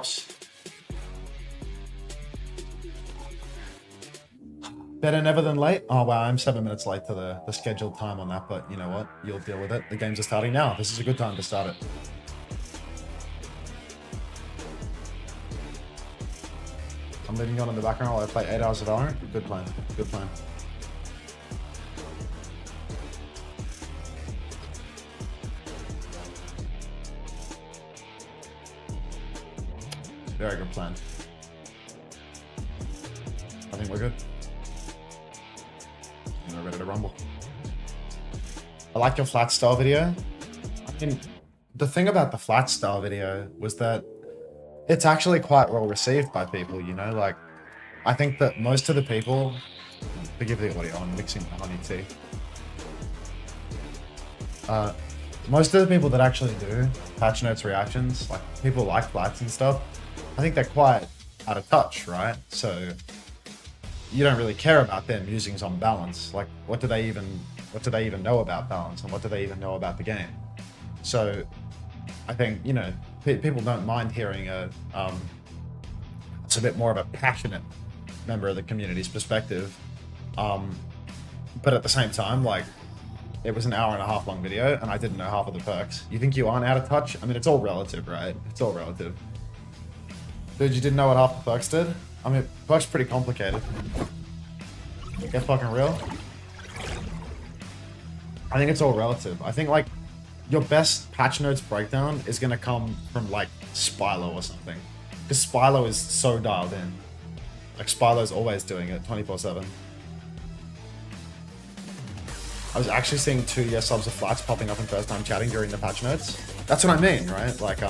procs. Better never than late. Oh wow, I'm 7 minutes late to the scheduled time on that, but you know what? You'll deal with it. The games are starting now. This is a good time to start it. I'm leaving you on in the background while I play 8 hours of Valorant. Good plan. Good plan. Very good plan. I think we're good. And we're ready to rumble. I like your flat style video. I mean, the thing about the flat style video was that it's actually quite well received by people, you know? Like, I think that most of the people... Forgive the audio, I'm mixing the honey tea. Most of the people that actually do patch notes reactions, like people like flats and stuff, I think they're quite out of touch, right? So you don't really care about their musings on balance. Like, what do they even know about balance, and what do they even know about the game? So I think, you know, people don't mind hearing it's a bit more of a passionate member of the community's perspective. But at the same time, like, it was an 1.5 hour long video and I didn't know half of the perks. You think you aren't out of touch? I mean, it's all relative, right? It's all relative. Dude, you didn't know what half the perks did? I mean, perks pretty complicated. Get fucking real. I think it's all relative. I think, like, your best patch notes breakdown is gonna come from, like, Spylo or something. Because Spylo is so dialed in. Like, Spylo's always doing it 24/7. I was actually seeing 2 yes subs of flats popping up in first time chatting during the patch notes. That's what I mean, right? Like,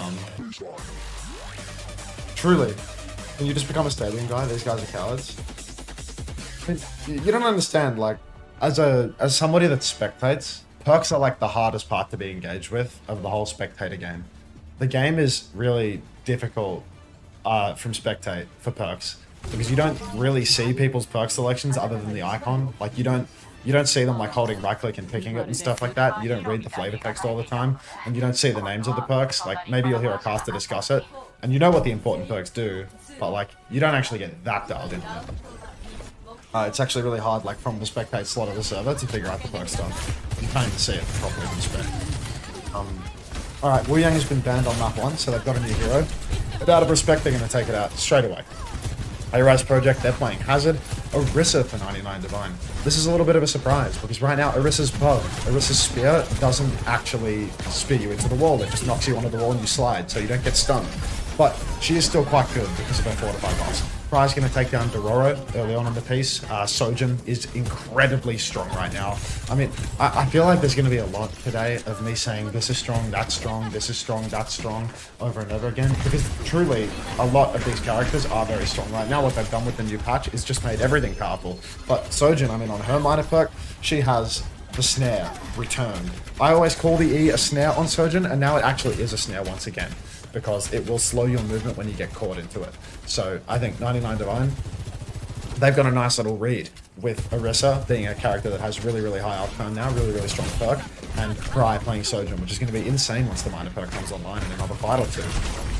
truly, when you just become a stadium guy, these guys are cowards. I mean, you don't understand, like, as somebody that spectates, perks are like the hardest part to be engaged with of the whole spectator game. The game is really difficult from spectate for perks, because you don't really see people's perk selections other than the icon. Like, you don't see them like holding right click and picking it and stuff like that. You don't read the flavor text all the time, and you don't see the names of the perks. Like, maybe you'll hear a caster discuss it, and you know what the important perks do, but like, you don't actually get that dialed into it. It's actually really hard, like, from the spectate slot of the server to figure out the perk stuff. You can't even see it properly from spec. Alright, Wu Yang has been banned on map 1, so they've got a new hero. But out of respect, they're going to take it out straight away. A-Rise Project, they're playing Hazard, Orisa for 99 Divine. This is a little bit of a surprise, because right now, Orisa's bug, Orisa's spear, doesn't actually spear you into the wall. It just knocks you onto the wall and you slide, so you don't get stunned. But she is still quite good because of her fortified boss. Pry's going to take down Dororo early on in the piece. Sojin is incredibly strong right now. I mean, I feel like there's going to be a lot today of me saying this is strong, that's strong, this is strong, that's strong, over and over again. Because truly, a lot of these characters are very strong right now. What they've done with the new patch is just made everything powerful. But Sojin, I mean, on her minor perk, she has the snare returned. I always call the E a snare on Sojin, and now it actually is a snare once again, because it will slow your movement when you get caught into it. So I think 99 Divine, they've got a nice little read with Orisa being a character that has really, really high outcome now, really, really strong perk, and Pry playing Sojin, which is going to be insane once the minor perk comes online in another fight or two.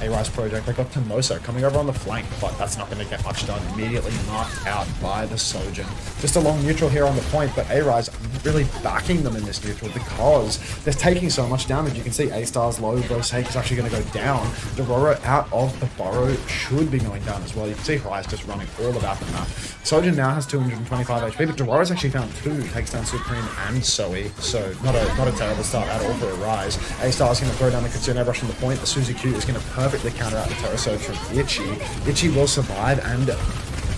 A-Rise Project, they got Tomoso coming over on the flank, but that's not going to get much done. Immediately knocked out by the Sojin. Just a long neutral here on the point, but A-Rise really backing them in this neutral because they're taking so much damage. You can see A-Star's low, Rosake is actually going to go down. Dororo out of the burrow should be going down as well. You can see Rise just running all about the map. Sojin now has 225 HP, but Dororo's actually found 2, takes down Supreme and Zoe, so not a terrible start at all for a Rise. A-Star's going to throw down the Kitsune Rush on the point. The Suzy Q is going to perfectly counter out the Terra Surge from Itchy. Itchy will survive, and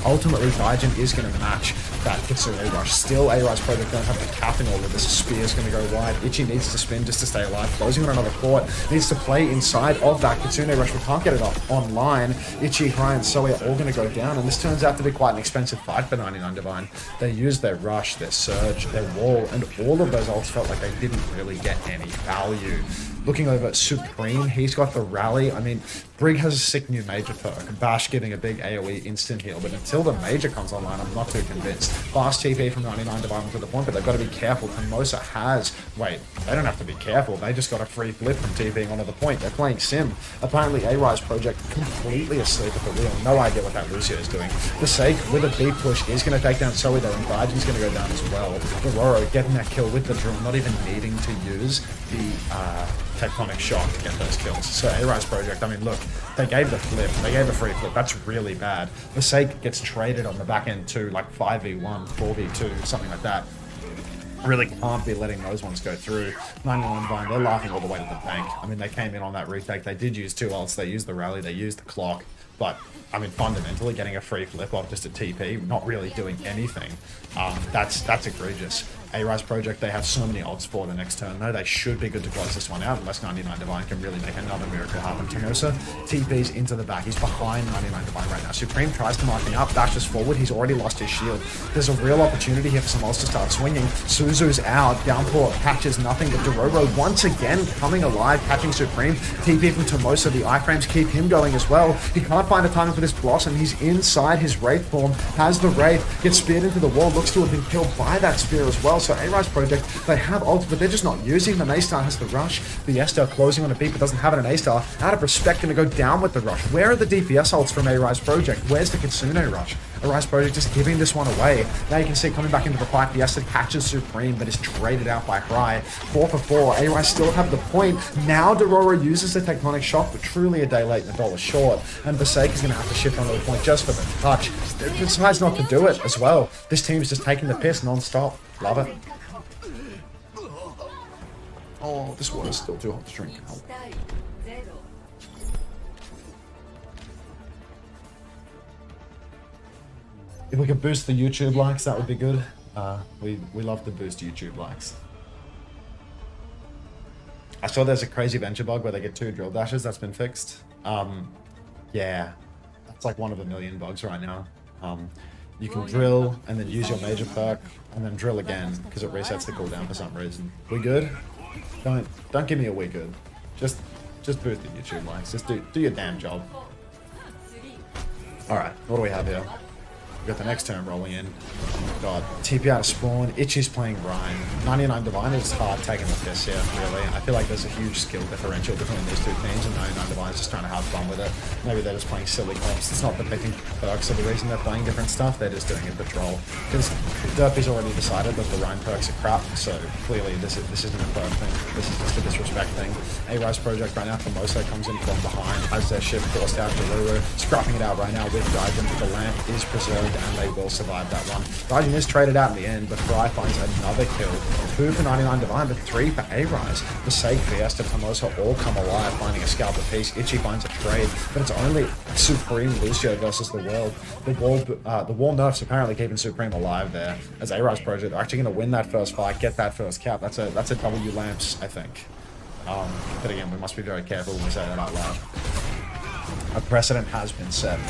ultimately Gaijin is going to match that Kitsune Rush. Still, A-Rise Project don't have the cap in all of this. Spear's going to go wide. Itchy needs to spin just to stay alive. Closing on another court. Needs to play inside of that Kitsune Rush. We can't get it up online. Itchy, Cry, and Zoe are all going to go down, and this turns out to be quite an expensive fight for 99 Divine. They used their Rush, their Surge, their Wall, and all of those ults felt like they didn't really get any value. Looking over at Supreme, he's got the rally. I mean, Brig has a sick new major perk. Bash giving a big AoE instant heal, but until the major comes online, I'm not too convinced. Fast TP from 99 Divine to the point, but they've got to be careful. Temosa has... Wait, they don't have to be careful. They just got a free flip from TPing onto the point. They're playing Sim. Apparently, A-Rise Project completely asleep at the wheel. No idea what that Lucio is doing. The Sake, with a deep push, is going to take down Zoe though, and Gaijin's going to go down as well. Aurora getting that kill with the drill, not even needing to use the tectonic shock to get those kills. So A-Rise Project, I mean, look, they gave the flip, they gave a free flip. That's really bad. The Sake gets traded on the back end too, like 5v1, 4v2, something like that. Really can't be letting those ones go through. 99 Divine, they're laughing all the way to the bank. I mean, they came in on that retake. They did use two ults. They used the rally. They used the clock. But, I mean, fundamentally, getting a free flip off just a TP, not really doing anything, that's egregious. A-Rise Project, they have so many odds for the next turn, though. They should be good to close this one out, unless 99 Divine can really make another miracle happen. Temosa TP's into the back. He's behind 99 Divine right now. Supreme tries to mark him up, dashes forward. He's already lost his shield. There's a real opportunity here for some ults to start swinging. Suzu's out. Downpour catches nothing, but Dororo once again coming alive, catching Supreme. TP from Temosa. The iframes keep him going as well. He can't find a timing for this Blossom. He's inside his Wraith form, has the Wraith, gets speared into the wall, looks to have been killed by that spear as well. So A-Rise Project, they have ults, but they're just not using them. A-Star has the rush. The S-Star closing on a beat, but doesn't have it an A-Star. Out of respect, going to go down with the rush. Where are the DPS ults from A-Rise Project? Where's the Kitsune rush? A-Rise Project just giving this one away. Now you can see coming back into the fight, the S-Star catches Supreme, but is traded out by Cry. 4 for 4. A-Rise still have the point. Now Dororo uses the Tectonic Shock, but truly a day late and $1 short. And Berserk is going to have to shift onto the point just for the touch. It decides not to do it as well. This team's just taking the piss non-stop. Love it. Oh, this water's still too hot to drink. Oh. If we could boost the YouTube likes, that would be good. We love to boost YouTube likes. I saw there's a crazy venture bug where they get 2 drill dashes. That's been fixed. Yeah, that's like one of a million bugs right now. You can drill and then use your major perk and then drill again because it resets the cooldown for some reason. We good? Don't give me a we good. Just boost the YouTube likes. Just do your damn job. All right, what do we have here? We've got the next turn rolling in. God, TP out of spawn. Itchy's playing Ryan. 99 Divine is hard taking the piss here, really. I feel like there's a huge skill differential between these two teams, and 99 Divine is just trying to have fun with it. Maybe they're just playing silly comps. It's not that they think perks are the reason they're playing different stuff. They're just doing it for troll. Because Derpy's already decided that the Ryan perks are crap, so clearly this isn't a perk thing. This is just a disrespect thing. A-Rise Project right now, Formosa comes in from behind, has their ship forced out to Lulu, scrapping it out right now with Gaijin, but the lamp is preserved and they will survive that one. Gaijin is traded out in the end, but Fry finds another kill. 2 for 99 Divine, but 3 for A-Rise. The Sake, Fiesta, Formosa all come alive, finding a scalp apiece. Itchy finds a trade, but it's only Supreme Lucio versus the world. The wall nerfs apparently keeping Supreme alive there. As A-Rise Project are actually going to win that first fight, get that first cap. That's a W lamps, I think. But again, we must be very careful when we say that out loud. A precedent has been set.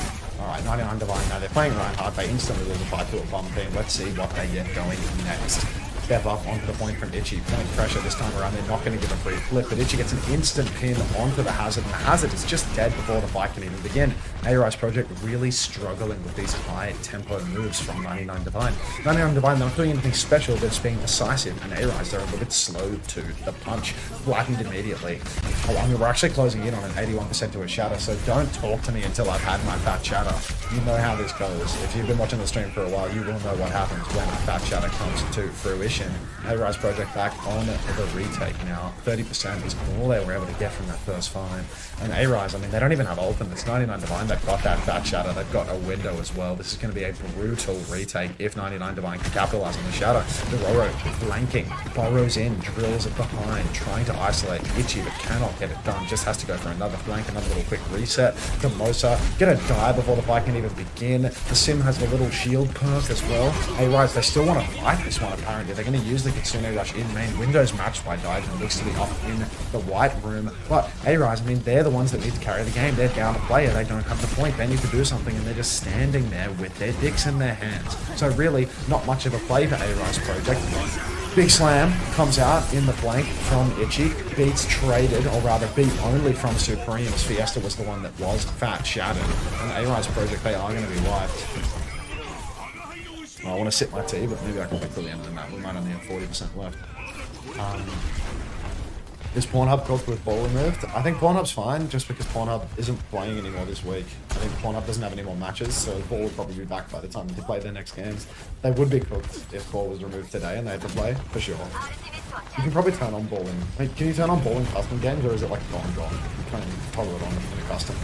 Alright, 99 Divine now. They're playing Reinhardt. They instantly lose a fight to a bomb team. Let's see what they get going next. Step up onto the point from Itchy. Point pressure this time around. They're not going to give a free flip, but Itchy gets an instant pin onto the Hazard, and the Hazard is just dead before the fight can even begin. A-Rise Project really struggling with these high tempo moves from 99 Divine. 99 Divine, they're not doing anything special, they're just being decisive, and A-Rise, they're a little bit slow to the punch, flattened immediately. Oh, I mean, we're actually closing in on an 81% to a shatter, so don't talk to me until I've had my fat shatter. You know how this goes. If you've been watching the stream for a while, you will know what happens when a fat shatter comes to fruition. A-Rise Project back on the retake now. 30% is all they were able to get from that first fight. And A-Rise, I mean, they don't even have ultimates. 99 Divine, they've got that fat shatter. They've got a window as well. This is going to be a brutal retake if 99 Divine can capitalize on the shatter. Dororo flanking, burrows in, drills it behind, trying to isolate Itchy, but cannot get it done. Just has to go for another flank, another little quick reset. Demosa gonna die before the fight can even begin. The Sim has the little shield perk as well. A-Rise, they still want to fight this one apparently. They're going to use the Kitsune Rush in main. Windows matched by Daijin, looks to be up in the white room. But A-Rise, I mean, they're the ones that need to carry the game. They're down a player. They don't have the point. They need to do something, and they're just standing there with their dicks in their hands. So really, not much of a play for A-Rise Project. Big slam comes out in the flank from Itchy. Beats traded, or rather beat only from Supreme, as Fiesta was the one that was fat shattered. And A-Rise Project, they are going to be wiped. Well, I want to sit my tea, but maybe I can wait till the end of the map. We might only have 40% left. Is Pornhub cooked with ball removed? I think Pornhub's fine, just because Pornhub isn't playing anymore this week. I think Pornhub doesn't have any more matches, so ball will probably be back by the time they play their next games. They would be cooked if ball was removed today and they had to play, for sure. You can probably turn on ball in... Wait, can you turn on ball in custom games, or is it like gone? You can't even toggle it on in a custom.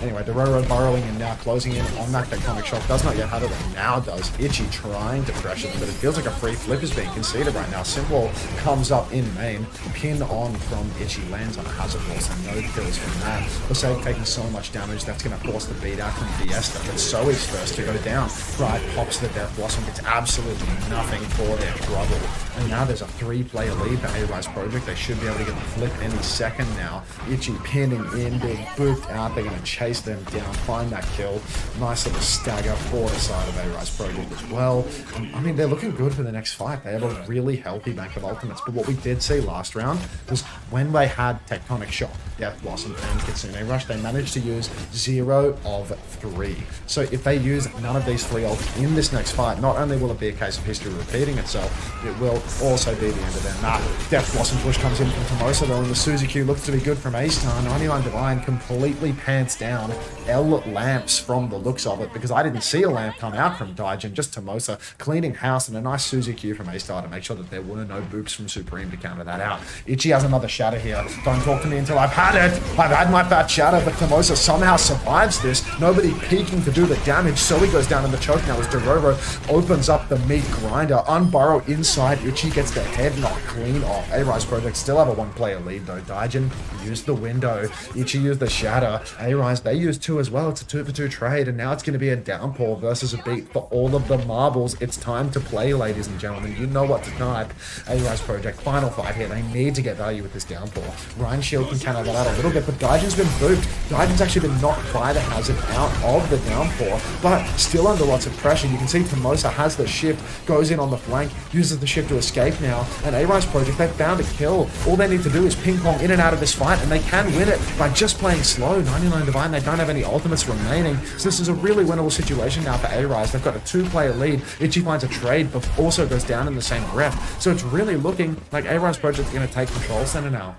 Anyway, Dororo burrowing in now, closing in on that tectonic shock. Does not yet have it, but now does. Itchy trying to pressure them, but it feels like a free flip is being conceded right now. Symbol comes up in main, pin on from Itchy, lands on a hazard wall, so no kills from that. Osage taking so much damage, that's going to force the beat out from Fiesta, but Zoe's first to go down. Pride pops the Death Blossom, gets absolutely nothing for their trouble. And now there's a 3-player lead for A-Rise Project. They should be able to get the flip any second now. Itchy pinning in, being booped out. They're going to chase them down, find that kill. Nice little stagger for the side of A-Rise Project as well. I mean, they're looking good for the next fight. They have a really healthy bank of ultimates. But what we did see last round was when they had Tectonic Shock, Death Blossom, and Kitsune Rush, they managed to use 0 of 3. So if they use none of these 3 ults in this next fight, not only will it be a case of history repeating itself, it will also be the end of their map. Death Blossom push comes in from Tomosa though, and the Suzuki looks to be good from A-Star. 99 Divine completely pants down. L lamps from the looks of it, because I didn't see a lamp come out from Daijin, just Tomosa cleaning house, and a nice Suzuki from A-Star to make sure that there were no boops from Supreme to counter that out. Itchy has another shatter here. Don't talk to me until I've had it. I've had my fat shatter, but Tomosa somehow survives this. Nobody peeking to do the damage, so he goes down in the choke now as Dororo opens up the meat grinder. Unburrow inside, Itchy gets the head knocked clean off. A-Rise Project still have a 1-player lead though. Daijin used the window. Itchy used the shatter. A-Rise, they used 2 as well. It's a 2-for-2 trade, and now it's going to be a downpour versus a beat for all of the marbles. It's time to play, ladies and gentlemen. You know what to type. A-Rise Project, final fight here. They need to get value with this downpour. Ryan Shield can counter that out a little bit, but Daijin's been booped. Daijin's actually been knocked by the hazard out of the downpour, but still under lots of pressure. You can see Tomosa has the shift, goes in on the flank, uses the shift to escape now, and A-Rise Project, they've found a kill. All they need to do is ping pong in and out of this fight, and they can win it by just playing slow. 99 Divine, they don't have any ultimates remaining, so this is a really winnable situation now for A-Rise. They've got a 2-player lead. Itchy finds a trade, but also goes down in the same breath, so it's really looking like A-Rise Project are going to take control center now.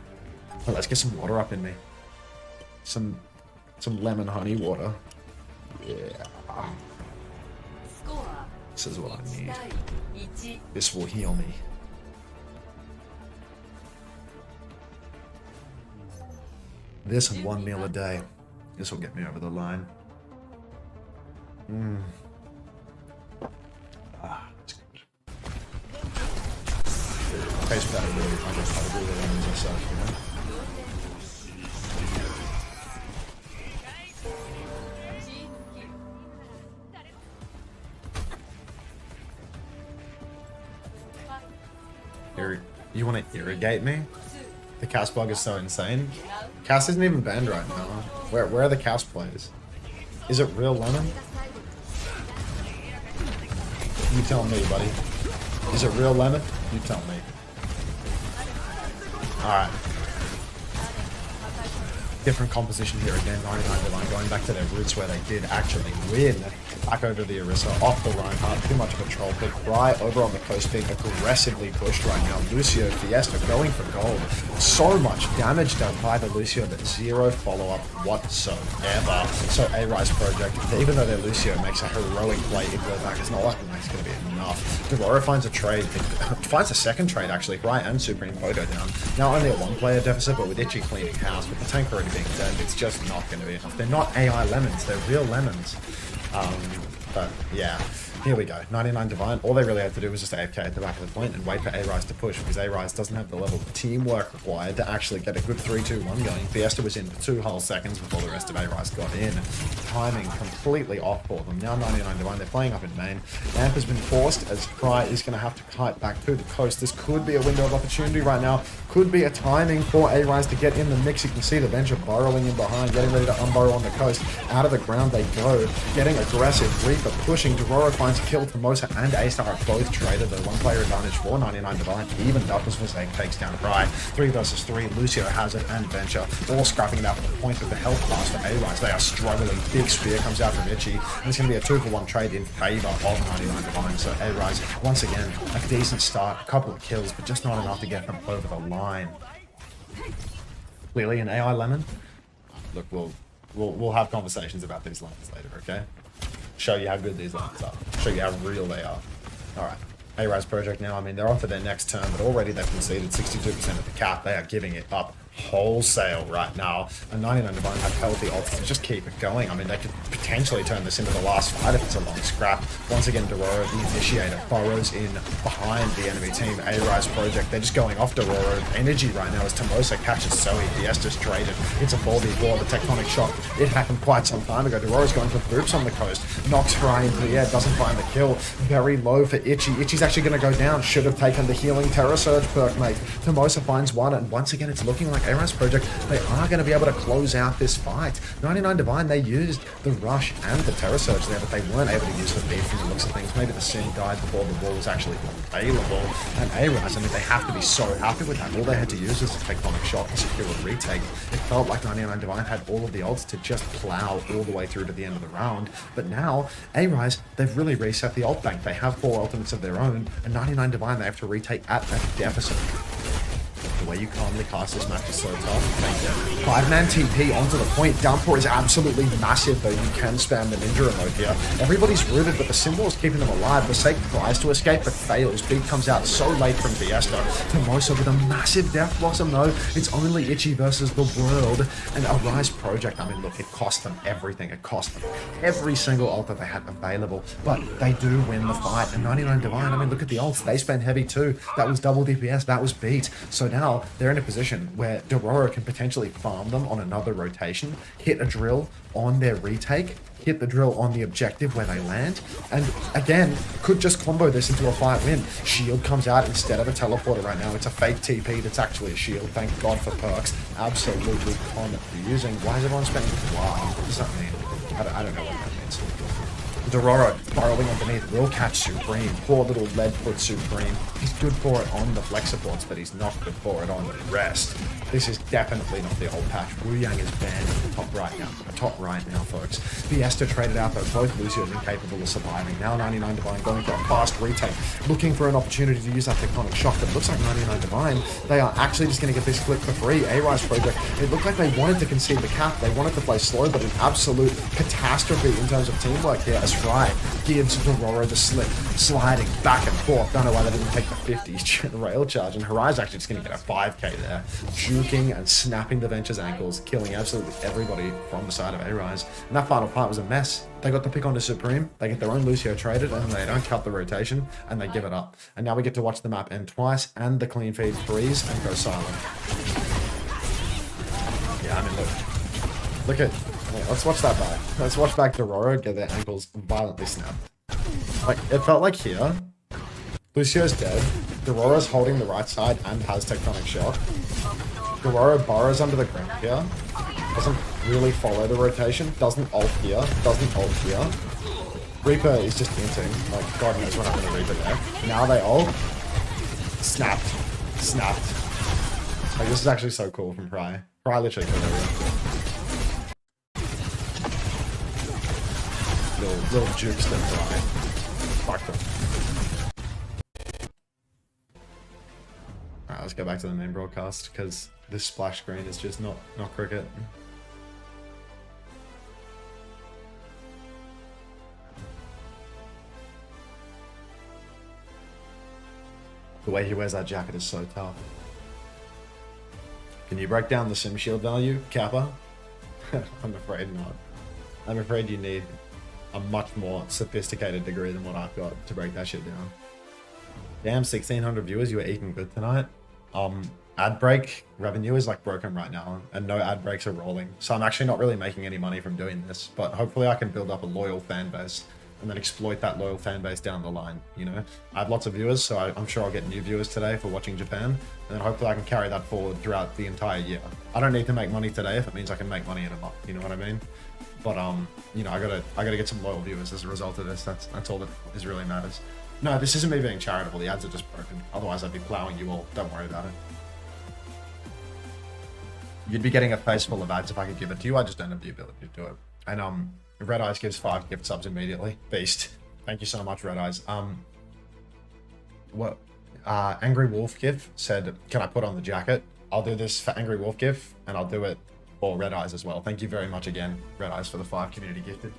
Well, let's get some water up in me. Some lemon honey water. Yeah. This is what I need. This will heal me. This and 1 meal a day. This will get me over the line. It's good. Tastes better really. I just have to do the lemons myself, you know? You want to irrigate me? The cast bug is so insane. Cast isn't even banned right now. Where are the cast players? Is it real lemon? You tell me, buddy. Is it real lemon? You tell me. Alright. Different composition here again. 99 Divine going back to their roots where they did actually win. Back over the Orisa, off the Reinhardt, too much of a troll pick. Right over on the coast being aggressively pushed right now. Lucio, Fiesta going for gold. So much damage done by the Lucio, but 0 follow-up whatsoever. So A-Rise Project, even though their Lucio makes a heroic play in go back, it's not like it's going to be enough. Dororo finds a trade, finds a second trade actually. Right and Supreme Photo down. Now only a 1-player deficit, but with Itchy cleaning house, with the tank already being dead, it's just not going to be enough. They're not AI lemons, they're real lemons. But yeah, here we go. 99 Divine. All they really had to do was just AFK at the back of the point and wait for A-Rise to push, because A-Rise doesn't have the level of teamwork required to actually get a good 3-2-1 going. Fiesta was in for 2 whole seconds before the rest of A-Rise got in. Timing completely off for them. Now 99 Divine, they're playing up in main. Amp has been forced as Pry is going to have to kite back to the coast. This could be a window of opportunity right now. Could be a timing for A-Rise to get in the mix. You can see the Venture burrowing in behind, getting ready to unburrow on the coast. Out of the ground they go, getting aggressive. Fiesta pushing. Dororo finds a kill. Tomosa and A-Star are both traded. The one-player advantage for 99 Divine. Evened up as Mosaic takes down Fry. 3 versus 3. Lucio, Hazard, and Venture all scrapping it out for the point of the health pass for A-Rise. They are struggling. Big spear comes out from Itchy. And it's going to be a 2-for-1 trade in favor of 99 Divine. So A-Rise, once again, a decent start. A couple of kills, but just not enough to get them over the line. Clearly an AI lemon. Look, we'll have conversations about these lemons later, okay? Show you how good these lemons are. Show you how real they are. All right. A-Rise Project now, I mean, they're on for their next turn, but already they've conceded 62% of the cap. They are giving it up wholesale right now. And 99 Divine have healthy ults to just keep it going. I mean, they could potentially turn this into the last fight if it's a long scrap. Once again, Dororo, the initiator, burrows in behind the enemy team. A-Rise Project, they're just going off Dororo. Energy right now as Tomosa catches Zoe. Fiesta's traded. It's a 4v4. The tectonic shock, it happened quite some time ago. Dororo's going for boops on the coast. Knocks Fry into the air, doesn't find the kill. Very low for Itchy. Itchy's actually going to go down. Should have taken the healing Terror Surge perk, mate. Tomosa finds one, and once again, it's looking like A-Rise Project, they are going to be able to close out this fight. 99 Divine, they used the rush and the Terror Surge there, but they weren't able to use the beat from the looks of things. Maybe the Sin died before the wall was actually available. And A-Rise, I mean, they have to be so happy with that. All they had to use was a tectonic shot to secure a retake. It felt like 99 Divine had all of the ults to just plow all the way through to the end of the round. But now, A-Rise, they've really reset the ult bank. They have 4 ultimates of their own, and 99 Divine, they have to retake at a deficit. The way you calmly cast this match is so tough. Thank you. 5-man TP onto the point. Downpour is absolutely massive, though. You can spam the ninja remote here. Everybody's rooted, but the symbol is keeping them alive. Mosaic tries to escape, but fails. Big comes out so late from Fiesta. Tomosa with a massive Death Blossom, though. It's only Itchy versus the world. And a Rise Project, I mean, look, it cost them everything. It cost them every single ult that they had available. But they do win the fight. And 99 Divine, I mean, look at the ults. They spend heavy, too. That was double DPS. That was beat. So now they're in a position where Dororo can potentially farm them on another rotation, hit a drill on their retake, hit the drill on the objective where they land, and again, could just combo this into a fight win. Shield comes out instead of a teleporter right now. It's a fake TP that's actually a shield. Thank God for perks. Absolutely con for using. Why is everyone spending? Wow, what does that mean? I don't know what that means. Dororo burrowing underneath will catch Supreme. Poor little Leadfoot Supreme. He's good for it on the flex supports, but he's not good for it on the rest. This is definitely not the old patch. Wu Yang is banned at the top right now, folks. Fiesta traded out, but both Lucio's incapable of surviving. Now 99 Divine going for a fast retake, looking for an opportunity to use that tectonic shock, but it looks like 99 Divine, they are actually just going to get this clip for free. A-Rise Project, it looked like they wanted to concede the cap, they wanted to play slow, but an absolute catastrophe in terms of teamwork here as Fry gives Dororo the slip, sliding back and forth. Don't know why they didn't take the 50 rail charge, and Horizon's actually just going to get a 5k there, juking and snapping the Venture's ankles, killing absolutely everybody from the side of A-Rise. And that final part was a mess. They got the pick onto Supreme, they get their own Lucio traded, and they don't cut the rotation, and they give it up. And now we get to watch the map end twice, and the clean feed freeze, and go silent. Yeah, I mean, look at, let's watch that back. Let's watch back Dororo get their ankles violently snapped. Like, it felt like here, Lucio's dead, Dororo's holding the right side and has tectonic shock. Dororo burrows under the ground here, doesn't really follow the rotation, doesn't ult here, doesn't ult here. Reaper is just inting, like, God knows what I'm going to Reaper there. Now they ult, snapped. Like, this is actually so cool from Pry. Pry literally killed everyone. Little jukes them Pry. Fuck them. Alright, let's go back to the main broadcast, because this splash screen is just not cricket. The way he wears that jacket is so tough. Can you break down the sim shield value, Kappa? I'm afraid not. I'm afraid you need a much more sophisticated degree than what I've got to break that shit down. Damn, 1,600 viewers, you were eating good tonight. Ad break revenue is like broken right now, and no ad breaks are rolling. So I'm actually not really making any money from doing this, but hopefully I can build up a loyal fan base and then exploit that loyal fan base down the line, you know? I have lots of viewers, so I'm sure I'll get new viewers today for watching Japan, and then hopefully I can carry that forward throughout the entire year. I don't need to make money today if it means I can make money in a month, you know what I mean? But you know, I gotta get some loyal viewers as a result of this. That's all that is really matters. No, this isn't me being charitable. The ads are just broken. Otherwise, I'd be plowing you all. Don't worry about it. You'd be getting a face full of ads if I could give it to you. I just don't have the ability to do it. And Red Eyes gives 5 gift subs immediately. Beast. Thank you so much, Red Eyes. What? Angry Wolf GIF said, can I put on the jacket? I'll do this for Angry Wolf GIF, and I'll do it for Red Eyes as well. Thank you very much again, Red Eyes, for the 5 community gifted.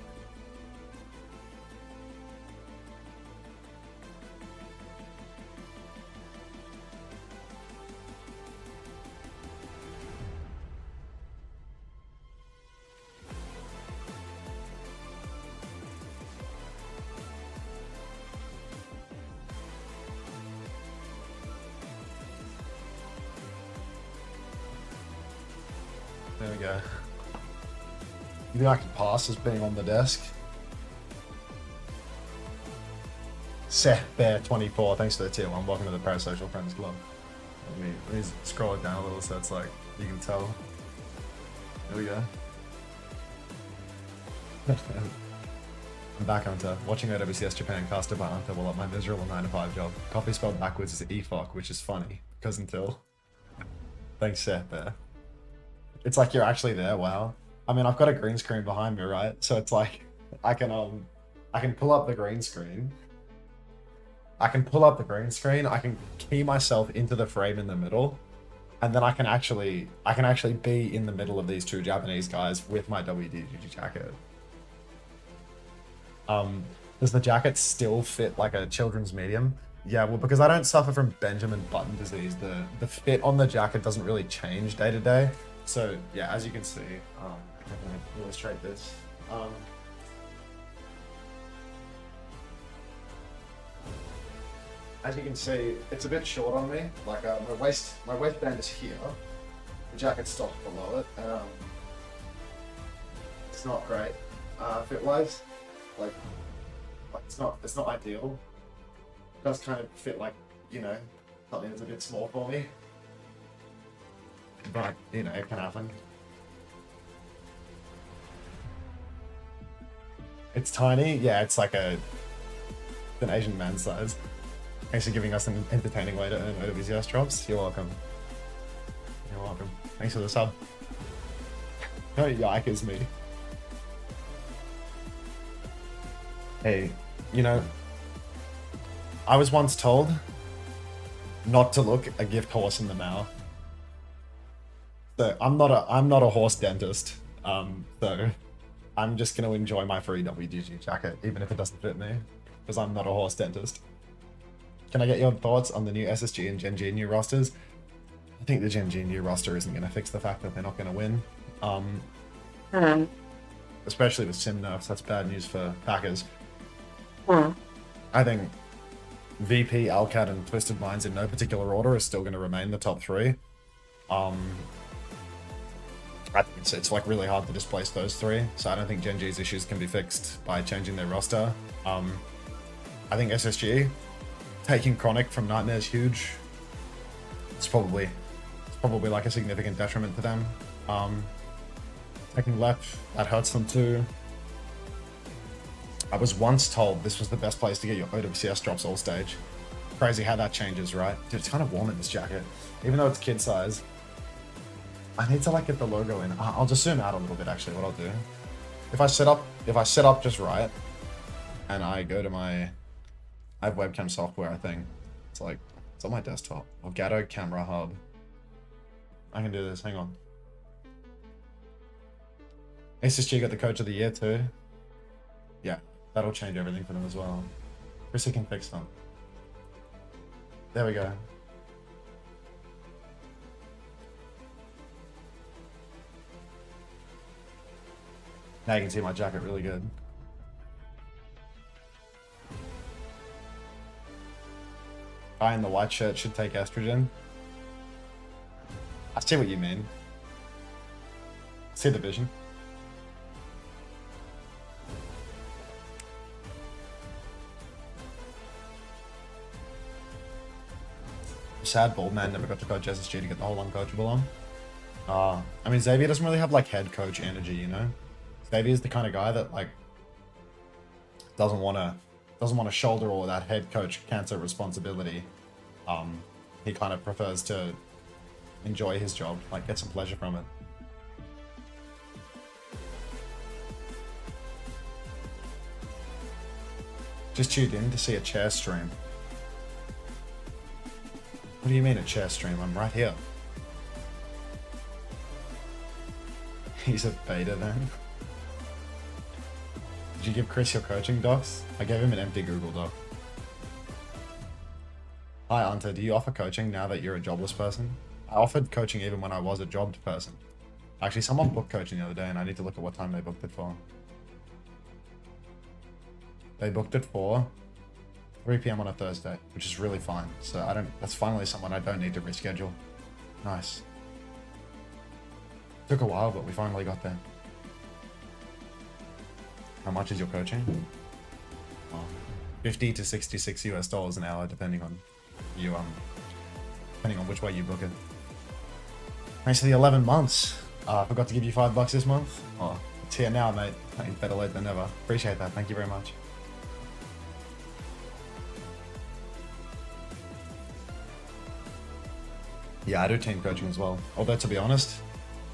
There we go. You think I can pass as being on the desk? Seth Bear 24, thanks for the tier 1. Welcome to the Parasocial Friends Club. Let me scroll it down a little so it's like you can tell. There we go. I'm back, Unter. Watching OWCS Japan casted by Unter while at my miserable 9-to-5 job. Coffee spelled backwards is EFOC, which is funny, because until. Thanks, Seth Bear. It's like you're actually there, wow. I mean, I've got a green screen behind me, right? So it's like, I can pull up the green screen. I can key myself into the frame in the middle, and then I can actually be in the middle of these 2 Japanese guys with my WDG jacket. Does the jacket still fit like a children's medium? Yeah, well, because I don't suffer from Benjamin Button disease, the fit on the jacket doesn't really change day to day. So yeah, as you can see, I'm gonna illustrate this. As you can see, it's a bit short on me. Like my waistband is here. The jacket stops below it. It's not great fit-wise. Like it's not ideal. It does kind of fit like, you know, something that's a bit small for me. But, you know, it can happen. It's tiny. Yeah, it's like an Asian man size. Thanks for giving us an entertaining way to earn OWCS drops. You're welcome. You're welcome. Thanks for the sub. No, yike is me. Hey, you know, I was once told not to look a gift horse in the mouth. So I'm not a horse dentist. So I'm just gonna enjoy my free WDG jacket, even if it doesn't fit me, because I'm not a horse dentist. Can I get your thoughts on the new SSG and Gen G new rosters? I think the Gen G new roster isn't gonna fix the fact that they're not gonna win. Especially with sim nerfs, that's bad news for Packers. I think VP, Alcat, and Twisted Minds in no particular order is still going to remain the top 3. I think it's like really hard to displace those 3, so I don't think Gen G's issues can be fixed by changing their roster. I think SSG taking Chronic from Nightmare is huge. It's probably like a significant detriment to them. Taking Lep, that hurts them too. I was once told this was the best place to get your OWCS drops all stage. Crazy how that changes, right? Dude, it's kind of warm in this jacket, even though it's kid size. I need to like get the logo in. I'll just zoom out a little bit actually, what I'll do. If I set up just right, and I go to I have webcam software, I think. It's on my desktop. Elgato Camera Hub. I can do this, hang on. SSG got the Coach of the Year too. Yeah, that'll change everything for them as well. Chrissy can fix them. There we go. Now you can see my jacket really good. Guy in the white shirt should take estrogen. I see what you mean. See the vision. Sad bald man never got to coach SSG to get the whole uncoachable on. I mean, Xavier doesn't really have like head coach energy, you know? Davey is the kind of guy that like doesn't want to shoulder all of that head coach cancer responsibility. He kind of prefers to enjoy his job, like get some pleasure from it. Just tuned in to see a chair stream. What do you mean a chair stream? I'm right here. He's a beta then. Did you give Chris your coaching docs? I gave him an empty Google Doc. Hi Unter, do you offer coaching now that you're a jobless person? I offered coaching even when I was a jobbed person. Actually, someone booked coaching the other day and I need to look at what time they booked it for. They booked it for 3 PM on a Thursday, which is really fine. So that's finally someone I don't need to reschedule. Nice. Took a while, but we finally got there. How much is your coaching? Oh, 50 to 66 US dollars an hour, depending on which way you book it. Thanks for the 11 months. I forgot to give you $5 this month. Oh, it's here now, mate. Better late than never. Appreciate that. Thank you very much. Yeah, I do team coaching as well. Although, to be honest,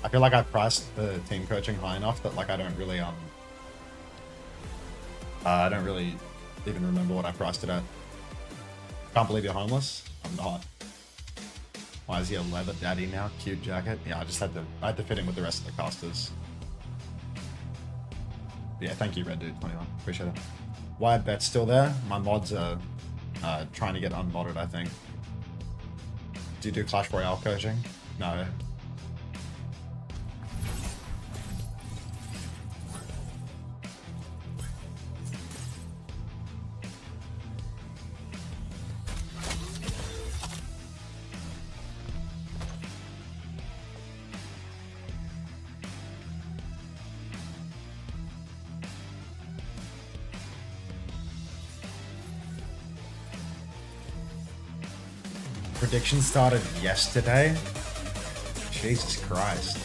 I feel like I priced the team coaching high enough that like I don't really even remember what I priced it at. Can't believe you're homeless. I'm not. Why is he a leather daddy now? Cute jacket. Yeah, I had to fit in with the rest of the casters. Yeah, thank you, Red Dude 21. Appreciate it. Why Bet's still there? My mods are trying to get unmodded, I think. Do you do Clash Royale coaching? No. Prediction started yesterday? Jesus Christ.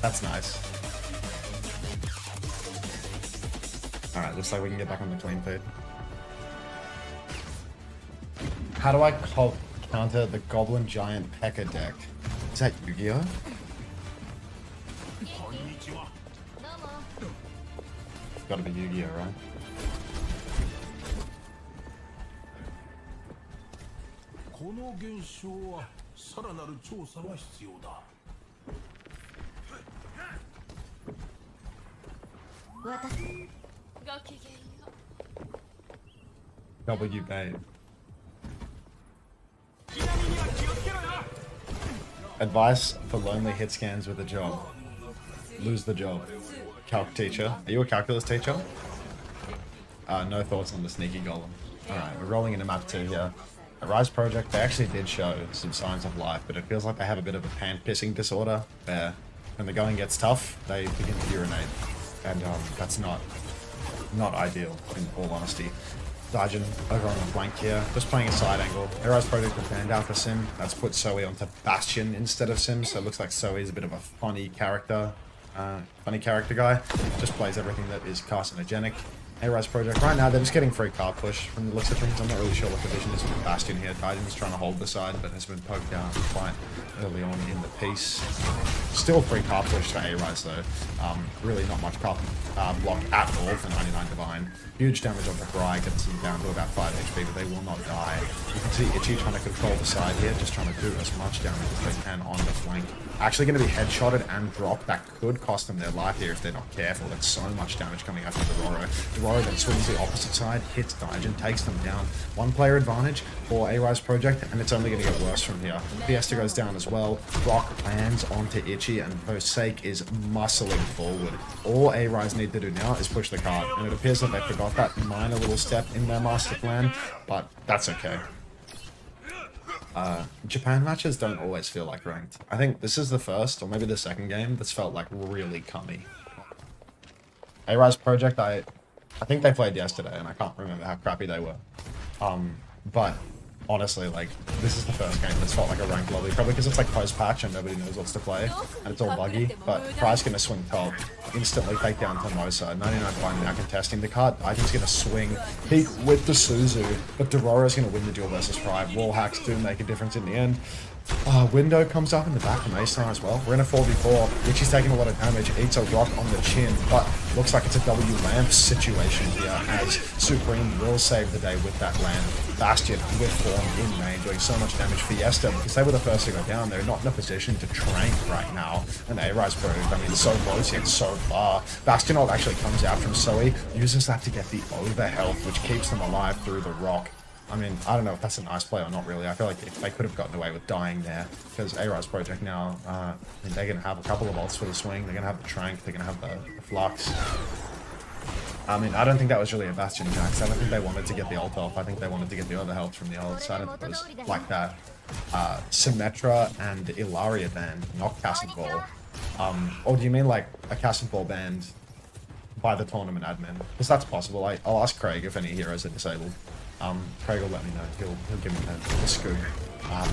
That's nice. Alright, looks like we can get back on the clean feed. How do I counter the Goblin Giant P.E.K.K.A deck? Is that Yu-Gi-Oh? It's gotta be Yu-Gi-Oh, right? W bait. Advice for lonely hit scans with a job. Lose the job. Calc teacher. Are you a calculus teacher? No thoughts on the sneaky golem. Alright, we're rolling into map 2 here. The Rise Project, they actually did show some signs of life, but it feels like they have a bit of a pan-pissing disorder, where when the going gets tough, they begin to urinate. And that's not ideal, in all honesty. Daijin over on the flank here, just playing a side angle. The Rise Project have banned out for Sim. That's put Zoe onto Bastion instead of Sim, so it looks like Zoe is a bit of a funny character guy. Just plays everything that is carcinogenic. A-Rise Project, right now they're just getting free car push from the looks of things. I'm not really sure what the vision is with Bastion here. Daijin's trying to hold the side, but has been poked out quite early on in the piece. Still free car push for A-Rise though. Really not much block at all for 99 Divine. Huge damage on the Gry, gets them down to about 5 HP, but they will not die. You can see Itchy trying to control the side here, just trying to do as much damage as they can on the flank. Actually going to be headshotted and dropped. That could cost them their life here if they're not careful. That's so much damage coming out from Dororo. Dororo then swings the opposite side, hits Daijin, takes them down. One player advantage for A-Rise Project, and it's only going to get worse from here. Fiesta goes down as well. Rock lands onto Itchy, and Forsake is muscling forward. All A-Rise need to do now is push the cart, and it appears that they forgot that minor little step in their master plan, but that's okay. Japan matches don't always feel like ranked. I think this is the first, or maybe the second game that's felt like really cummy. A-Rise Project, I think they played yesterday, and I can't remember how crappy they were. But honestly, like, this is the first game that's felt like a ranked lobby, probably because it's like post-patch and nobody knows what's to play, and it's all buggy, but Pry's gonna swing top, instantly take down Tomosa, 99 blind now contesting the cut, Ivan's gonna swing, peek with the Suzu, but Dorora's gonna win the duel versus Pry. Wall hacks do make a difference in the end. Window comes up in the back from A-Star as well. We're in a 4v4, which is taking a lot of damage, eats a rock on the chin, but looks like it's a W lamp situation here as Supreme will save the day with that lamp. Bastion with form in main, doing so much damage. Fiesta, because they were the first to go down, they're not in a position to trank right now. And A-Rise Project, I mean, so close yet so far. Bastion ult actually comes out from Zoe, uses that to get the over health, which keeps them alive through the rock. I mean, I don't know if that's a nice play or not really. I feel like if they could have gotten away with dying there, because A-Rise Project now, I mean, they're going to have a couple of ults for the swing, they're going to have the trank, they're going to have the flux. I mean, I don't think that was really a Bastion Jax. I don't think they wanted to get the ult off. I think they wanted to get the overhealth from the ult, so I don't think it was like that. Symmetra and Ilaria banned, not Castle Ball. Or do you mean like a Castle Ball banned by the tournament admin? Because that's possible. I'll ask Craig if any heroes are disabled. Craig will let me know. He'll give me the scoop.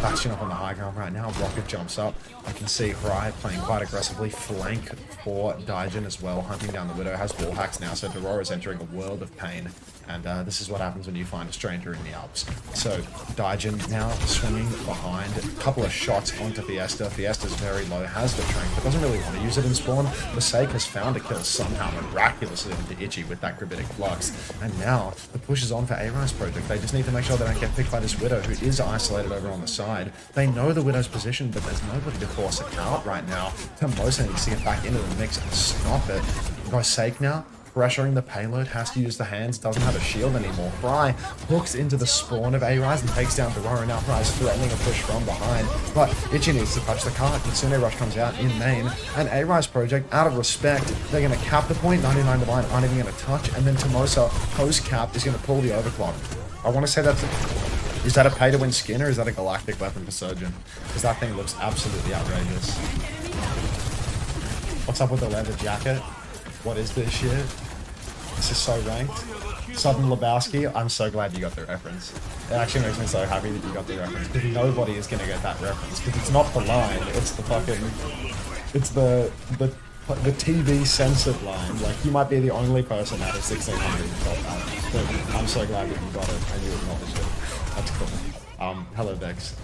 Bastion up on the high ground right now. Rocket jumps up. I can see Rai playing quite aggressively. Flank for Daijin as well. Hunting down the Widow. Has wall hacks now, so Dorora's entering a world of pain. And this is what happens when you find a stranger in the Alps. So Daijin now swinging behind. A couple of shots onto Fiesta. Fiesta's very low. Has the trank, but doesn't really want to use it in spawn. Mistake has found a kill somehow miraculously into Itchy with that gravitic flux. And now the push is on for A-Rise Project. They just need to make sure they don't get picked by this Widow, who is isolated over on the side. They know the Widow's position, but there's nobody to force it out right now. Tomosa needs to get back into the mix and stop it. Gosake now, pressuring the payload, has to use the hands, doesn't have a shield anymore. Fry hooks into the spawn of A-Rise and takes down Dororo. Now Fry's threatening a push from behind, but Itchy needs to touch the cart. Kitsune Rush comes out in main, and A-Rise Project, out of respect, they're going to cap the point. 99 Divine aren't even going to touch, and then Tomosa, post-cap, is going to pull the overclock. I want to say that's is that a pay-to-win skin, or is that a galactic weapon for Surgeon? Because that thing looks absolutely outrageous. What's up with the leather jacket? What is this shit? This is so ranked. Southern Lebowski, I'm so glad you got the reference. It actually makes me so happy that you got the reference, because nobody is going to get that reference, because it's not the line, it's the fucking... It's the TV censored line. Like, you might be the only person out of 1600 who got that, but I'm so glad that you got it and you acknowledged it. That's cool. Hello Vex.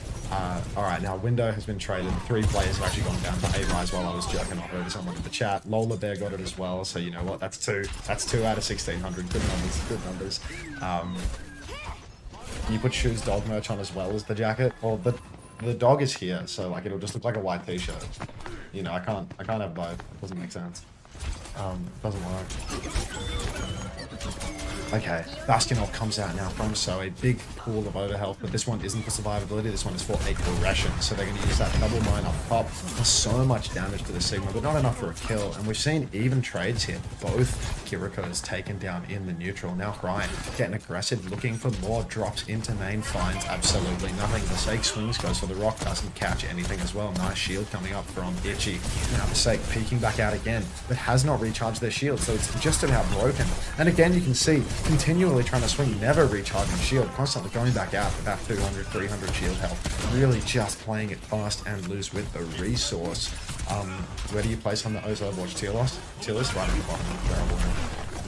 Alright, now Window has been traded. 3 players have actually gone down to A-Rise while I was jerking off over someone in the chat. Lola Bear got it as well, so you know what, that's 2. That's 2 out of 1600. Good numbers, good numbers. You put Shoes dog merch on as well as the jacket. Well, the dog is here, so like it'll just look like a white t-shirt. You know, I can't have both. It doesn't make sense. Doesn't work. Okay, Bastion ult comes out now from So, a big pool of overhealth, but this one isn't for survivability, this one is for aggression, so they're going to use that double mine up top. There's so much damage to the Sigma, but not enough for a kill, and we've seen even trades here. Both Kiriko's taken down in the neutral. Now Ryan getting aggressive, looking for more drops into main, finds absolutely nothing. The Sake swings, goes for the rock, doesn't catch anything as well. Nice shield coming up from Itchy. Now the Sake peeking back out again, but has not recharged their shield, so it's just about broken. And again, you can see continually trying to swing, never recharging shield, constantly going back out about 200, 300 shield health. Really just playing it fast and loose with the resource. Where do you place on the Overwatch tier list? Tier list right at the bottom. Terrible.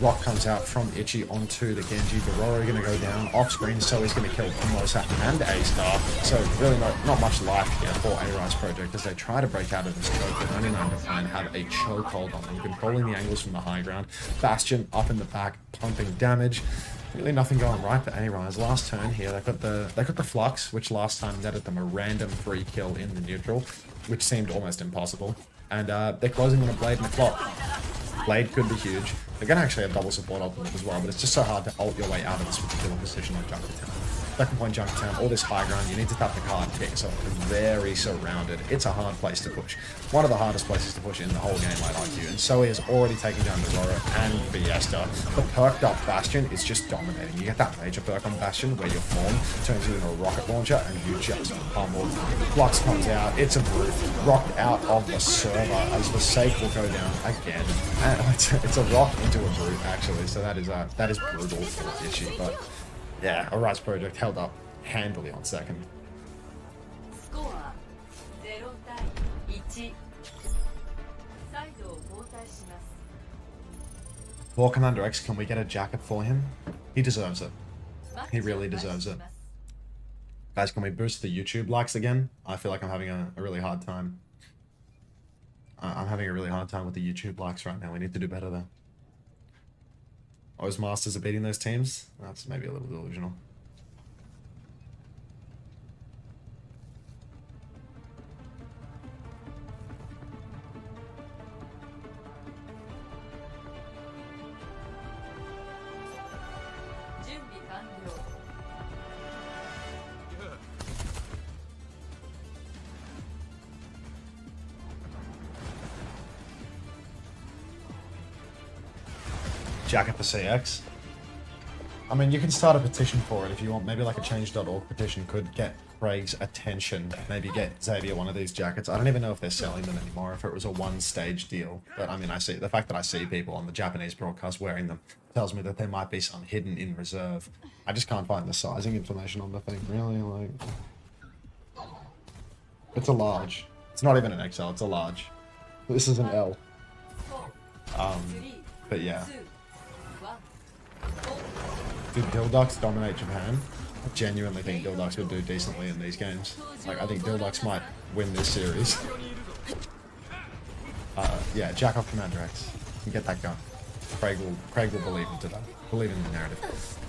Rock comes out from Itchy onto the Genji. Dororo going to go down off screen, so he's going to kill Tomosa and A-Star. So really not much life here for A-Rise Project as they try to break out of this choke, but 99 Define have a chokehold on them, controlling the angles from the high ground. Bastion up in the back, pumping damage. Really nothing going right for A-Rise. Last turn here, they got the Flux, which last time netted them a random free kill in the neutral, which seemed almost impossible. And they're closing on a Blade and a Clock. Blade could be huge. They're going to actually have double support ultimate as well, but it's just so hard to ult your way out of this particular position on Junkertown. Second point Junkertown, all this high ground, you need to tap the card to get yourself very surrounded. It's a hard place to push. One of the hardest places to push in the whole game, I'd argue. And so he has already taken down Dororo and Fiesta. The perked up Bastion is just dominating. You get that major perk on Bastion where your form turns you into a rocket launcher and you just pummel. Flux comes out, it's a brute. Rocked out of the server as the Sake will go down again. And it's a rock into a brute actually, so that is brutal for Itchy, but yeah, A-Rise Project held up handily on second. War Commander X, can we get a jacket for him? He deserves it. He really deserves it. Guys, can we boost the YouTube likes again? I feel like I'm having a really hard time. I'm having a really hard time with the YouTube likes right now. We need to do better there. Oz Masters are beating those teams? That's maybe a little delusional. Jacket for CX. I mean, you can start a petition for it if you want. Maybe like a change.org petition could get Craig's attention. Maybe get Xavier one of these jackets. I don't even know if they're selling them anymore, if it was a one-stage deal. But I mean, I see the fact that I see people on the Japanese broadcast wearing them tells me that there might be some hidden in reserve. I just can't find the sizing information on the thing, really. Like, it's a large. It's not even an XL, it's a large. This is an L. But yeah. Did Dildox dominate Japan? I genuinely think Dildox would do decently in these games. Like, I think Dildox might win this series. Yeah, jack off Commander X. And get that gun. Craig will believe in today. Believe in the narrative.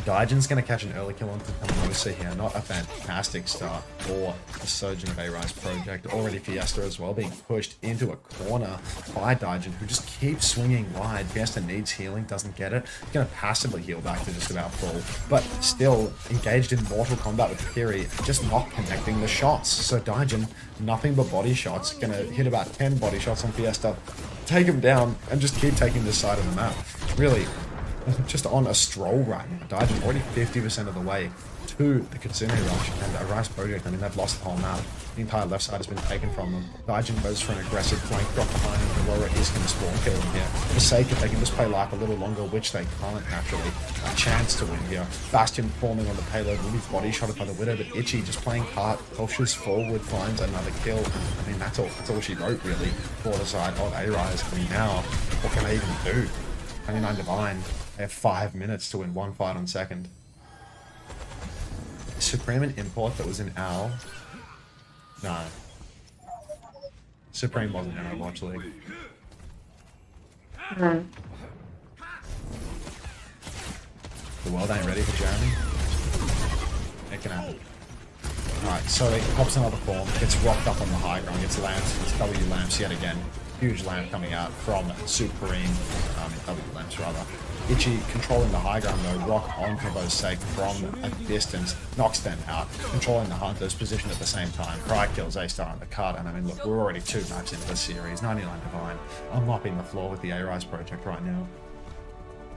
Daijin's going to catch an early kill onto Telomare here. Not a fantastic start for the Surgeon of A-Rise project. Already Fiesta as well, being pushed into a corner by Daijin, who just keeps swinging wide. Fiesta needs healing, doesn't get it. He's going to passively heal back to just about full, but still engaged in mortal combat with Kiri, just not connecting the shots. So Daijin, nothing but body shots, going to hit about 10 body shots on Fiesta, take him down, and just keep taking this side of the map. Really, just on a stroll right now. Daijin already 50% of the way to the Kitsune Rush and the Arise project. I mean, they've lost the whole map. The entire left side has been taken from them. Daijin goes for an aggressive flank drop behind him. Aurora is going to spawn kill him here. For the sake of they can just play life a little longer, which they can't naturally. A chance to win here. Bastion forming on the payload. Ruby's body shot by the Widow, but Itchy just playing part, pushes forward, finds another kill. I mean, that's all she wrote, really, for the side of A-Rise. I mean, now, what can they even do? 29 Divine. They have 5 minutes to win one fight on second. Supreme and Import that was in Owl. No. Supreme wasn't in Overwatch League. The world ain't ready for Jeremy. It can happen. Alright, so he pops another form, gets rocked up on the high ground, gets lamps, gets W lamps yet again. Huge lamp coming out from Supreme, W lamps rather. Itchy controlling the high ground though, rock on Combo's sake from a distance, knocks them out, controlling the Hunter's position at the same time. Pride kills A-Star on the cut, and I mean, look, we're already 2 maps into the series, 99 Divine. I'm mopping the floor with the A-Rise project right now.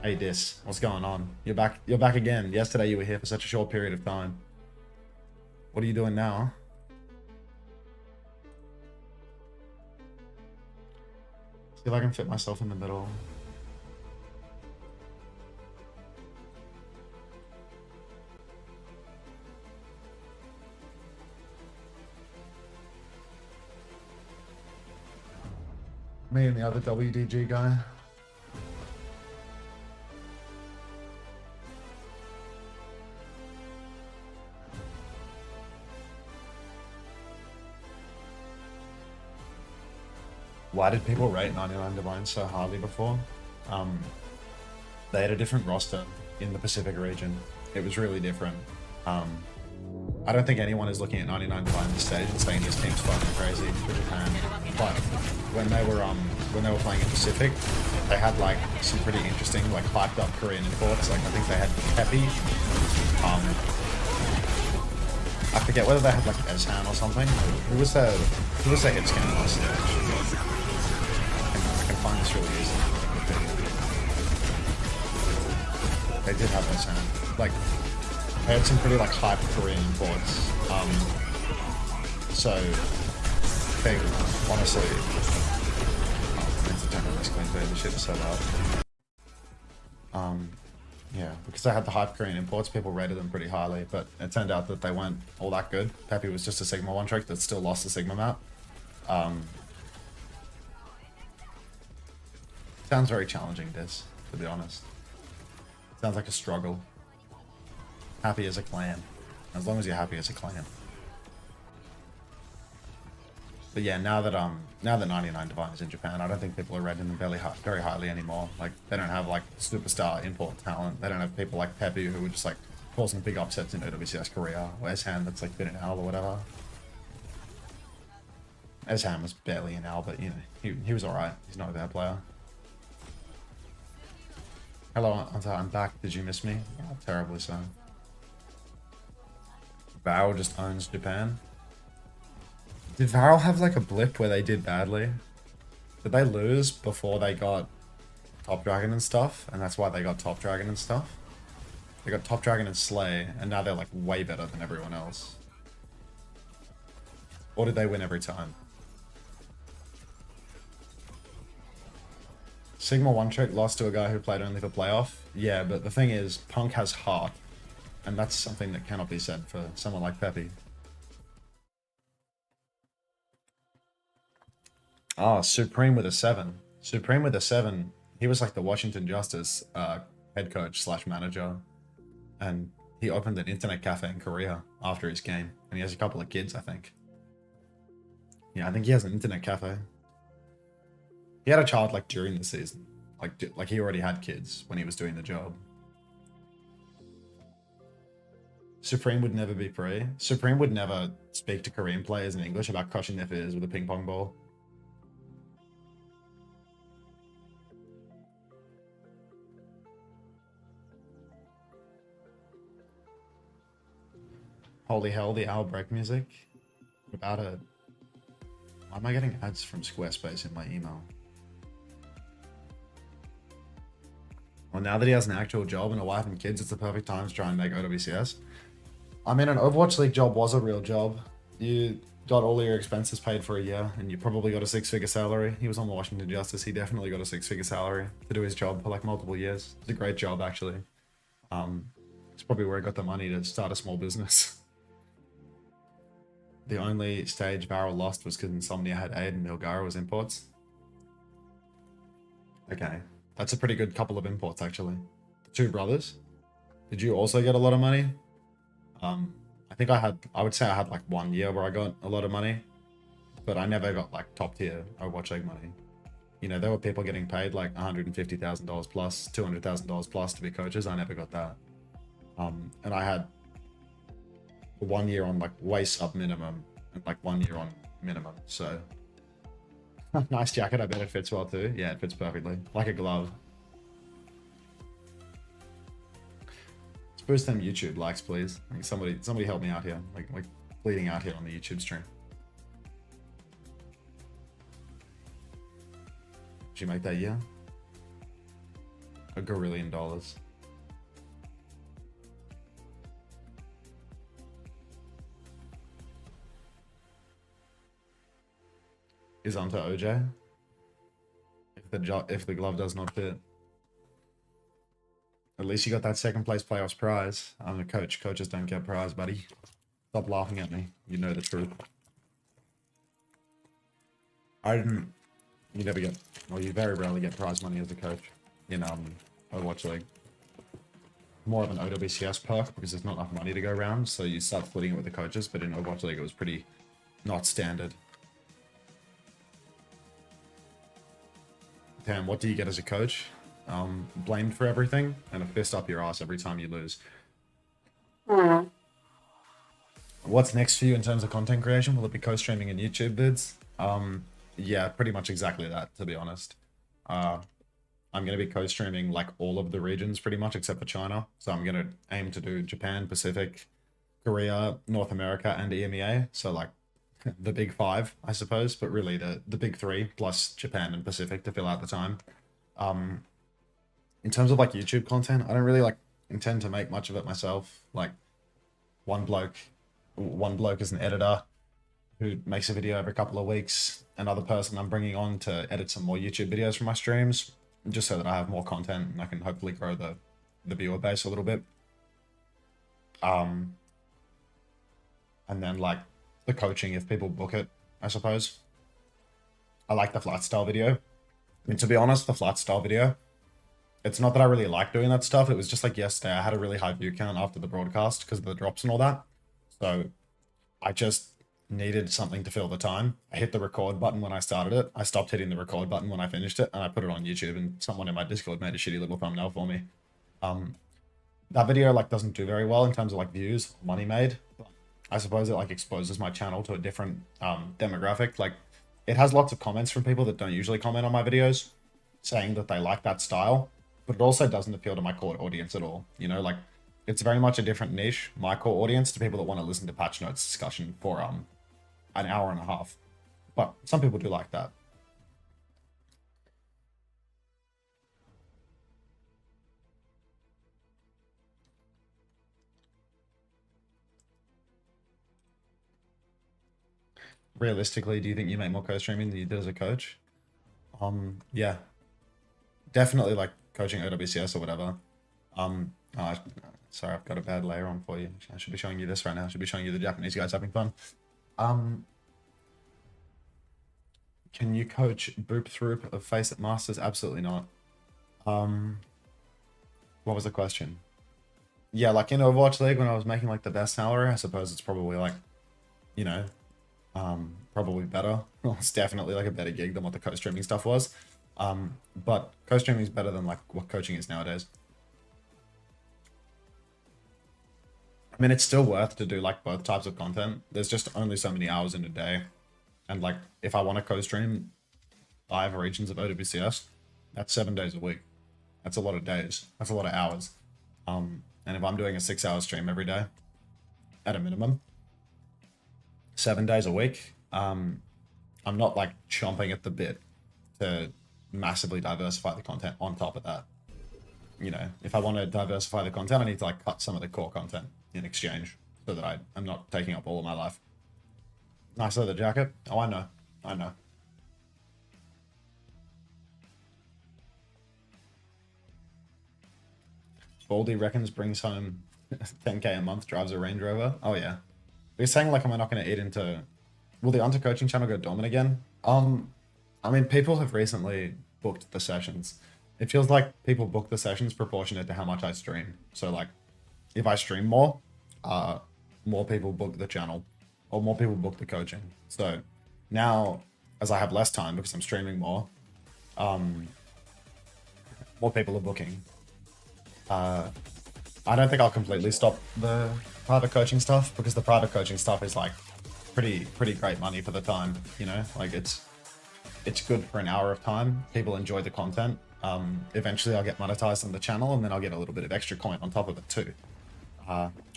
Hey Dis, what's going on? You're back again. Yesterday you were here for such a short period of time. What are you doing now? See if I can fit myself in the middle. Me and the other WDG guy. Why did people rate 99 Divine so highly before? They had a different roster in the Pacific region. It was really different. I don't think anyone is looking at 99 Divine on the stage and saying this team's fucking crazy for Japan. But when they were playing in Pacific, they had like some pretty interesting, like hyped up Korean imports. Like I think they had Peppy. I forget whether they had like Eshan or something. Who was their hit scan on stage? I can find this really easy. They did have Eshan. Like they had some pretty like hyped Korean imports. So I think honestly, I meant to turn on my screen today. This shit is so loud. Yeah, because they had the hype Korean imports, people rated them pretty highly, but it turned out that they weren't all that good. Peppy was just a Sigma one trick that still lost the Sigma map. Sounds very challenging, this, to be honest. Sounds like a struggle. Happy as a clan. As long as you're happy as a clan. But yeah, now that 99 Divine is in Japan, I don't think people are rating them very highly anymore. Like, they don't have like superstar import talent. They don't have people like Peppy who were just like causing big upsets in OWCS Korea, or Eshan that's like been an owl or whatever. Eshan was barely an owl, but you know, he was alright. He's not a bad player. Hello, Unter, I'm back. Did you miss me? Oh, terribly so. Varel just owns Japan. Did Varel have like a blip where they did badly? Did they lose before they got Top Dragon and stuff? And that's why they got Top Dragon and stuff? They got Top Dragon and Slay, and now they're like way better than everyone else. Or did they win every time? Sigma one trick lost to a guy who played only for playoff. Yeah, but the thing is, Punk has heart. And that's something that cannot be said for someone like Peppy. Oh, Supreme with a 7. Supreme with a 7. He was like the Washington Justice head coach slash manager. And he opened an internet cafe in Korea after his game. And he has a couple of kids, I think. Yeah, I think he has an internet cafe. He had a child like during the season. Like he already had kids when he was doing the job. Supreme would never be free. Supreme would never speak to Korean players in English about crushing their fears with a ping pong ball. Holy hell, the owl break music. About it. Why am I getting ads from Squarespace in my email? Well, now that he has an actual job and a wife and kids, it's the perfect time to try and make OWCS. I mean, an Overwatch League job was a real job. You got all your expenses paid for a year, and you probably got a 6-figure salary. He was on the Washington Justice. He definitely got a 6-figure salary to do his job for like multiple years. It's a great job, actually. It's probably where he got the money to start a small business. The only stage Varel lost was because Insomnia had aid and Milgara was imports. Okay. That's a pretty good couple of imports, actually. The two brothers. Did you also get a lot of money? I think I would say I had like 1 year where I got a lot of money, but I never got like top tier Overwatch League money. You know, there were people getting paid like $150,000 plus, $200,000 plus to be coaches. I never got that. And I had 1 year on like way sub minimum and like 1 year on minimum. So nice jacket. I bet it fits well too. Yeah, it fits perfectly. Like a glove. Let's boost them YouTube likes, please. Like somebody help me out here. Like bleeding out here on the YouTube stream. Did you make that year? $1 gorillion. Is Unter OJ? If the glove does not fit. At least you got that second place playoffs prize. I'm a coach. Coaches don't get prize, buddy. Stop laughing at me. You know the truth. You never get, well, you very rarely get prize money as a coach in Overwatch League. More of an OWCS perk because there's not enough money to go around, so you start splitting it with the coaches, but in Overwatch League it was pretty not standard. Damn, what do you get as a coach? Blamed for everything and a fist up your ass every time you lose. What's next for you in terms of content creation? Will it be co-streaming and YouTube vids? Yeah, pretty much exactly that, to be honest. I'm going to be co-streaming like all of the regions pretty much except for China. So I'm going to aim to do Japan, Pacific, Korea, North America, and EMEA. So like the big five, I suppose, but really the big three plus Japan and Pacific to fill out the time. In terms of like YouTube content, I don't really like intend to make much of it myself. Like one bloke is an editor who makes a video every couple of weeks. Another person I'm bringing on to edit some more YouTube videos for my streams, just so that I have more content and I can hopefully grow the the viewer base a little bit. And then like the coaching if people book it, I suppose. I like the flat style video. I mean, to be honest, the flat style video, it's not that I really like doing that stuff. It was just like yesterday, I had a really high view count after the broadcast because of the drops and all that. So I just needed something to fill the time. I hit the record button when I started it. I stopped hitting the record button when I finished it, and I put it on YouTube, and someone in my Discord made a shitty little thumbnail for me. That video like doesn't do very well in terms of like views, money made. But I suppose it like exposes my channel to a different demographic. Like it has lots of comments from people that don't usually comment on my videos saying that they like that style, but it also doesn't appeal to my core audience at all. You know, like it's very much a different niche, my core audience, to people that want to listen to patch notes discussion for an hour and a half. But some people do like that. Realistically, do you think you make more co-streaming than you did as a coach? Yeah, definitely like coaching OWCS or whatever. Sorry, I've got a bad layer on for you. I should be showing you this right now. I should be showing you the Japanese guys having fun. Can you coach Boop Throop of Face at Masters? Absolutely not. What was the question? Yeah, like in Overwatch League when I was making like the best salary, I suppose it's probably like, you know, probably better. Well, it's definitely like a better gig than what the co-streaming stuff was. But co-streaming is better than like what coaching is nowadays. I mean, it's still worth to do like both types of content. There's just only so many hours in a day. And like, if I want to co-stream 5 regions of OWCS, that's 7 days a week. That's a lot of days. That's a lot of hours. And if I'm doing a 6-hour stream every day, at a minimum, 7 days a week, I'm not like chomping at the bit to massively diversify the content on top of that. You know, if I want to diversify the content, I need to like cut some of the core content in exchange so that I'm not taking up all of my life. Nice leather jacket. Oh, I know. I know. Baldy reckons brings home 10k a month, drives a Range Rover. Oh, yeah. You're saying like, am I not going to eat into... Will the Unter coaching channel go dormant again? I mean, people have recently booked the sessions. It feels like people book the sessions proportionate to how much I stream. So like, if I stream more, more people book the channel, or more people book the coaching. So now, as I have less time because I'm streaming more, more people are booking. I don't think I'll completely stop the private coaching stuff because the private coaching stuff is like pretty great money for the time, you know, like it's good for an hour of time. People enjoy the content. Eventually I'll get monetized on the channel and then I'll get a little bit of extra coin on top of it too.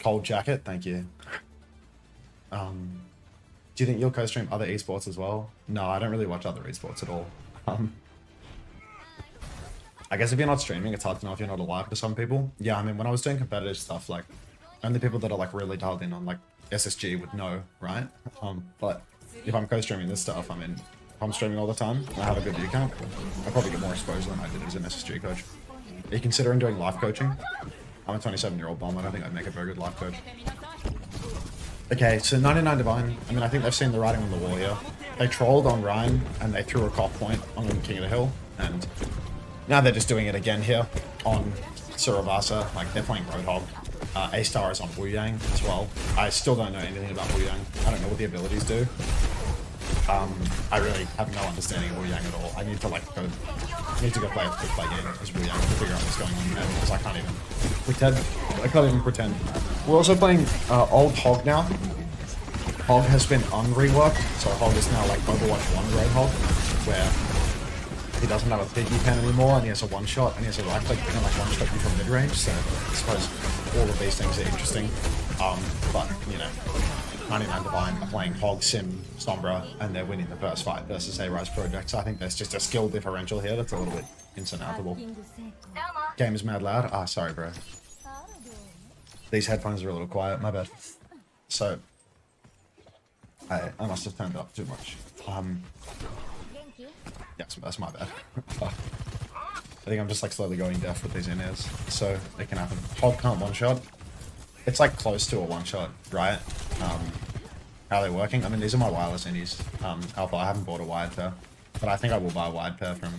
Cold jacket, thank you. Do you think you'll co-stream other esports as well? No, I don't really watch other esports at all. I guess if you're not streaming, it's hard to know if you're not alive to some people. Yeah, I mean, when I was doing competitive stuff, like, only people that are, like, really dialed in on, like, SSG would know, right? But if I'm co-streaming this stuff, I mean, if I'm streaming all the time and I have a good view count, I probably get more exposure than I did as an SSG coach. Are you considering doing live coaching? I'm a 27-year-old bomb. I don't think I'd make a very good live coach. Okay, so 99 Divine, I mean, I think they've seen the writing on the wall here. They trolled on Ryan, and they threw a cop point on King of the Hill, and now they're just doing it again here on Suravasa. Like, they're playing Roadhog. A-Star is on Wu Yang as well. I still don't know anything about Wu Yang. I don't know what the abilities do. I really have no understanding of Wu Yang at all. I need to, like, go play a quick play game as Wu Yang to figure out what's going on there, because I can't even pretend. I can't even pretend. We're also playing Old Hog now. Hog has been unreworked, so Hog is now like Overwatch 1 Roadhog, where he doesn't have a piggy pen anymore, and he has a one-shot, and he has a right click that can like one-shot you from mid-range, so I suppose all of these things are interesting. But, you know, 99 Divine are playing Hog, Sim, Sombra, and they're winning the first fight versus A-Rise Project, so I think there's just a skill differential here that's a little bit insurmountable. Game is mad loud? Ah, sorry, bro. These headphones are a little quiet, my bad. So, I must have turned it up too much. Yes, that's my bad. I think I'm just like slowly going deaf with these in-airs, so it can happen. Hog can't one-shot. It's like close to a one-shot, right? How they're working. I mean, these are my wireless indies. Alpha, I haven't bought a wide pair, but I think I will buy a wide pair from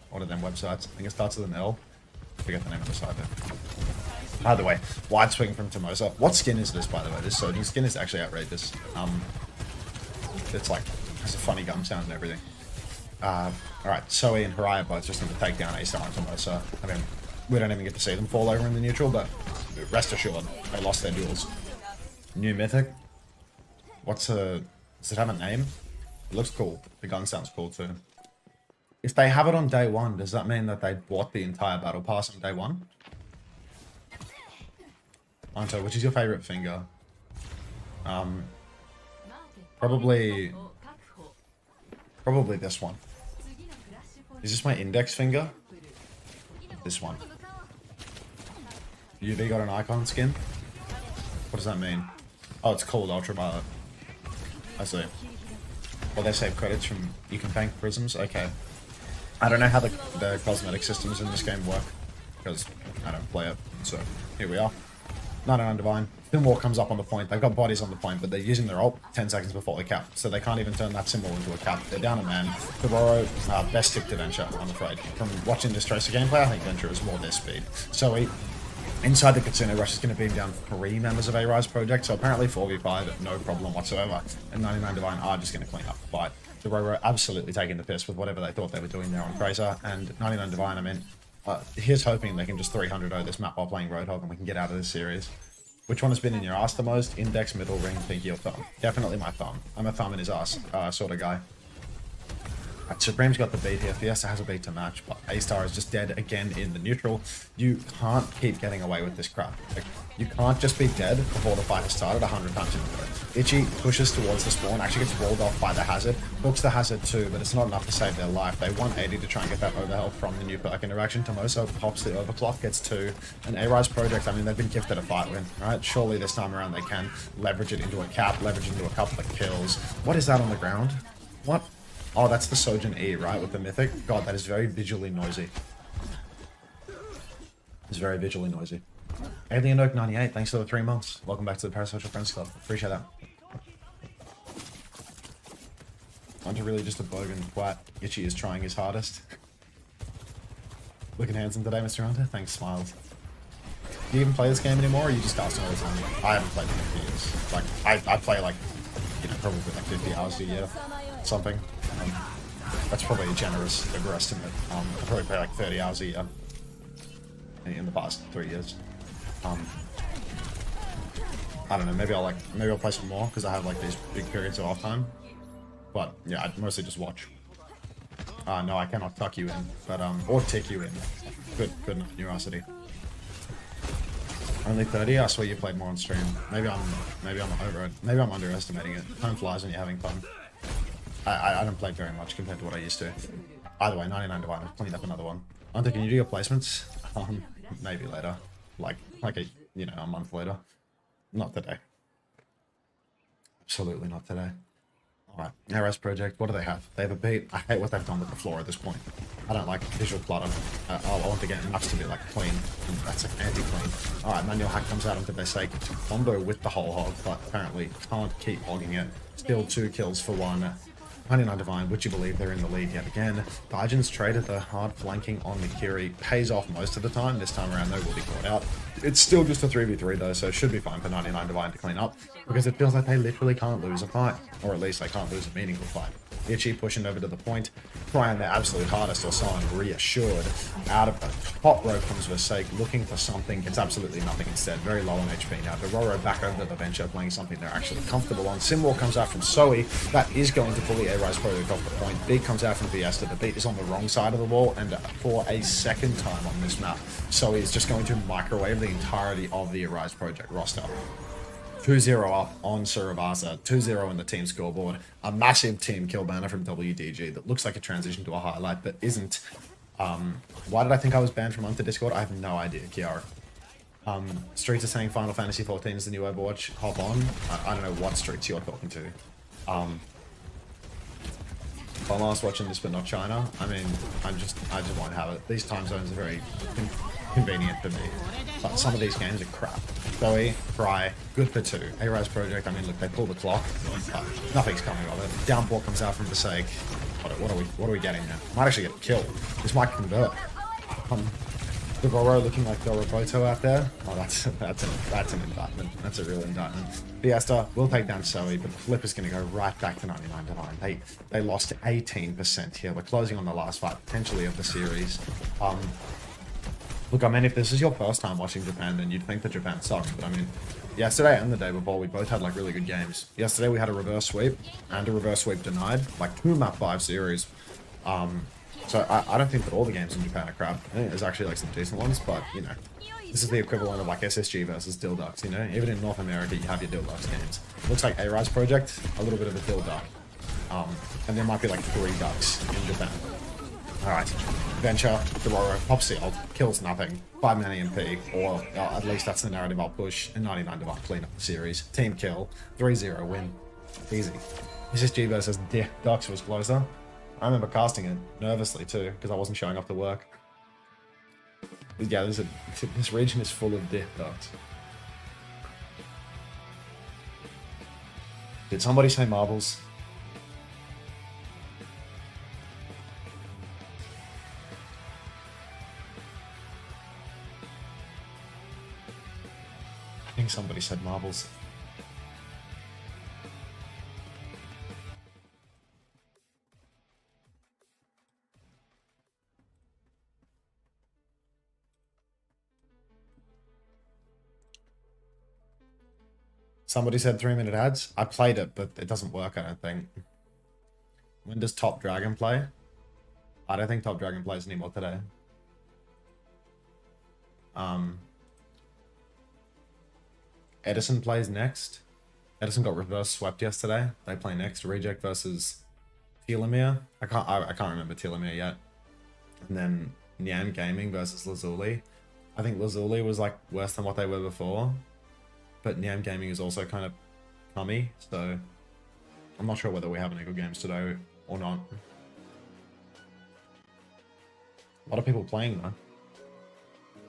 one of them websites. I think it starts with an L. I forget the name of the site though. By the way, wide swing from Tomosa. What skin is this, by the way? This Sojin skin is actually outrageous. It's like, has a funny gum sound and everything. Alright, Zoe and Haraya both just need to take down A-Star and Tomosa. I mean, we don't even get to see them fall over in the neutral, but rest assured, they lost their duels. New Mythic. Does it have a name? It looks cool. The gun sounds cool too. If they have it on day one, does that mean that they bought the entire battle pass on day one? Unter, which is your favorite finger? Probably this one. Is this my index finger? This one. UV got an icon skin? What does that mean? Oh, it's called Ultraviolet. I see. Well, they save credits from... You can bank prisms? Okay. I don't know how the cosmetic systems in this game work, because I don't play it. So, here we are. 99 Divine. Fillmore comes up on the point. They've got bodies on the point, but they're using their ult 10 seconds before the cap, so they can't even turn that symbol into a cap. They're down a man. Dororo, best stick to Venture, I'm afraid. From watching this Tracer gameplay, I think Venture is more their speed. So inside the Kitsune Rush is going to beam down 3 members of A-Rise Project, so apparently 4v5, no problem whatsoever. And 99 Divine are just going to clean up the fight. Dororo absolutely taking the piss with whatever they thought they were doing there on Tracer, and 99 Divine, I mean, here's hoping they can just 300-0 this map while playing Roadhog and we can get out of this series. Which one has been in your ass the most? Index, middle, ring, pinky, or thumb? Definitely my thumb. I'm a thumb in his ass sort of guy. Right, Supreme's got the beat here. Fiesta has a beat to match, but A-Star is just dead again in the neutral. You can't keep getting away with this crap. Like, you can't just be dead before the fight has started 100 times in a row. Ichi pushes towards the spawn, actually gets walled off by the hazard, hooks the hazard too, but it's not enough to save their life. They want 80 to try and get that overhealth from the new perk interaction. Tomoso pops the overclock, gets 2. An A-Rise Project, I mean, they've been gifted a fight win, right? Surely this time around they can leverage it into a cap, leverage it into a couple of kills. What is that on the ground? What? Oh, that's the Sojin E, right, with the Mythic? God, that is very visually noisy. It's very visually noisy. Alien Oak 98, thanks for the 3 months. Welcome back to the Parasocial Friends Club. Appreciate that. Unter really just a bogan twat. Itchy is trying his hardest. Looking handsome today, Mr. Hunter. Thanks, smiles. Do you even play this game anymore, or are you just casting all the time? I haven't played it in a few years. Like, I play like, you know, probably like 50 hours a year. Something. That's probably a generous overestimate. I probably play like 30 hours a year in the past 3 years. I don't know, maybe I'll play some more because I have like these big periods of off time. But yeah, I mostly just watch. No, I cannot tuck you in, but or tick you in. Good enough, Neurosity. Only 30? I swear you played more on stream. Maybe I'm underestimating it. Time flies when you're having fun. I don't play very much compared to what I used to. Either way, 99 Divine, I've cleaned up another one. Unter, can you do your placements? Maybe later. Like a month later. Not today. Absolutely not today. Alright, A-Rise Project, what do they have? They have a beat. I hate what they've done with the floor at this point. I don't like visual clutter. I want to get maps to be like clean. That's like anti-clean. Alright, manual hack comes out onto their sake. Combo with the whole hog, but apparently can't keep hogging it. Still 2 kills for 1. 99 Divine, would you believe they're in the lead yet again? Gaijin's traded the hard flanking on Mikiri. Pays off most of the time. This time around, they will be caught out. It's still just a 3v3 though, so it should be fine for 99 Divine to clean up, because it feels like they literally can't lose a fight. Or at least they can't lose a meaningful fight. Itchy pushing over to the point, trying their absolute hardest, or so I'm reassured. Out of the top row comes Versake, looking for something. It's absolutely nothing instead. Very low on HP now. Dororo back over to the Venture, playing something they're actually comfortable on. Symbol comes out from Zoe. That is going to bully A-Rise Project off the point. Beat comes out from Fiesta. The beat is on the wrong side of the wall, and for a second time on this map, Zoe is just going to microwave the entirety of the A-Rise Project roster. 2-0 up on Surabasa, 2-0 in the team scoreboard. A massive team kill banner from WDG that looks like a transition to a highlight, but isn't. Why did I think I was banned from Unter Discord? I have no idea, Kiara. Streets are saying Final Fantasy 14 is the new Overwatch. Hop on. I don't know what streets you're talking to. If I'm honest watching this, but not China, I mean, I just won't have it. These time zones are very convenient for me. But some of these games are crap. Zoe, Cry, good for 2. A-Rise Project, I mean, look, they pull the clock. Nothing's coming of it. Downpour comes out from the sake. What are we getting now? Might actually get killed. This might convert. The Roro looking like Doroboto out there. Oh, that's an indictment. That's a real indictment. Fiesta will take down Zoe, but the flip is going to go right back to 99 Divine. They lost 18% here. We're closing on the last fight, potentially, of the series. Look, I mean, if this is your first time watching Japan, then you'd think that Japan sucks. But I mean, yesterday and the day before, we both had like really good games. Yesterday we had a reverse sweep and a reverse sweep denied, like 2 map 5 series. So I don't think that all the games in Japan are crap. I think there's actually like some decent ones, but you know, this is the equivalent of like SSG versus Dilducks, you know? Even in North America, you have your Dilducks games. Looks like A-Rise Project, a little bit of a Dilduck. And there might be like 3 ducks in Japan. Alright, Venture, Dororo, pop sealed, kills nothing, 5 mana MP, or at least that's the narrative I'll push, and 99 Divine clean up the series. Team kill, 3-0 win. Easy. SSG versus Ducks was closer. I remember casting it nervously too, because I wasn't showing up to work. Yeah, this region is full of ducks. Did somebody say marbles? I think somebody said marbles. Somebody said 3-minute ads. I played it, but it doesn't work, I don't think. When does Top Dragon play? I don't think Top Dragon plays anymore today. Edison plays next. Edison got reverse swept yesterday. They play next. Reject versus Telomare. I can't remember Telomare yet. And then Nyam Gaming versus Lazuli. I think Lazuli was like worse than what they were before. But Nyam Gaming is also kind of crummy, so I'm not sure whether we have any good games today or not. A lot of people playing though.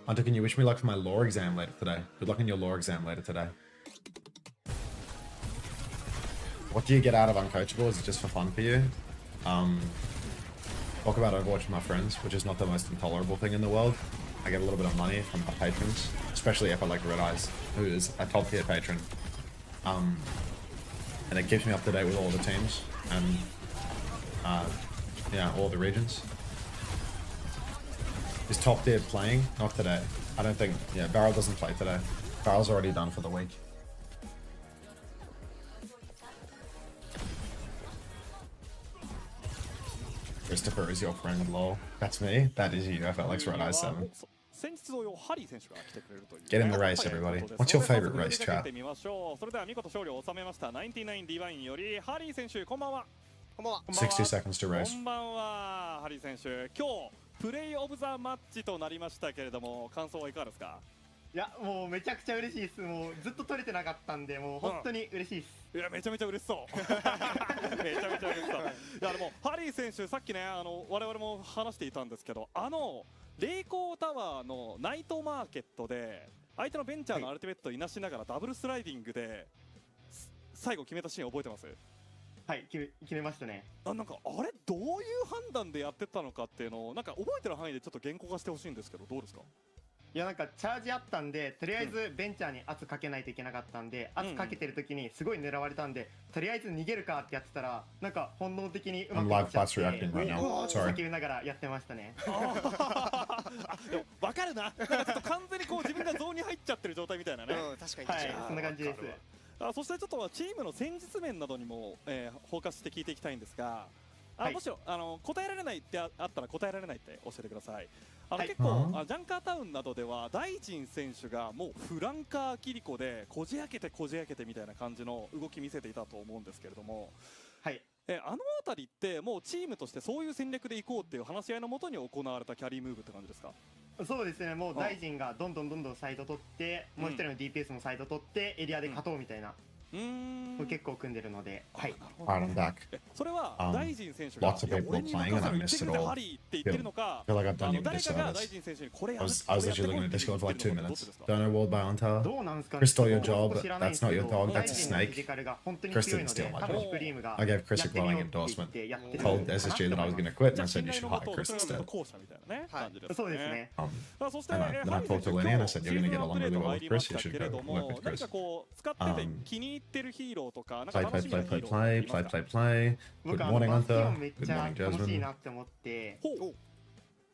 Unter, can you wish me luck for my lore exam later today? Good luck in your lore exam later today. What do you get out of Uncoachable? Is it just for fun for you? Talk about Overwatch with my friends, which is not the most intolerable thing in the world. I get a little bit of money from my patrons, especially if I like Red Eyes, who is a top tier patron. And it keeps me up to date with all the teams and yeah, all the regions. Is top tier playing? Not today. I don't think. Yeah, Barrel doesn't play today. Barrel's already done for the week. Christopher is your friend, lol. That's me. That is you. I felt like Red Eyes 7. Get in the race, everybody. What's your favorite race, chat? 60 seconds to race. プレイオブザマッチとなりましたけれども、感想はいかがですか？いや、もうめちゃくちゃ嬉しいです。もうずっと取れてなかったんで、もう本当に嬉しいです。いや、めちゃめちゃ嬉しそう。めちゃめちゃ嬉しそう。いや、でもハリー選手、さっきね、我々も話していたんですけど、霊光タワーのナイトマーケットで相手のベンチャーのアルティメットをいなしながらダブルスライディングで最後決めたシーン覚えてます？はい、決めましたね。なんかあれどういう判断でやってたのかっていうのをなんか覚えてる範囲でちょっと言語化してほしいんですけど、どうですか？いや、なんかチャージあったんで、とりあえずベンチャーに圧かけないといけなかったんで、圧かけてる時にすごい狙われたんで、とりあえず逃げるかってやってたら、なんか本能的にうまくいっちゃって、叫びながらやってましたね。でも分かるな。なんかちょっと完全にこう自分がゾーンに入っちゃってる状態みたいなね。確かにはい、そんな感じです。そしてちょっとチームの戦術面などにも、フォーカスして聞いていきたいんですが、もし答えられないってあったら答えられないって教えてください。結構ジャンカータウンなどでは大臣選手がもうフランカーキリコでこじ開けてこじ開けてみたいな感じの動き見せていたと思うんですけれども、はい、あの辺りってもうチームとしてそういう戦略でいこうっていう話し合いのもとに行われたキャリームーブって感じですか？そうですね、もう大臣がどんどんサイド取って、もう一人の DPS もサイド取ってエリアで勝とうみたいな結構組んでるので、はい。 Alright, I'm back. それは大臣選手 lots が of people 俺に playing 任 and せ I ろ missed 言って it くれ all. ハリーって言ってるのか、 Feel like I've done you a 誰かが大 disservice. 臣選手にこれや I る was literally looking at Discord for like 2 minutes. Don't know all about Unter. どうなんですかね。 Chris stole your 僕 job. も知らないん That's です not け your ど dog. 大 That's a 臣の snake. フィジカルが本当に Chris 強い didn't の steal で、 my 多分 job. シュプリームが I gave Chris や a ってみよ glowing うって言 endorsement. ってやってる Told のかな SSG って that I 思 was い going ま to す。 quit, じゃ and I あ said 信 you 頼 should の hire もと Chris それの instead. 後者みたいなね感じですね。そうですね。そして And then I talked to Lenny and I said you're going to get along really well with Chris. You け should れ go ど work も with 何 Chris. かこう使ってて気に入ってるヒーローとかなんか Play, 楽 play, しみな play, ヒー play, ロー play, いま play, すか？ play, play. 僕 Good バ morning, スティオ Unter. ンめっ Good ちゃ morning, 楽しい Jasmine. なって思って、ほう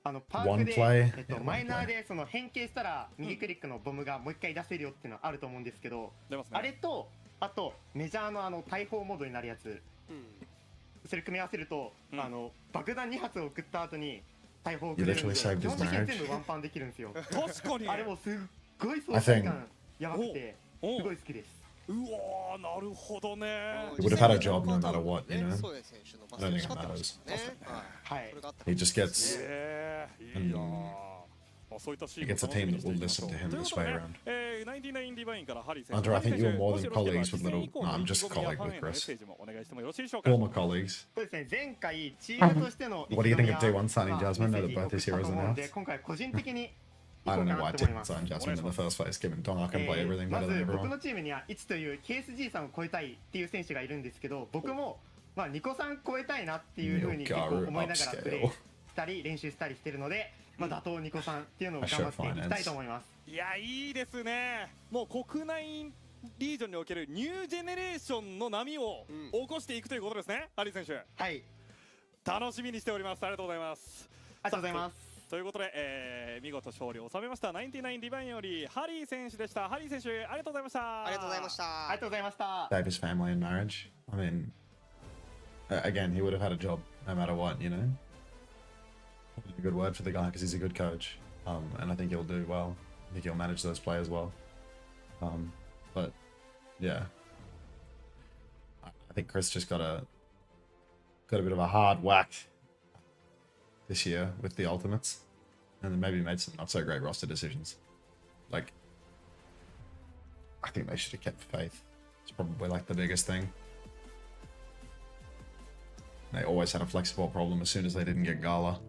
パーク One で play. マイナー Yeah, でその変形したら右クリックのボムがもう一回出せるよっていうのあると思うんですけど、出ますね。あれとあとメジャーの大砲モードになるやつ、それ組み合わせると、爆弾2発を送った後に大砲をくれるんで、 You literally saved 基 his 本的に marriage. 全部ワンパンできるんですよ。確かに。あれもすっごい操作感やばくてすごい好きです。うわー、なるほどね。 He would have had a job no matter what, you know. そういう選手のバ I ス don't ケ think 光 it ってました matters. ね。はいそれがあったか He ら just gets いいなー。そういったシーン he gets a team that will listen to him という this こと way で around. 99ディバインからハリー選手。 Unter, I think you're more もし than よろしければ colleagues with little. 以降 No, の I'm just a 意気込みや colleague ファン with へのメッ Chris. セージもお願いしてもよろしいでしょうか。 Former colleagues. そうですね、前回チームとしての What do you think of 意気込み Day 1 signing や Jasmine now that メッ both セー his ジを送った heroes と are 思うの now? で、今回個人的に I 行こ don't う know か why な I と思い didn't ます。 sign Jasmine in the first place, given Donna can play everything ま better ず than 僕 everyone. のチームには1という KSG さんを超えたいっていう選手がいるんですけど、僕もニコさん超えたいなっていうふうに結構思いながらプレーしたり練習したりしてるので、打倒ニコさんっていうのを頑張っていきたいと思います。いや、いいですね。もう国内リージョンにおけるニュージェネレーションの波を起こしていくということですね、ハリー選手。はい、楽しみにしております。ありがとうございます。ありがとうございます。ということで、見事勝利を収めました99ディバインよりハリー選手でした。ハリー選手、ありがとうございました。ありがとうございました。ありがとうございました。 Save his family in marriage. I mean, again, he would have had a job no matter what, you know. A good word for the guy because he's a good coach, and I think he'll do well. I think he'll manage those players well. But yeah, I think Chris just got a bit of a hard whack this year with the ultimates, and then maybe made some not so great roster decisions. Like, I think they should have kept faith. It's probably like the biggest thing. They always had a flex support problem as soon as they didn't get Gala.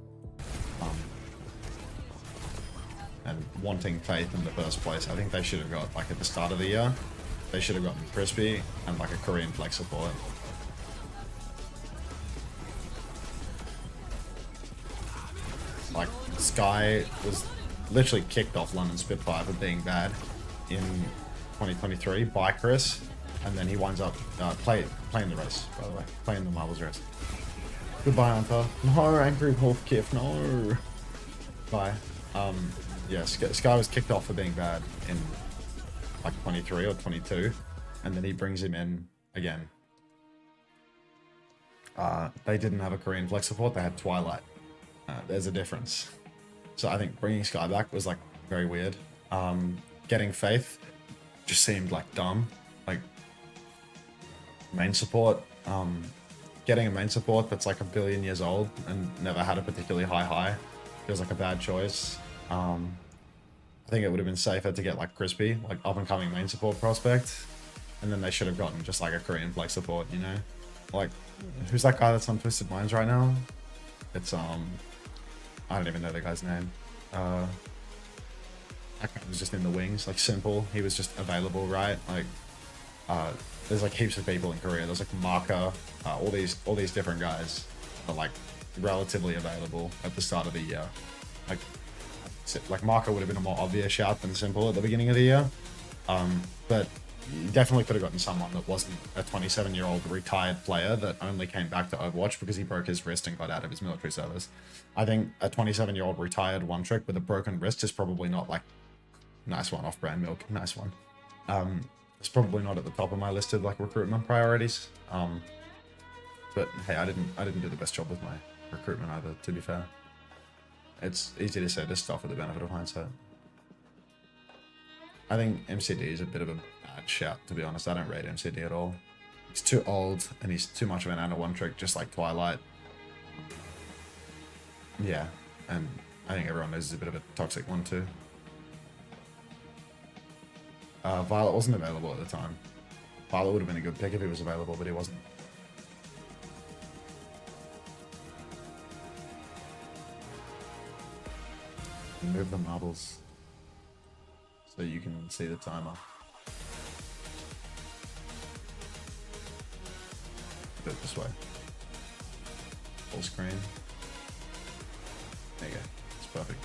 And wanting faith in the first place, I think they should have got, like at the start of the year, they should have gotten Crispy and like a Korean flex support. Like, Sky was literally kicked off London Spitfire for being bad in 2023 by Chris, and then he winds up playing the race, by the way, playing the Marbles race. Goodbye, Unter. No, Angry Wolf Kiff, no. Bye. Yeah, Sky was kicked off for being bad in like 23 or 22, and then he brings him in again. They didn't have a Korean flex support, they had Twilight. There's a difference. So I think bringing Sky back was like very weird. Getting Faith just seemed like dumb. Like, main support, getting a main support that's like a billion years old and never had a particularly high feels like a bad choice. I think it would have been safer to get like Crispy, like up and coming main support prospect, and then they should have gotten just like a Korean flex support, you know? Like, who's that guy that's on Twisted Minds right now? It's I don't even know the guy's name. That guy was just in the wings, like Simple. He was just available, right? Like, there's like heaps of people in Korea. There's like Marker, all these different guys are like relatively available at the start of the year. Like Marker would have been a more obvious shout than Simple at the beginning of the year, but you definitely could have gotten someone that wasn't a 27-year-old retired player that only came back to Overwatch because he broke his wrist and got out of his military service. I think a 27-year-old retired one trick with a broken wrist is probably not like, nice one, off-brand milk, nice one. It's probably not at the top of my list of like recruitment priorities. But hey, I didn't do the best job with my recruitment either, to be fair. It's easy to say this stuff with the benefit of hindsight. I think MCD is a bit of a bad shout, to be honest. I don't rate MCD at all. He's too old, and he's too much of an Ana one-trick, just like Twilight. Yeah, and I think everyone knows he's a bit of a toxic one too. Violet wasn't available at the time. Violet would have been a good pick if he was available, but he wasn't. Move the marbles so you can see the timer. Do it this way. Full screen. There you go. It's perfect.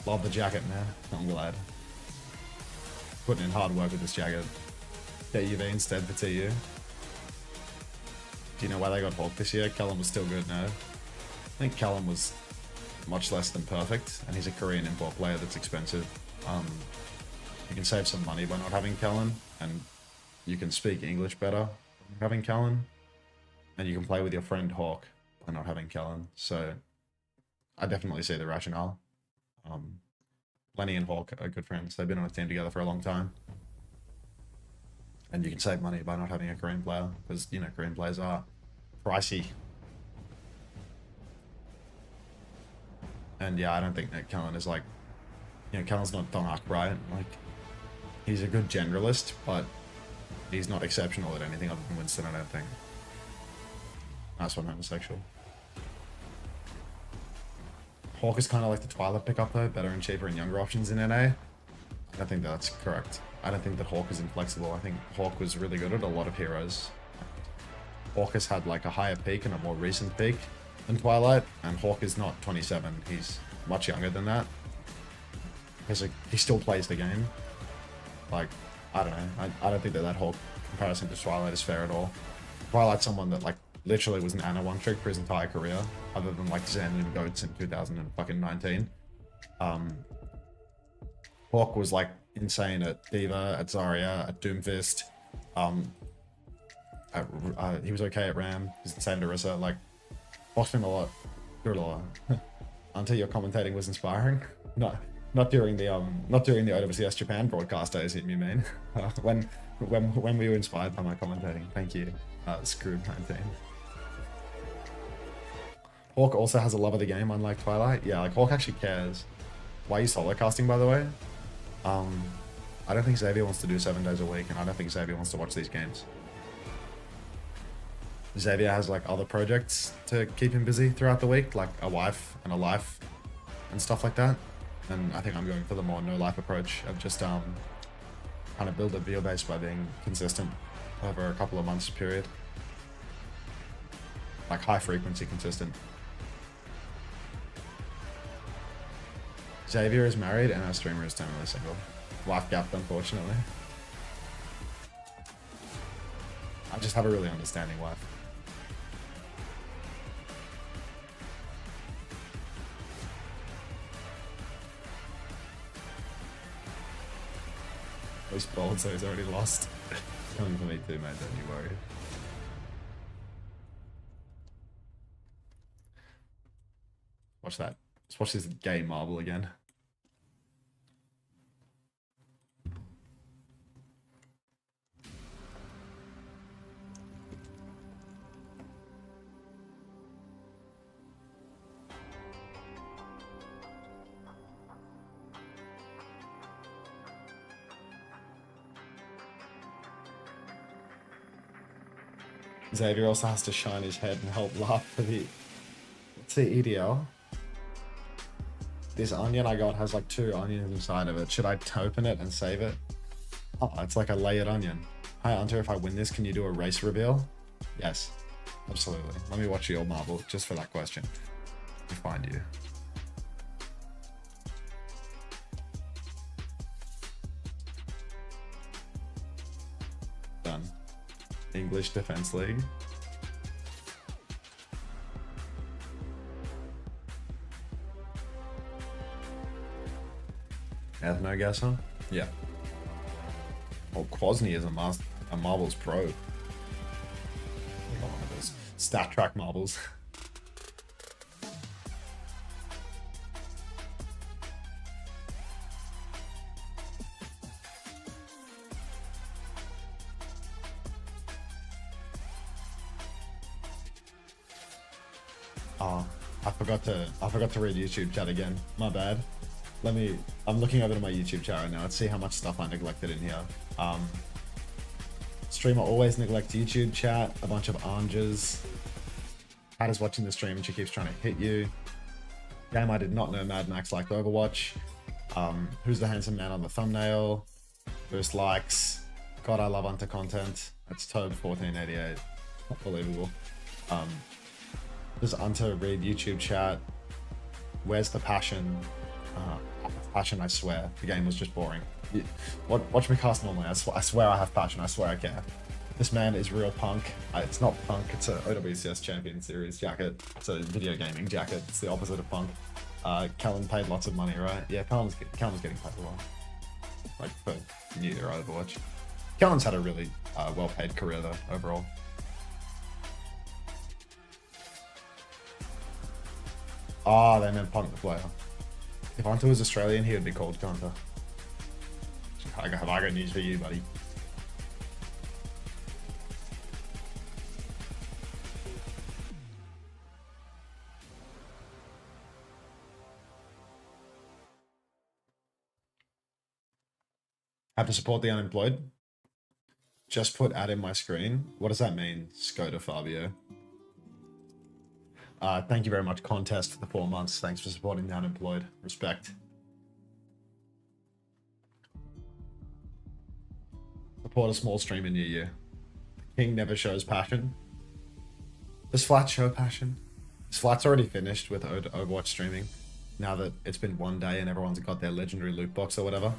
Love the jacket, man. I'm glad. Putting in hard work with this jacket. Get UV instead for TU. Do you know why they got Hawk this year? Callum was still good, no? I think Callum was much less than perfect, and he's a Korean import player that's expensive. You can save some money by not having Callum, and you can speak English better by having Callum, and you can play with your friend Hawk by not having Callum. So I definitely see the rationale. Lenny and Hawk are good friends. They've been on a team together for a long time. And you can save money by not having a Korean player, because, you know, Korean players are pricey. And yeah, I don't think that Kellen is like, you know, Kellen's not Donak, right? Like, he's a good generalist, but he's not exceptional at anything other than Winston, I don't think. That's why I'm homosexual. Hawk is kind of like the Twilight pickup though, better and cheaper and younger options in NA. I don't think that's correct. I don't think that Hawk is inflexible. I think Hawk was really good at a lot of heroes. Hawk has had like a higher peak and a more recent peak than Twilight, and Hawk is not 27. He's much younger than that. He still plays the game. Like, I don't know. I don't think that Hawk comparison to Twilight is fair at all. Twilight's someone that like literally was an Ana one trick for his entire career, other than like Zen and Goats in 2019. Hawk was like insane at Diva, at Zarya, at Doomfist. He was okay at Ram. He's insane at Orisa. Like, Hawk's been a lot. Good a lot. Until your commentating was inspiring. Not during the OWCS Japan broadcast days, you mean? When were you inspired by my commentating? Thank you. Screwed 19. Hawk also has a love of the game, unlike Twilight. Yeah, like Hawk actually cares. Why are you solo casting, by the way? I don't think Xavier wants to do 7 days a week, and I don't think Xavier wants to watch these games. Xavier has like other projects to keep him busy throughout the week, like a wife and a life and stuff like that. And I think I'm going for the more no-life approach of just kind of build a viewer base by being consistent over a couple of months period. Like high frequency consistent. Xavier is married and our streamer is terminally single. Life gapped, unfortunately. I just have a really understanding wife. He's bold, so he's already lost. Coming for me too, mate, don't you worry. Watch that. Let's watch this gay marble again. Xavier also has to shine his head and help laugh for the... What's the EDL? This onion I got has like 2 onions inside of it. Should I open it and save it? Oh, it's like a layered onion. Hi, Unter, if I win this, can you do a race reveal? Yes, absolutely. Let me watch your marble just for that question. Let me find you. Done. English Defense League. Ethno Gasser? Yeah. Oh, Kwasny is a marbles pro. I got one of those stat track marbles. Oh, I forgot to read YouTube chat again. My bad. I'm looking over to my YouTube chat right now. Let's see how much stuff I neglected in here. Streamer always neglects YouTube chat. A bunch of Angers. Pat is watching the stream and she keeps trying to hit you. Game I did not know Mad Max liked Overwatch. Who's the handsome man on the thumbnail? Boost likes. God, I love Unter content. That's Toad1488. Unbelievable. Does Unter read YouTube chat? Where's the passion? Passion, I swear. The game was just boring. Watch me cast normally. I swear I have passion. I swear I care. This man is real punk. It's not punk. It's a OWCS Champion Series jacket. It's a video gaming jacket. It's the opposite of punk. Callan paid lots of money, right? Yeah, Callan's getting paid a lot. Like for New Year Overwatch. Callan's had a really well-paid career though, overall. Ah, they meant Punk the player. If Unter was Australian, he would be called Gunter. Have I got news for you, buddy? Have to support the unemployed? Just put ad in my screen. What does that mean, Skoda Fabio? Thank you very much, Contest, for the 4 months. Thanks for supporting the unemployed. Respect. Support a small stream in New Year. King never shows passion. Does Flat show passion? Flat's already finished with Overwatch streaming. Now that it's been 1 day and everyone's got their legendary loot box or whatever.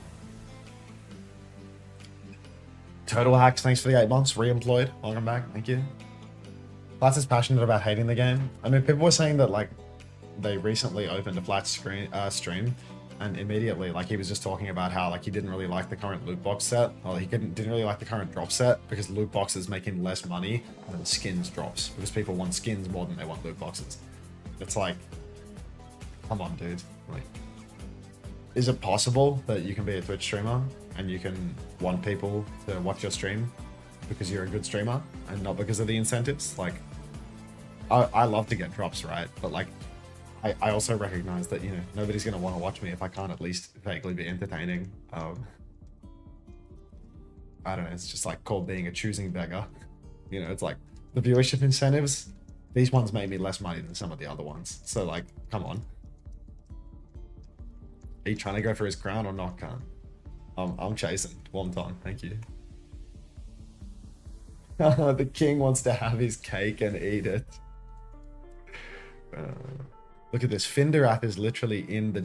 Total Hacks, thanks for the 8 months. Re-employed. Welcome back. Thank you. Flats is passionate about hating the game. I mean, people were saying that, like, they recently opened a Flat stream, and immediately, like, he was just talking about how, like, he didn't really like the current loot box set. Or he didn't really like the current drop set because loot boxes make him less money than skins drops. Because people want skins more than they want loot boxes. It's like, come on, dude. Like, is it possible that you can be a Twitch streamer and you can want people to watch your stream because you're a good streamer and not because of the incentives? Like, I love to get drops, right? But like, I also recognize that, you know, nobody's going to want to watch me if I can't at least vaguely be entertaining. I don't know, it's just like called being a choosing beggar. You know, it's like the viewership incentives, these ones made me less money than some of the other ones. So like, come on. Are you trying to go for his crown or not, Khan? I'm chasing. Wonton, thank you. The king wants to have his cake and eat it. Look at this. Finderath is literally in the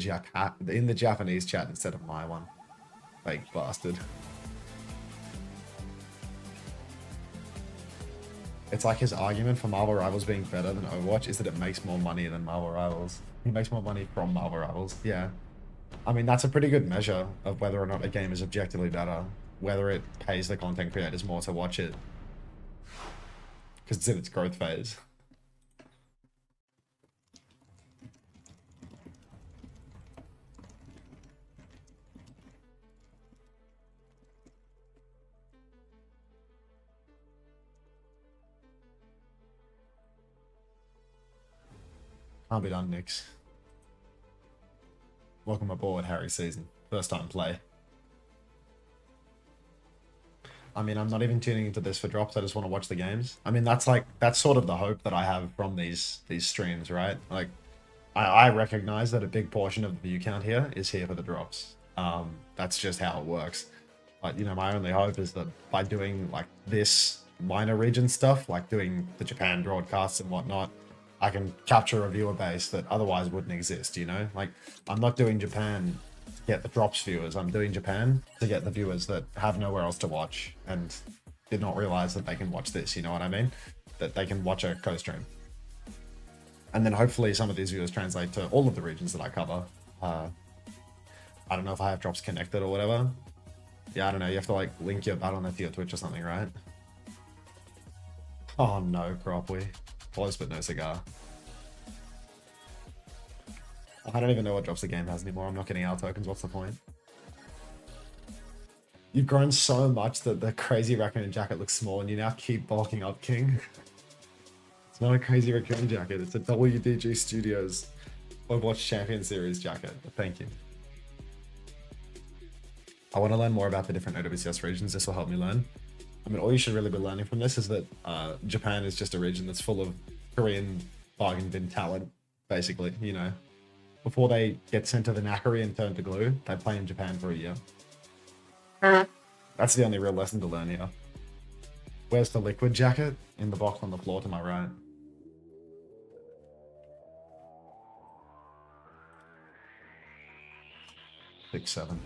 Japanese chat instead of my one. Fake bastard. It's like his argument for Marvel Rivals being better than Overwatch is that it makes more money than Marvel Rivals. He makes more money from Marvel Rivals. Yeah. I mean, that's a pretty good measure of whether or not a game is objectively better. Whether it pays the content creators more to watch it. Because it's in its growth phase. Can't be done, Nix. Welcome aboard, Harry Season. First time play. I mean, I'm not even tuning into this for drops. I just want to watch the games. I mean, that's sort of the hope that I have from these streams, right? Like, I recognize that a big portion of the view count here is here for the drops. That's just how it works. But, you know, my only hope is that by doing, like, this minor region stuff, like doing the Japan broadcasts and whatnot, I can capture a viewer base that otherwise wouldn't exist, you know? Like, I'm not doing Japan to get the drops viewers. I'm doing Japan to get the viewers that have nowhere else to watch and did not realize that they can watch this, you know what I mean? That they can watch a co-stream. And then hopefully some of these viewers translate to all of the regions that I cover. I don't know if I have drops connected or whatever. Yeah, I don't know. You have to, like, link your Battle.net to your Twitch or something, right? Oh no, Cropwee. Close but no cigar. I don't even know what drops the game has anymore. I'm not getting our tokens. What's the point? You've grown so much that the crazy raccoon jacket looks small and you now keep bulking up, King. It's not a crazy raccoon jacket. It's a WDG Studios Overwatch Champion Series jacket. But thank you. I want to learn more about the different OWCS regions. This will help me learn. I mean, all you should really be learning from this is that Japan is just a region that's full of Korean bargain bin talent, basically, you know. Before they get sent to the knackery and turn to glue, they play in Japan for a year. That's the only real lesson to learn here. Where's the liquid jacket? In the box on the floor to my right. Six, 7.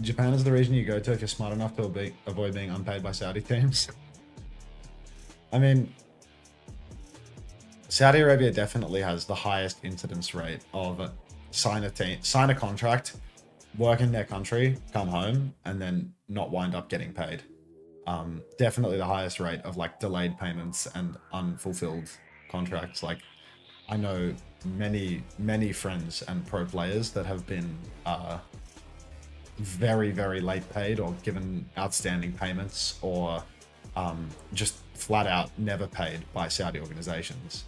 Japan is the region you go to if you're smart enough to avoid being unpaid by Saudi teams. I mean, Saudi Arabia definitely has the highest incidence rate of sign a contract, work in their country, come home, and then not wind up getting paid. Definitely the highest rate of like delayed payments and unfulfilled contracts. Like, I know many friends and pro players that have been very late paid or given outstanding payments, or just flat out never paid by Saudi organizations.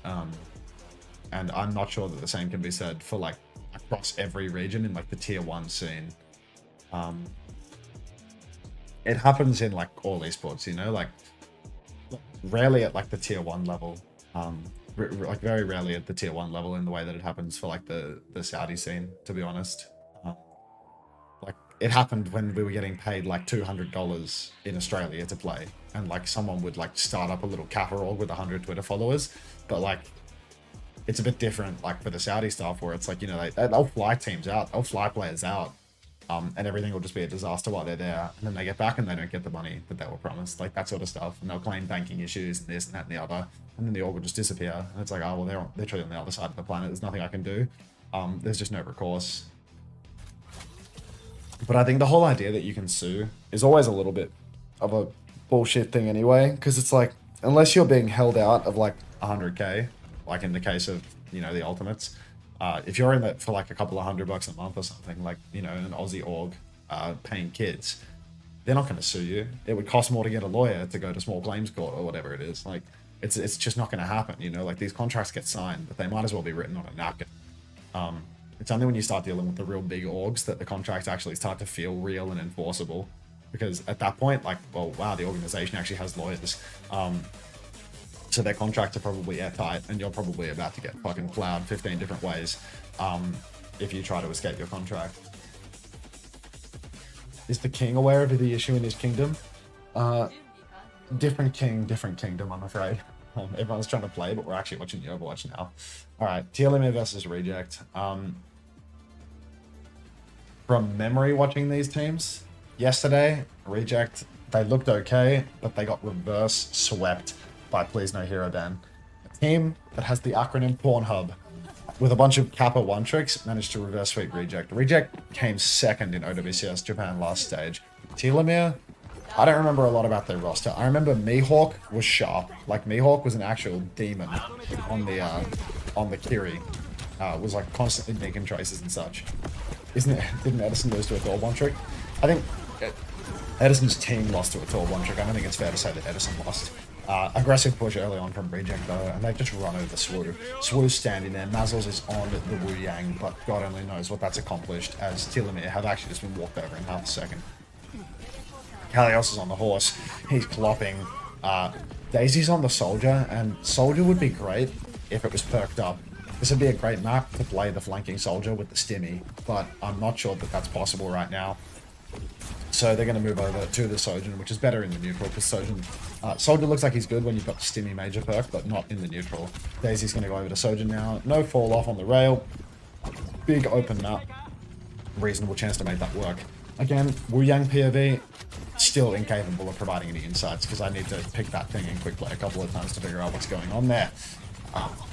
And I'm not sure that the same can be said for like across every region in like the tier 1 scene. It happens in like all esports, you know, like rarely at like the tier 1 level, like very rarely at the tier 1 level in the way that it happens for like the Saudi scene, to be honest. Like it happened when we were getting paid like $200 in Australia to play, and like someone would like start up a little Kappa org with 100 Twitter followers, but like it's a bit different like for the Saudi stuff where it's like, you know, they'll fly teams out, they'll fly players out, and everything will just be a disaster while they're there, and then they get back and they don't get the money that they were promised, like that sort of stuff, and they'll claim banking issues and this and that and the other, and then the org will just disappear, and it's like, oh well, they're literally on the other side of the planet, there's nothing I can do. There's just no recourse. But I think the whole idea that you can sue is always a little bit of a bullshit thing anyway, because it's like, unless you're being held out of like 100k, like in the case of, you know, the Ultimates, if you're in that for like a couple of $100 a month or something, like, you know, an Aussie org paying kids, they're not going to sue you. It would cost more to get a lawyer to go to small claims court or whatever it is. Like, it's just not going to happen, you know, like these contracts get signed, but they might as well be written on a napkin. It's only when you start dealing with the real big orgs that the contracts actually start to feel real and enforceable. Because at that point, like, well, wow, the organization actually has lawyers. So their contracts are probably airtight, and you're probably about to get fucking plowed 15 different ways if you try to escape your contract. Is the king aware of the issue in his kingdom? Different king, different kingdom, I'm afraid. Everyone's trying to play, but we're actually watching the Overwatch now. Alright, Telomare versus Reject. From memory watching these teams, yesterday, Reject, they looked okay, but they got reverse swept by Please No Hero Dan. A team that has the acronym Pornhub, with a bunch of Kappa 1 tricks, managed to reverse sweep Reject. Reject came second in OWCS Japan last stage. Telomare, I don't remember a lot about their roster. I remember Mihawk was sharp. Like, Mihawk was an actual demon on the Kiri. Was like constantly making traces and such. Didn't Edison lose to a Thor 1 trick? I think Edison's team lost to a Thor 1 trick. I don't think it's fair to say that Edison lost. Aggressive push early on from Reject though, and they just run over Swoo. Swoo's standing there, Mazzles is on the Wu Yang, but God only knows what that's accomplished, as Telomare have actually just been walked over in half a second. Kalios is on the horse, he's clopping. Daisy's on the Soldier, and Soldier would be great if it was perked up. This would be a great map to play the flanking Soldier with the Stimmy, but I'm not sure that that's possible right now. So they're going to move over to the Sojourn, which is better in the neutral, because Soldier looks like he's good when you've got the Stimmy major perk, but not in the neutral. Daisy's going to go over to Sojourn now. No fall off on the rail. Big open map. Reasonable chance to make that work. Again, Wu Yang POV, still incapable of providing any insights, because I need to pick that thing in quick play a couple of times to figure out what's going on there.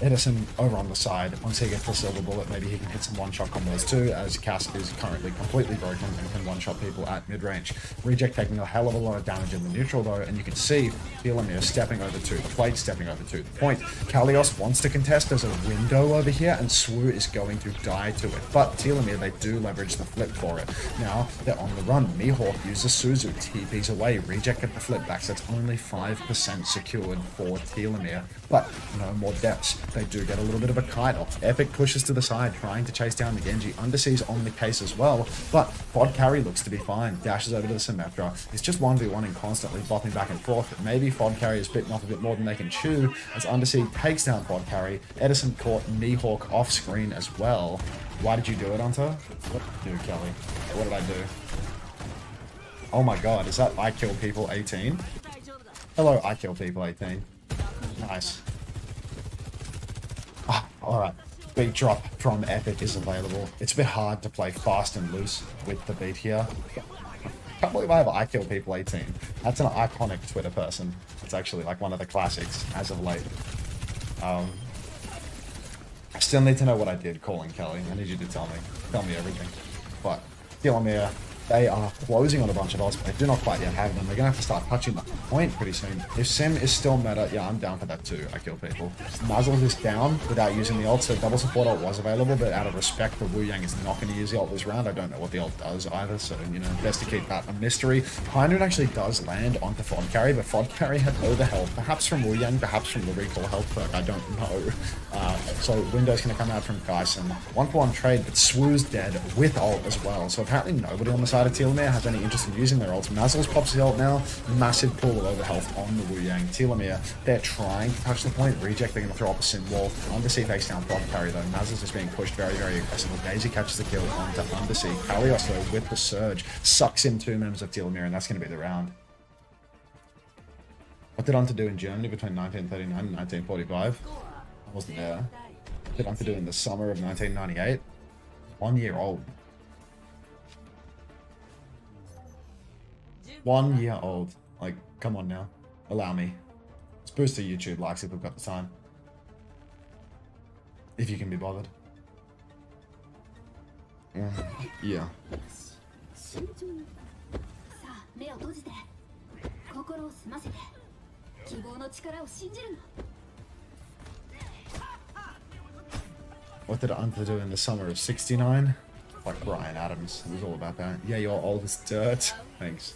Edison over on the side. Once he gets the silver bullet, maybe he can hit some one-shot combos too, as Cass is currently completely broken and can one-shot people at mid-range. Reject taking a hell of a lot of damage in the neutral though, and you can see Telomare stepping over to the plate, stepping over to the point. Kalios wants to contest. There's a window over here, and Swoo is going to die to it. But Telomare, they do leverage the flip for it. Now, they're on the run. Mihawk uses Suzu, TPs away. Reject at the flip backs. That's only 5% secured for Telomare, but no more deaths. They do get a little bit of a kite off. Epic pushes to the side, trying to chase down the Genji. Undersea's on the case as well, but Bod Carry looks to be fine. Dashes over to the Symmetra. It's just 1v1ing constantly, bopping back and forth, but maybe Fod Carry is bitten off a bit more than they can chew, as Undersea takes down Fod Carry. Edison caught Mihawk off screen as well. Why did you do it, Unter? What did you do, Kelly? What did I do? Oh my god, is that I Kill People 18? Hello, I Kill People 18. Nice. Alright. Beat drop from Epic is available. It's a bit hard to play fast and loose with the beat here. I can't believe I have I Kill People 18. That's an iconic Twitter person. It's actually like one of the classics as of late. I still need to know what I did calling Kelly. I need you to tell me everything. But Telomare, they are closing on a bunch of odds, but they do not quite yet have them. They're going to have to start touching the point pretty soon. If Sim is still meta, yeah, I'm down for that too. I Kill People. Muzzles is down without using the ult, so double support ult was available, but out of respect for Wu Yang is not going to use the ult this round. I don't know what the ult does either, so, you know, best to keep that a mystery. High Noon actually does land onto Fod Carry, but Fod Carry had over health, perhaps from Wu Yang, perhaps from the recall health perk, I don't know. So Window's going to come out from Kyson. 1-for-1 trade, but Swoo's dead with ult as well, so apparently nobody on the side of Telomare has any interest in using their ults. Mazzles pops his ult now. Massive pool of overhealth on the Wu Yang. Telomare, they're trying to touch the point. Reject, they're going to throw up a Sim wall. Undersea takes down Fod Carry though. Mazzles is being pushed very, very aggressively. Daisy catches the kill onto Undersea. Kalios though, with the surge, sucks in 2 members of Telomare, and that's going to be the round. What did Unter do in Germany between 1939 and 1945? I wasn't there. What did Unter do in the summer of 1998? 1 year old. 1 year old. Like, come on now. Allow me. Let's boost the YouTube likes if we've got the time. If you can be bothered. Yeah. What did Unter do in the summer of 69? Like Brian Adams. It was all about that. Yeah, you're old as dirt. Thanks.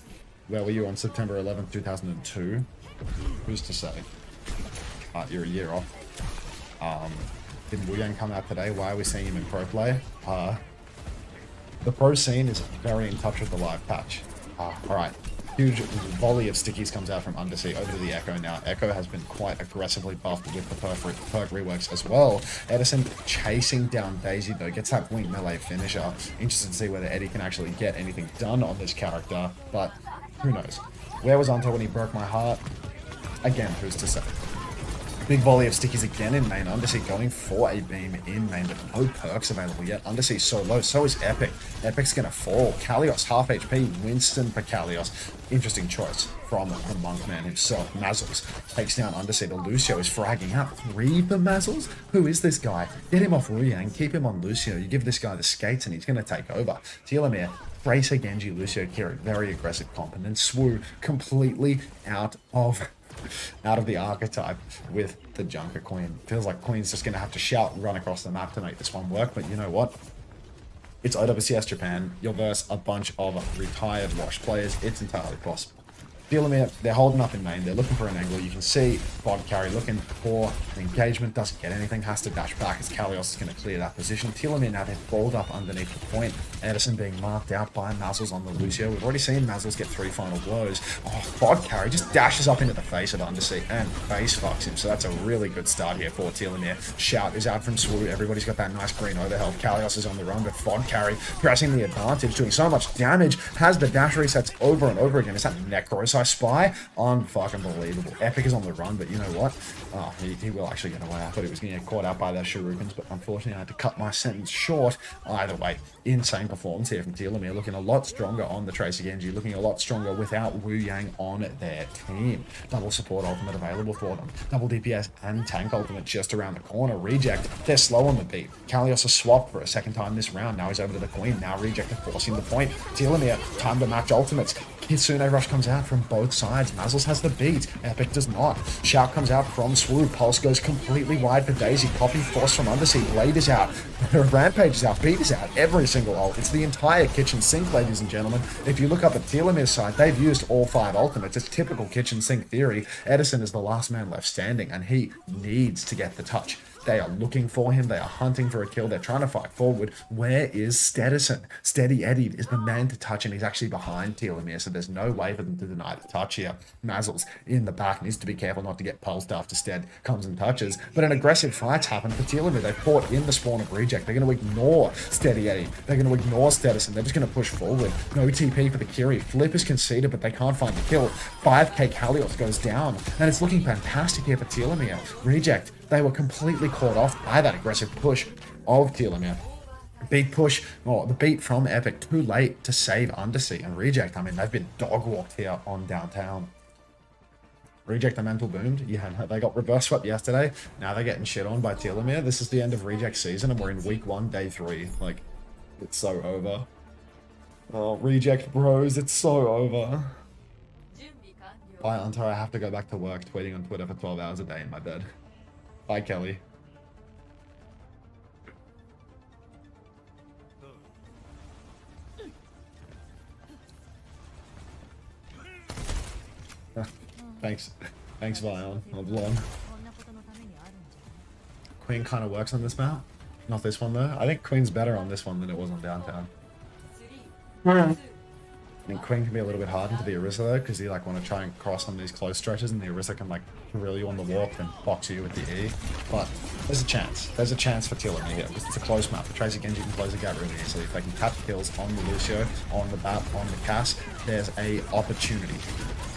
Where were you on September 11th, 2002? Who's to say? You're a year off. Did Wu Yang come out today? Why are we seeing him in pro play? The pro scene is very in touch with the live patch. Alright. Huge volley of stickies comes out from Undersea over to the Echo now. Echo has been quite aggressively buffed with the perk reworks as well. Edison chasing down Daisy though, gets that wing melee finisher. Interested to see whether Eddie can actually get anything done on this character, but who knows. Where was Unter when he broke my heart? Again, who's to say? Big volley of stickies again in main. Undersea going for a beam in main, but no perks available yet. Undersea's so low, so is Epic. Epic's gonna fall. Kalios, half HP. Winston for Kalios. Interesting choice from the Monkman himself. Mazzles takes down Undersea. The Lucio is fragging out. 3 for Mazzles? Who is this guy? Get him off Wu Yang, keep him on Lucio. You give this guy the skates and he's gonna take over. Telomare, Bracer, Genji, Lucio, Kira, very aggressive comp, and then Swoo completely out of the archetype with the Junker Queen. Feels like Queen's just going to have to shout and run across the map to make this one work, but you know what? It's OWCS Japan. You'll verse a bunch of retired washed players. It's entirely possible. Telomare, they're holding up in main. They're looking for an angle. You can see Bod Carry looking for an engagement. Doesn't get anything. Has to dash back as Kalios is going to clear that position. Telomare now, they're balled up underneath the point. Edison being marked out by Mazzles on the Lucio. We've already seen Mazzles get 3 final blows. Oh, Bod Carry just dashes up into the face of Undersea and face fucks him. So that's a really good start here for Telomare. Shout is out from Swoo. Everybody's got that nice green overhealth. Kalios is on the run, but Bod Carry pressing the advantage, doing so much damage. Has the dash resets over and over again. Is that Necro spy. Unfucking believable. Epic is on the run, but you know what? Oh, he will actually get away. I thought he was going to get caught out by those shurikens, but unfortunately I had to cut my sentence short. Either way, insane performance here from Telomare, looking a lot stronger on the Tracer Genji, looking a lot stronger without Wu Yang on their team. Double support ultimate available for them. Double DPS and tank ultimate just around the corner. Reject, they're slow on the beat. Kalios a swap for a second time this round. Now he's over to the Queen. Now Reject are forcing the point. Telomare, time to match ultimates. Kitsune Rush comes out from both sides. Mazzles has the beat. Epic does not. Shout comes out from Swoop. Pulse goes completely wide for Daisy. Copy force from Undersea. Blade is out. Rampage is out. Beat is out. Every single ult. It's the entire kitchen sink, ladies and gentlemen. If you look up at Telomare's side, they've used all 5 ultimates. It's typical kitchen sink theory. Edison is the last man left standing, and he needs to get the touch. They are looking for him. They are hunting for a kill. They're trying to fight forward. Where is Stedison? Steady Eddie is the man to touch, and he's actually behind Telomare, so there's no way for them to deny the touch here. Mazzles in the back needs to be careful not to get pulsed after Stead comes and touches. But an aggressive fight's happened for Telomare. They've fought in the spawn of Reject. They're going to ignore Steady Eddie. They're going to ignore Stedison. They're just going to push forward. No TP for the Kiri. Flip is conceded, but they can't find the kill. 5k Kalios goes down, and it's looking fantastic here for Telomare. Reject, they were completely caught off by that aggressive push of Telomare. Beat push, or the beat from Epic, too late to save Undersea. And Reject, I mean, they've been dog-walked here on downtown. Reject the mental boomed. Yeah, they got reverse swept yesterday. Now they're getting shit on by Telomare. This is the end of Reject season, and we're in week 1, day 3. Like, it's so over. Oh, Reject bros, it's so over. Bye, Unter. I have to go back to work, tweeting on Twitter for 12 hours a day in my bed. Bye, Kelly. Thanks. Thanks, Vion. Long. Queen kind of works on this map. Not this one, though. I think Queen's better on this one than it was on Downtown. I think Queen can be a little bit hard into the Orisa though, because you like want to try and cross on these close stretches, and the Orisa can like drill you on the walk and box you with the E. But there's a chance. There's a chance for Telomare here, because it's a close map. The Tracer Genji can close the gap really easily. If they can tap kills on the Lucio, on the Bat, on the Cass, there's a opportunity.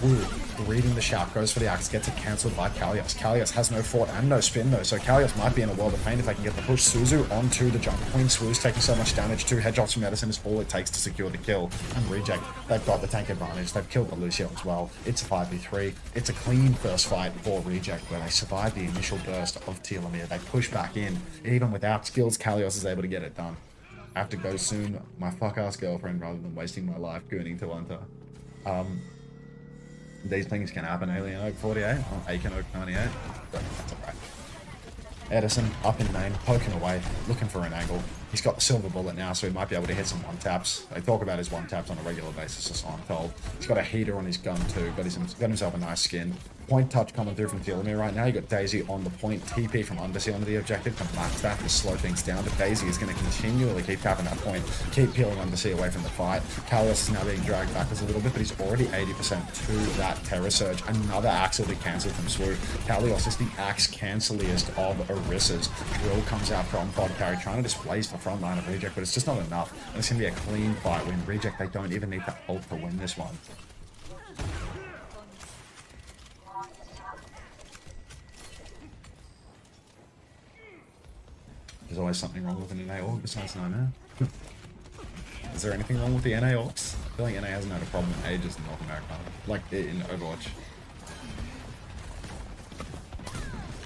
Ooh, reading the shout, goes for the axe, gets it cancelled by Kalios. Kalios has no fort and no spin though, so Kalios might be in a world of pain if they can get the push. Suzu onto the jump. Queen Swoo's taking so much damage. 2 headshots from Edison is all it takes to secure the kill. And Reject, they've got the tank advantage. They've killed the Lucio as well. It's a 5v3. It's a clean first fight for Reject, where they survive the initial burst of Telomare. They push back in. Even without skills, Kalios is able to get it done. I have to go soon. My fuck-ass girlfriend, rather than wasting my life gooning to Unter. These things can happen. Alien Oak 48 on Aiken Oak 98, but that's alright. Edison up in main, poking away, looking for an angle. He's got the silver bullet now, so he might be able to hit some one-taps. They talk about his one-taps on a regular basis, so I'm told. He's got a heater on his gun too, got himself a nice skin. Point touch coming through from Telomare right now. You got Daisy on the point, TP from Undersea onto the objective to match that to slow things down. But Daisy is going to continually keep tapping that point, keep peeling Undersea away from the fight. Kalios is now being dragged backwards a little bit, but he's already 80% to that Terror Surge. Another axe will be cancelled from Swoop. Kalios is the axe canceliest of Orisas. Will comes out from Pod Carry, trying to displace the front line of Reject, but it's just not enough. And it's going to be a clean fight win. Reject, they don't even need to ult to win this one. There's always something wrong with an NA org besides Nightmare. Is there anything wrong with the NA orcs? I feel like NA hasn't had a problem in ages in North America. Like in Overwatch.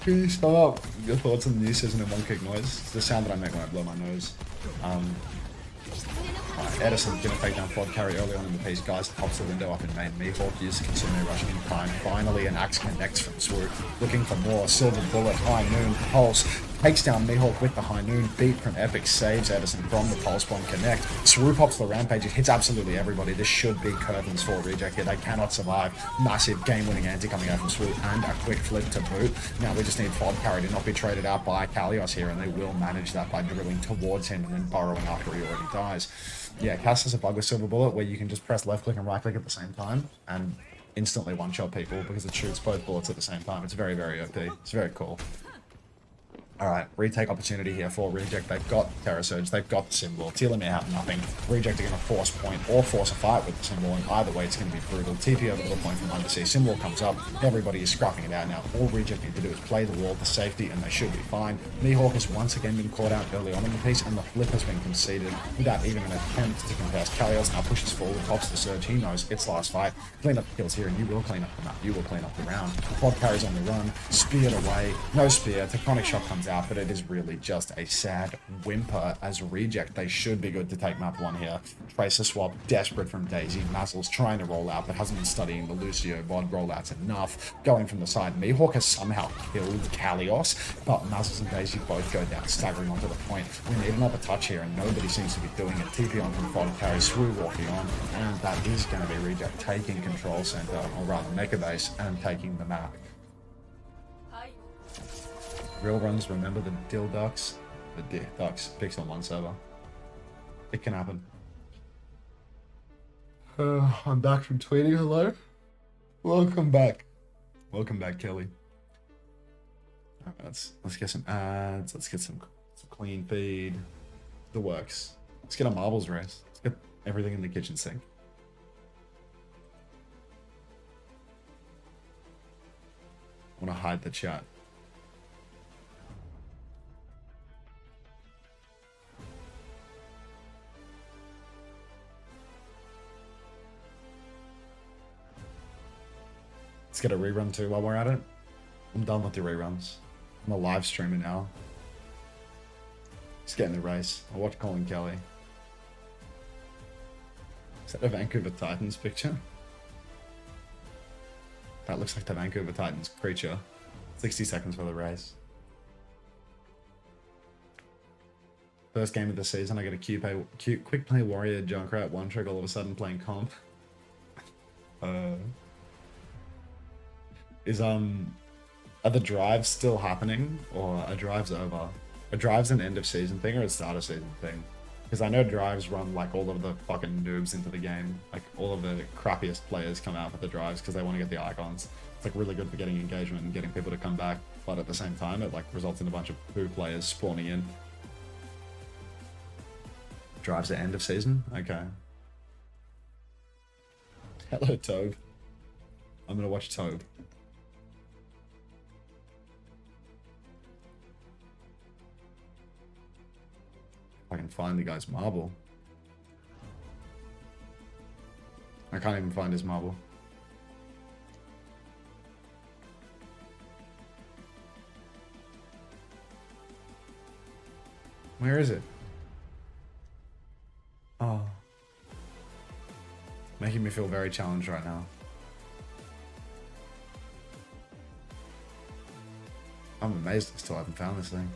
Peace up! Your thoughts on the new season of One Kick Noise? It's the sound that I make when I blow my nose. Edison's gonna take down Pod Carry early on in the piece. Guys, pops the window up in main. Mihawk uses Consume rushing in time. Finally, an axe connects from Swoop. Looking for more. Silver Bullet, High Noon, Pulse. Takes down Mihawk with the High Noon. Beat from Epic saves Edison from the Pulse Bomb Connect. Swoop pops the Rampage. It hits absolutely everybody. This should be curtains for Reject here. They cannot survive. Massive game-winning anti coming out from Swoop and a quick flip to boot. Now we just need Pod Carry to not be traded out by Kalios here, and they will manage that by drilling towards him and then burrowing after he already dies. Yeah, Cass has a bug with Silver Bullet where you can just press left click and right click at the same time and instantly one-shot people because it shoots both bullets at the same time. It's very, very OP. It's very cool. Alright, retake opportunity here for Reject. They've got Terror Surge, they've got the symbol. Telomare have nothing. Reject are going to force point or force a fight with the symbol, and either way it's going to be brutal. TP over to the point from Undersea. Symbol comes up, everybody is scruffing it out now. All Reject need to do is play the wall, the safety, and they should be fine. Mihawk has once again been caught out early on in the piece, and the flip has been conceded without even an attempt to contest. Kalios now pushes forward, pops the surge. He knows it's last fight. Clean up the kills here, and you will clean up the map. You will clean up the round. Pod carries on the run, speared away. No spear. Tectonic Shock comes out, but it is really just a sad whimper as Reject. They should be good to take map 1 here. Tracer swap, desperate from Daisy. Mazel's trying to roll out, but hasn't been studying the Lucio VOD rollouts enough. Going from the side, Mihawk has somehow killed Kalios, but Mazels and Daisy both go down, staggering onto the point. We need another touch here, and nobody seems to be doing it. TP on from VOD carry, Swoo walking on, and that is going to be Reject taking control center, or rather Mecha Base, and taking the map. Real runs, remember the Dill Ducks? The Ducks picks on 1 server. It can happen. I'm back from tweeting. Hello. Welcome back. Welcome back, Kelly. Alright, let's get some ads. Let's get some clean feed. The works. Let's get a marbles race. Let's get everything in the kitchen sink. I want to hide the chat. Let's get a rerun too while we're at it. I'm done with the reruns. I'm a live streamer now. Let's get in the race. I'll watch Colin Kelly. Is that a Vancouver Titans picture? That looks like the Vancouver Titans creature. 60 seconds for the race. First game of the season, I get a quick play warrior Junkrat one trick all of a sudden playing comp. Are the drives still happening, or are drives over? Are drives an end of season thing or a start of season thing? Because I know drives run like all of the fucking noobs into the game. Like all of the crappiest players come out with the drives because they want to get the icons. It's like really good for getting engagement and getting people to come back, but at the same time it like results in a bunch of poo players spawning in. Drives at end of season? Okay. Hello, Toad. I'm gonna watch Toad. I can find the guy's marble. I can't even find his marble. Where is it? Oh. Making me feel very challenged right now. I'm amazed I still haven't found this thing.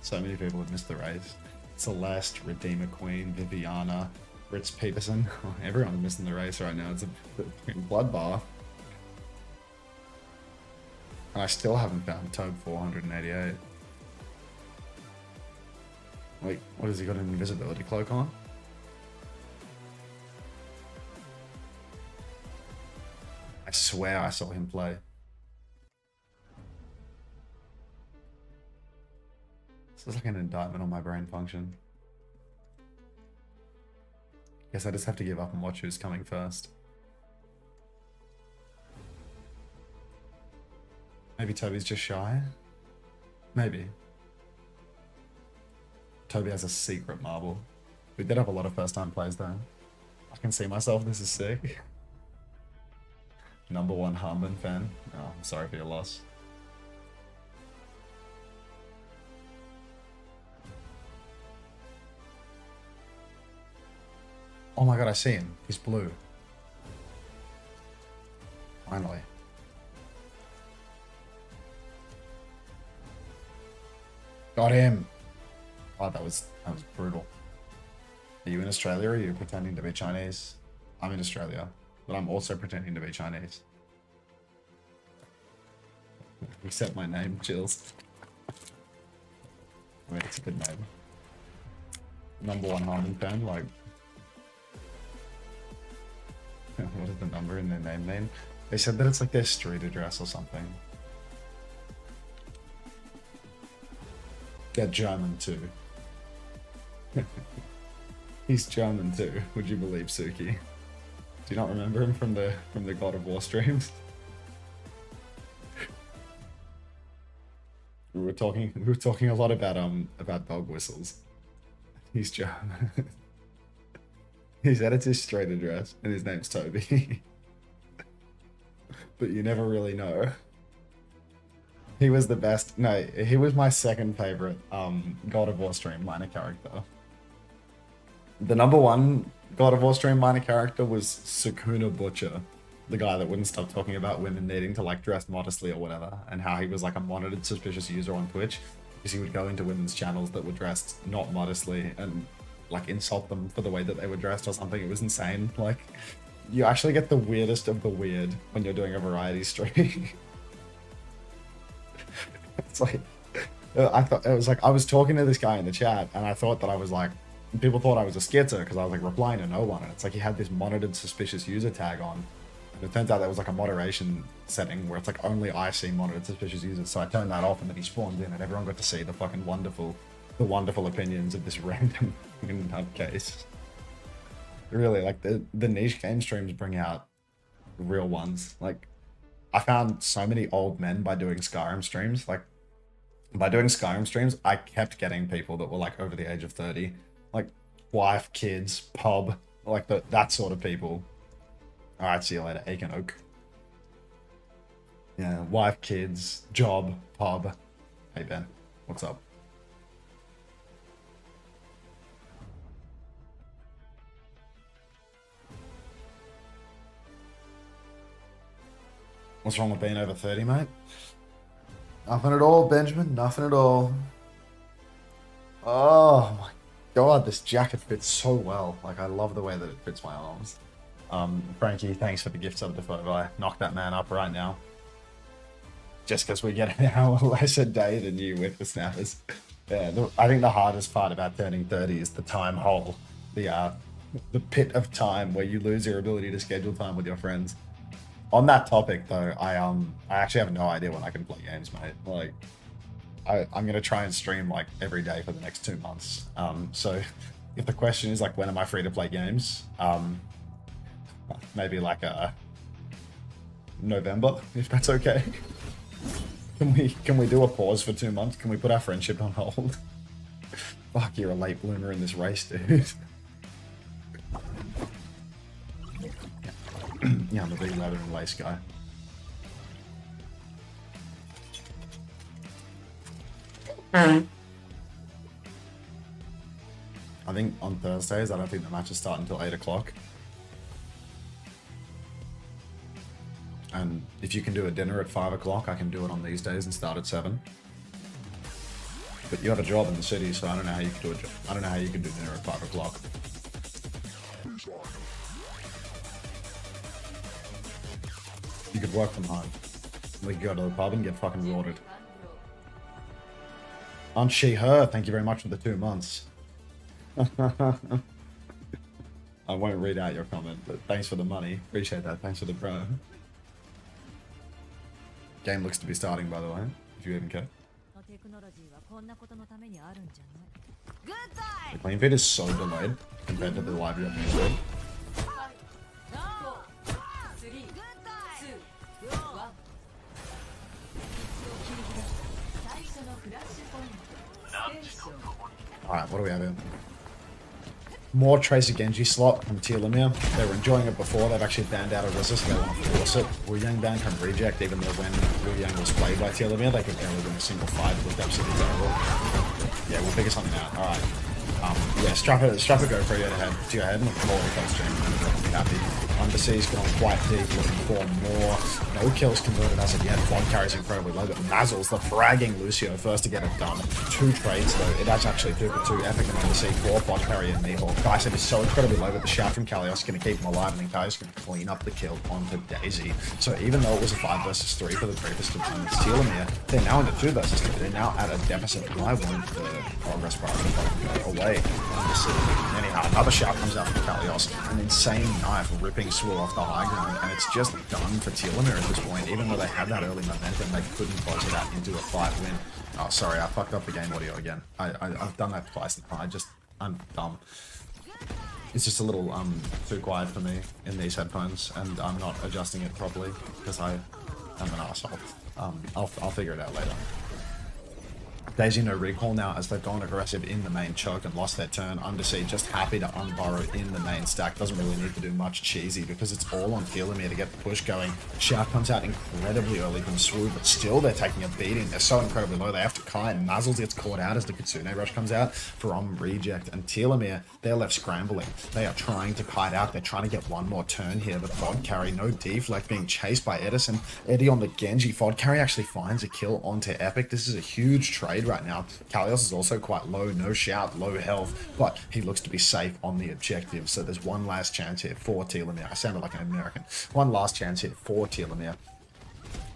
So many people have missed the race. Celeste, Redeemer Queen, Viviana, Ritz Peterson. Everyone's missing the race right now. It's a bloodbath. And I still haven't found Toad 488. Wait, what has he got an invisibility cloak on? I swear I saw him play. This is like an indictment on my brain function. Guess I just have to give up and watch who's coming first. Maybe Toby's just shy? Maybe. Toby has a secret marble. We did have a lot of first time plays though. I can see myself, this is sick. #1 Harmon fan. Oh, I'm sorry for your loss. Oh my god, I see him. He's blue. Finally. Got him. Oh, that was brutal. Are you in Australia or are you pretending to be Chinese? I'm in Australia, but I'm also pretending to be Chinese. Reset my name, Chills. I mean, it's a good name. #1 Harmon fan, like... What does the number in their name mean? They said that it's like their street address or something. They're German too. He's German too. Would you believe, Suki? Do you not remember him from the God of War streams? We were talking a lot about dog whistles. He's German. He said it's his street address and his name's Toby. But you never really know. He was the best. No, he was my second favorite God of War stream minor character. The number one God of War stream minor character was Sukuna Butcher, the guy that wouldn't stop talking about women needing to like dress modestly or whatever, and how he was like a monitored suspicious user on Twitch because he would go into women's channels that were dressed not modestly and like insult them for the way that they were dressed or something. It was insane. Like, you actually get the weirdest of the weird when you're doing a variety stream. It's like, I thought it was like I was talking to this guy in the chat, and I thought that I was like, people thought I was a schizo because I was like replying to no one, and it's like he had this monitored suspicious user tag on, and it turns out that was like a moderation setting where it's like only I see monitored suspicious users. So I turned that off, and then he spawned in, and everyone got to see the fucking wonderful opinions of this random nutcase. Really, like the niche game streams bring out real ones. Like, I found so many old men by doing Skyrim streams. Like, by doing Skyrim streams, I kept getting people that were like over the age of 30, like wife, kids, pub, like that sort of people. All right, see you later, Aiken Oak. Yeah, wife, kids, job, pub. Hey Ben, what's up? What's wrong with being over 30, mate? Nothing at all, Benjamin. Nothing at all. Oh my god, this jacket fits so well. Like, I love the way that it fits my arms. Frankie, thanks for the gift sub to Fovi. Knock that man up right now. Just because we get an hour less a day than you with the snappers. Yeah, I think the hardest part about turning 30 is the time hole. The pit of time where you lose your ability to schedule time with your friends. On that topic, though, I actually have no idea when I can play games, mate. Like, I'm gonna try and stream like every day for the next 2 months. So if the question is like when am I free to play games, maybe like November, if that's okay. Can we do a pause for 2 months? Can we put our friendship on hold? Fuck, you're a late bloomer in this race, dude. Yeah, I'm a big leather and lace guy. I think on Thursdays, I don't think the matches start until 8 o'clock. And if you can do a dinner at 5 o'clock, I can do it on these days and start at 7. But you have a job in the city, so I don't know how you can do a job. I don't know how you can do dinner at 5 o'clock. You could work from home. We could go to the pub and get fucking rorted. Aren't she her? Thank you very much for the 2 months. I won't read out your comment, but thanks for the money. Appreciate that. Thanks for the pro. Game looks to be starting, by the way, if you even care. The clean feed is so delayed compared to the live Japanese feed. Alright, what do we have here? More Tracer Genji slot from Telomare. They were enjoying it before, they've actually banned out of resist, they want to force it. Wu Yang banned from reject, even though when Wu Yang was played by Telomare, they could barely win a single fight. It looked absolutely terrible. Yeah, we'll figure something out. Alright. Yeah, strap a GoPro to your head and look forward to that stream. I'll be happy. Undersea's going quite deep, looking for more. No kills converted as of yet. One carries incredibly low, but Mazzle's the fragging Lucio first to get it done. 2 trades though. It is actually 2 epic and Undersea, 4 Pod Parry and Mihawk. Bicep is so incredibly low, but the shout from Kalios is going to keep him alive, and then Kalios is going to clean up the kill onto Daisy. So even though it was a 5 versus 3 for the previous two moments, Telomare, they're now into 2 versus 3. They're now at a deficit, and I want the progress bar to away. Anyhow, another shout comes out from Kalios. An insane knife ripping Swole off the high ground, and it's just done for Telomare at this point. Even though they had that early momentum, they couldn't close it out into a fight win. Oh, sorry, I fucked up the game audio again. I've done that twice now. I'm dumb. It's just a little too quiet for me in these headphones, and I'm not adjusting it properly because I am an asshole. I'll figure it out later. Daisy no recall now as they've gone aggressive in the main choke and lost their turn. Undersea just happy to unburrow in the main stack. Doesn't really need to do much cheesy because it's all on Telomare to get the push going. Shout comes out incredibly early from Swoop, but still they're taking a beating. They're so incredibly low. They have to Kai, and Mazzles gets caught out as the Kitsune rush comes out from Reject. And Telomare, they're left scrambling. They are trying to kite out. They're trying to get one more turn here, but Fod carry, no deflect, being chased by Edison. Eddie on the Genji. Fod carry actually finds a kill onto Epic. This is a huge trade right now. Kalios is also quite low, no shout, low health, but he looks to be safe on the objective. So there's one last chance here for Telomare. I sounded like an American. One last chance here for Telomare.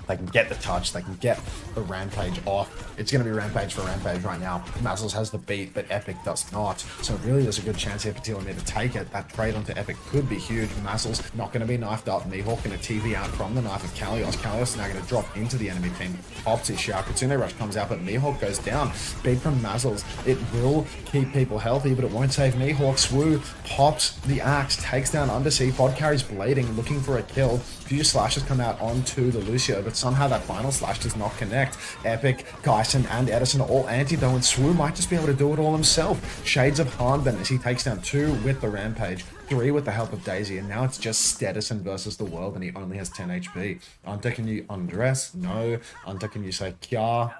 They can get the touch, they can get the Rampage off. It's going to be Rampage for Rampage right now. Mazzles has the beat, but Epic does not. So really there's a good chance here for Telomare to take it. That trade onto Epic could be huge. Mazzles not going to be knifed up. Mihawk going to TV out from the knife of Kalios. Kalios is now going to drop into the enemy team. Pops his shout. Kitsune Rush comes out, but Mihawk goes down. Beat from Mazzles. It will keep people healthy, but it won't save Mihawk. Swoo pops the axe, takes down Undersea. Fod carries blading, looking for a kill. Few slashes come out onto the Lucio, but somehow that final slash does not connect. Epic, Geisen, and Edison are all anti though, and Swoo might just be able to do it all himself. Shades of Hanben as he takes down 2 with the Rampage, 3 with the help of Daisy, and now it's just Edison versus the world, and he only has 10 HP. Unter, can you undress? No. Unter, can you say Kya?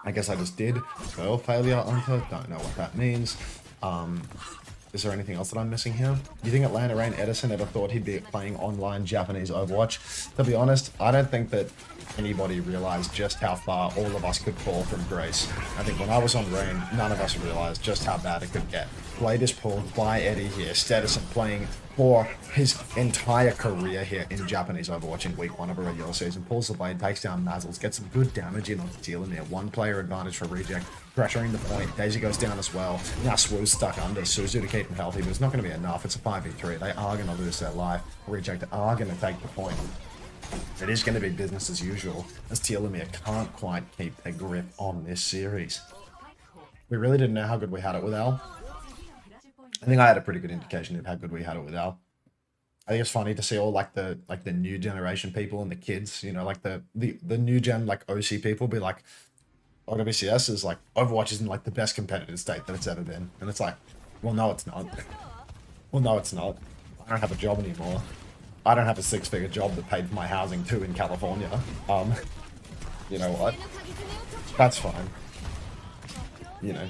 I guess I just did. Fail failure, Unter. Don't know what that means. Is there anything else that I'm missing here? Do you think Atlanta Rain Edison ever thought he'd be playing online Japanese Overwatch? To be honest, I don't think that anybody realized just how far all of us could fall from grace. I think when I was on Rain, none of us realized just how bad it could get. Blade is pulled by Eddie here. Edison playing for his entire career here in Japanese Overwatch in week 1 of a regular season. Pulls the blade, takes down Mazzles, gets some good damage in on the Telomare. 1 player advantage for Reject. Pressuring the point. Daisy goes down as well. Now Swoo's stuck under. Suzu to keep him healthy, but it's not going to be enough. It's a 5v3. They are going to lose their life. Reject are going to take the point. It is going to be business as usual, as Telomare can't quite keep a grip on this series. We really didn't know how good we had it with Al. I think I had a pretty good indication of how good we had it with Al. I think it's funny to see all like the new generation people and the kids, you know, like the new gen like OC people be like, OWCS is like, Overwatch isn't like the best competitive state that it's ever been. And it's like, well, no, it's not. Well, no, it's not. I don't have a job anymore. I don't have a 6-figure job that paid for my housing too in California. You know what? That's fine. You know.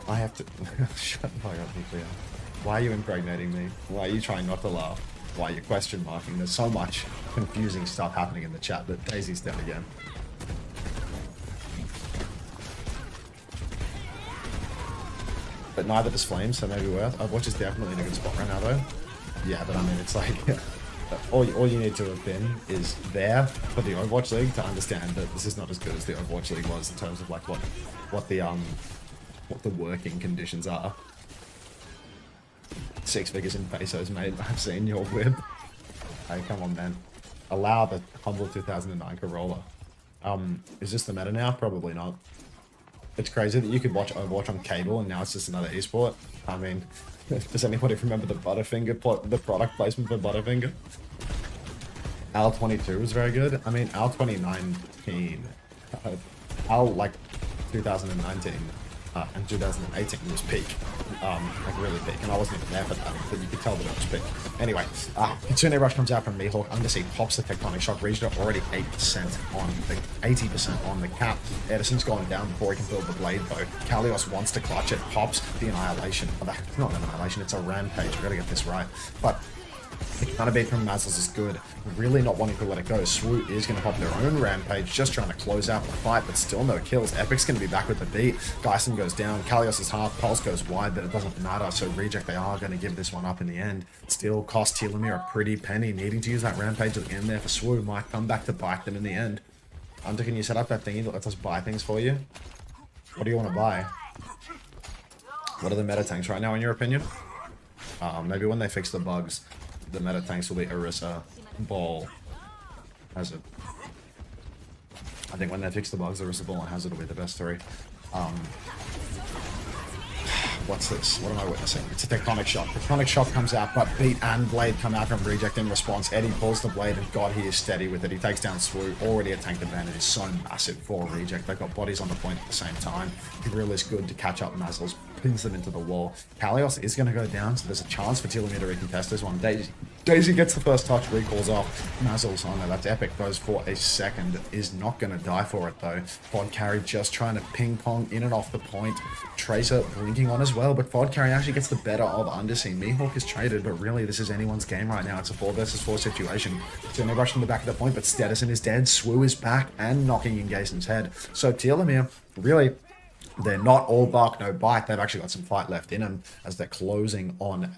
I have to... Shut the fuck up, Nuclear. Why are you impregnating me? Why are you trying not to laugh? Why are you question marking? There's so much confusing stuff happening in the chat, but Daisy's dead again. But neither does Flame, so maybe worth. Overwatch is definitely in a good spot right now, though. Yeah, but I mean, it's like... all you need to have been is there for the Overwatch League to understand that this is not as good as the Overwatch League was in terms of like what the working conditions are. 6 figures in pesos, mate. I've seen your whip. Hey, come on, man. Allow the humble 2009 Corolla. Is this the meta now? Probably not. It's crazy that you could watch Overwatch on cable and now it's just another esport. I mean, does anybody remember the Butterfinger, the product placement for Butterfinger? Al 22 was very good. I mean, Al 2019, Al like 2019 and 2018 was peak, like really peak, and I wasn't even there for that, but you could tell that it was peak. Anyway, Kitsune Rush comes out from Mihawk. Undersea pops the Tectonic Shock. Regent already 80% on the cap. Edison's gone down before he can build the blade though. Kalios wants to clutch it, pops the Annihilation. Oh, it's not an Annihilation, it's a Rampage. I gotta get this right. But the counter beat from Mazzles is good. Really not wanting to let it go. Swoo is going to pop their own Rampage, just trying to close out the fight, but still no kills. Epic's going to be back with the beat. Geisen goes down. Kalios is half. Pulse goes wide, but it doesn't matter. So Reject, they are going to give this one up in the end. Still cost Telomare a pretty penny. Needing to use that Rampage at the end there for Swoo might come back to bite them in the end. Unter, can you set up that thingy that lets us buy things for you? What do you want to buy? What are the meta tanks right now, in your opinion? Maybe when they fix the bugs, the meta tanks will be Orisa, Ball, Hazard. I think when they fix the bugs, Orisa, Ball, and Hazard will be the best three. What's this? What am I witnessing? It's a Tectonic Shock. Tectonic Shock comes out, but Beat and Blade come out from Reject in response. Eddie pulls the Blade, and God, he is steady with it. He takes down Swoo. Already a tank advantage is so massive for Reject. They've got bodies on the point at the same time. Grill is good to catch up Mazzles, pins them into the wall. Kalios is going to go down, so there's a chance for Telomare to recontest this one. Daisy gets the first touch, recalls off. Mazzles, oh no, that's epic, goes for a second. Is not going to die for it though. Fod Carry just trying to ping pong in and off the point. Tracer blinking on as well, but Fod Carry actually gets the better of Undersea. Mihawk is traded, but really this is anyone's game right now. It's a 4 versus 4 situation. So they rush from the back of the point, but Stedison is dead. Swoo is back and knocking in Gason's head. So Telomare, really, they're not all bark, no bite. They've actually got some fight left in them as they're closing on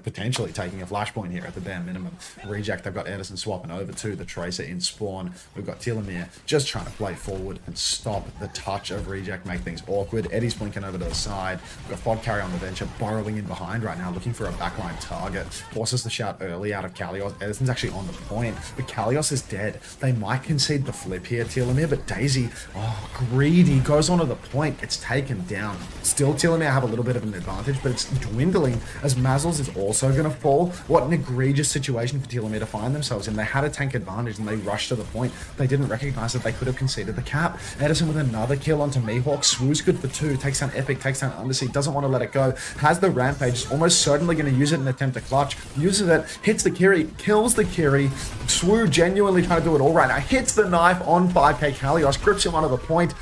potentially taking a flashpoint here at the bare minimum. Reject, they've got Edison swapping over to the Tracer in spawn. We've got Telomare just trying to play forward and stop the touch of Reject, make things awkward. Eddie's blinking over to the side. We've got Fod Carry on the venture, burrowing in behind right now, looking for a backline target. Forces the shout early out of Kalios. Edison's actually on the point, but Kalios is dead. They might concede the flip here, Telomare, but Daisy, oh, greedy, goes onto the point. It's taken down. Still, Telomare have a little bit of an advantage, but it's dwindling as Mazzles is also going to fall. What an egregious situation for Telomare to find themselves in. They had a tank advantage and they rushed to the point. They didn't recognize that they could have conceded the cap. Edison with another kill onto Mihawk. Swoo's good for 2. Takes down Epic, takes down Undersea. Doesn't want to let it go. Has the Rampage. Is almost certainly going to use it in an attempt to clutch. Uses it. Hits the Kiri. Kills the Kiri. Swoo genuinely trying to do it all right now. Hits the knife on 5k Kalios. Grips him onto the point.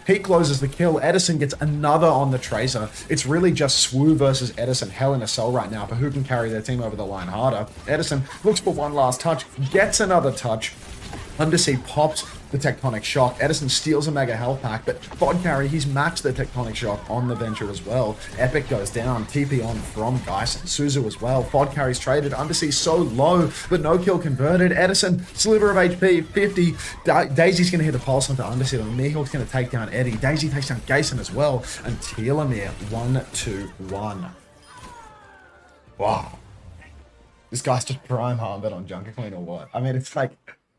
He closes the kill. Edison gets another on the Tracer. It's really just Swoo versus Edison, hell in a cell right now for who can carry their team over the line harder. Edison looks for one last touch, gets another touch. Undersea pops the Tectonic Shock. Edison steals a Mega Health Pack, but Fod Carry, he's matched the Tectonic Shock on the Venture as well. Epic goes down, TP on from Geist and Suzu as well. Fod Carry's traded. Undersea so low, but no kill converted. Edison, sliver of HP, 50. Daisy's going to hit the pulse onto Undersea, and Mihawk's going to take down Eddie. Daisy takes down Gason as well, and Telomare 1-2-1. Wow. This guy's just prime harm bet on Junker Queen or what? I mean, it's like,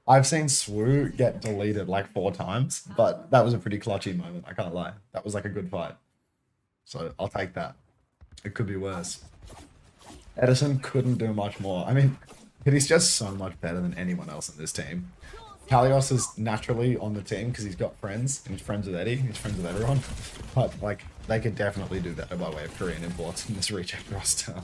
I've seen Swoo get deleted like 4 times, but that was a pretty clutchy moment, I can't lie. That was like a good fight. So I'll take that. It could be worse. Edison couldn't do much more. I mean, he's just so much better than anyone else in this team. Kalios is naturally on the team because he's got friends, and he's friends with Eddie, he's friends with everyone. But like, they could definitely do better by way of Korean imports in this Reject roster.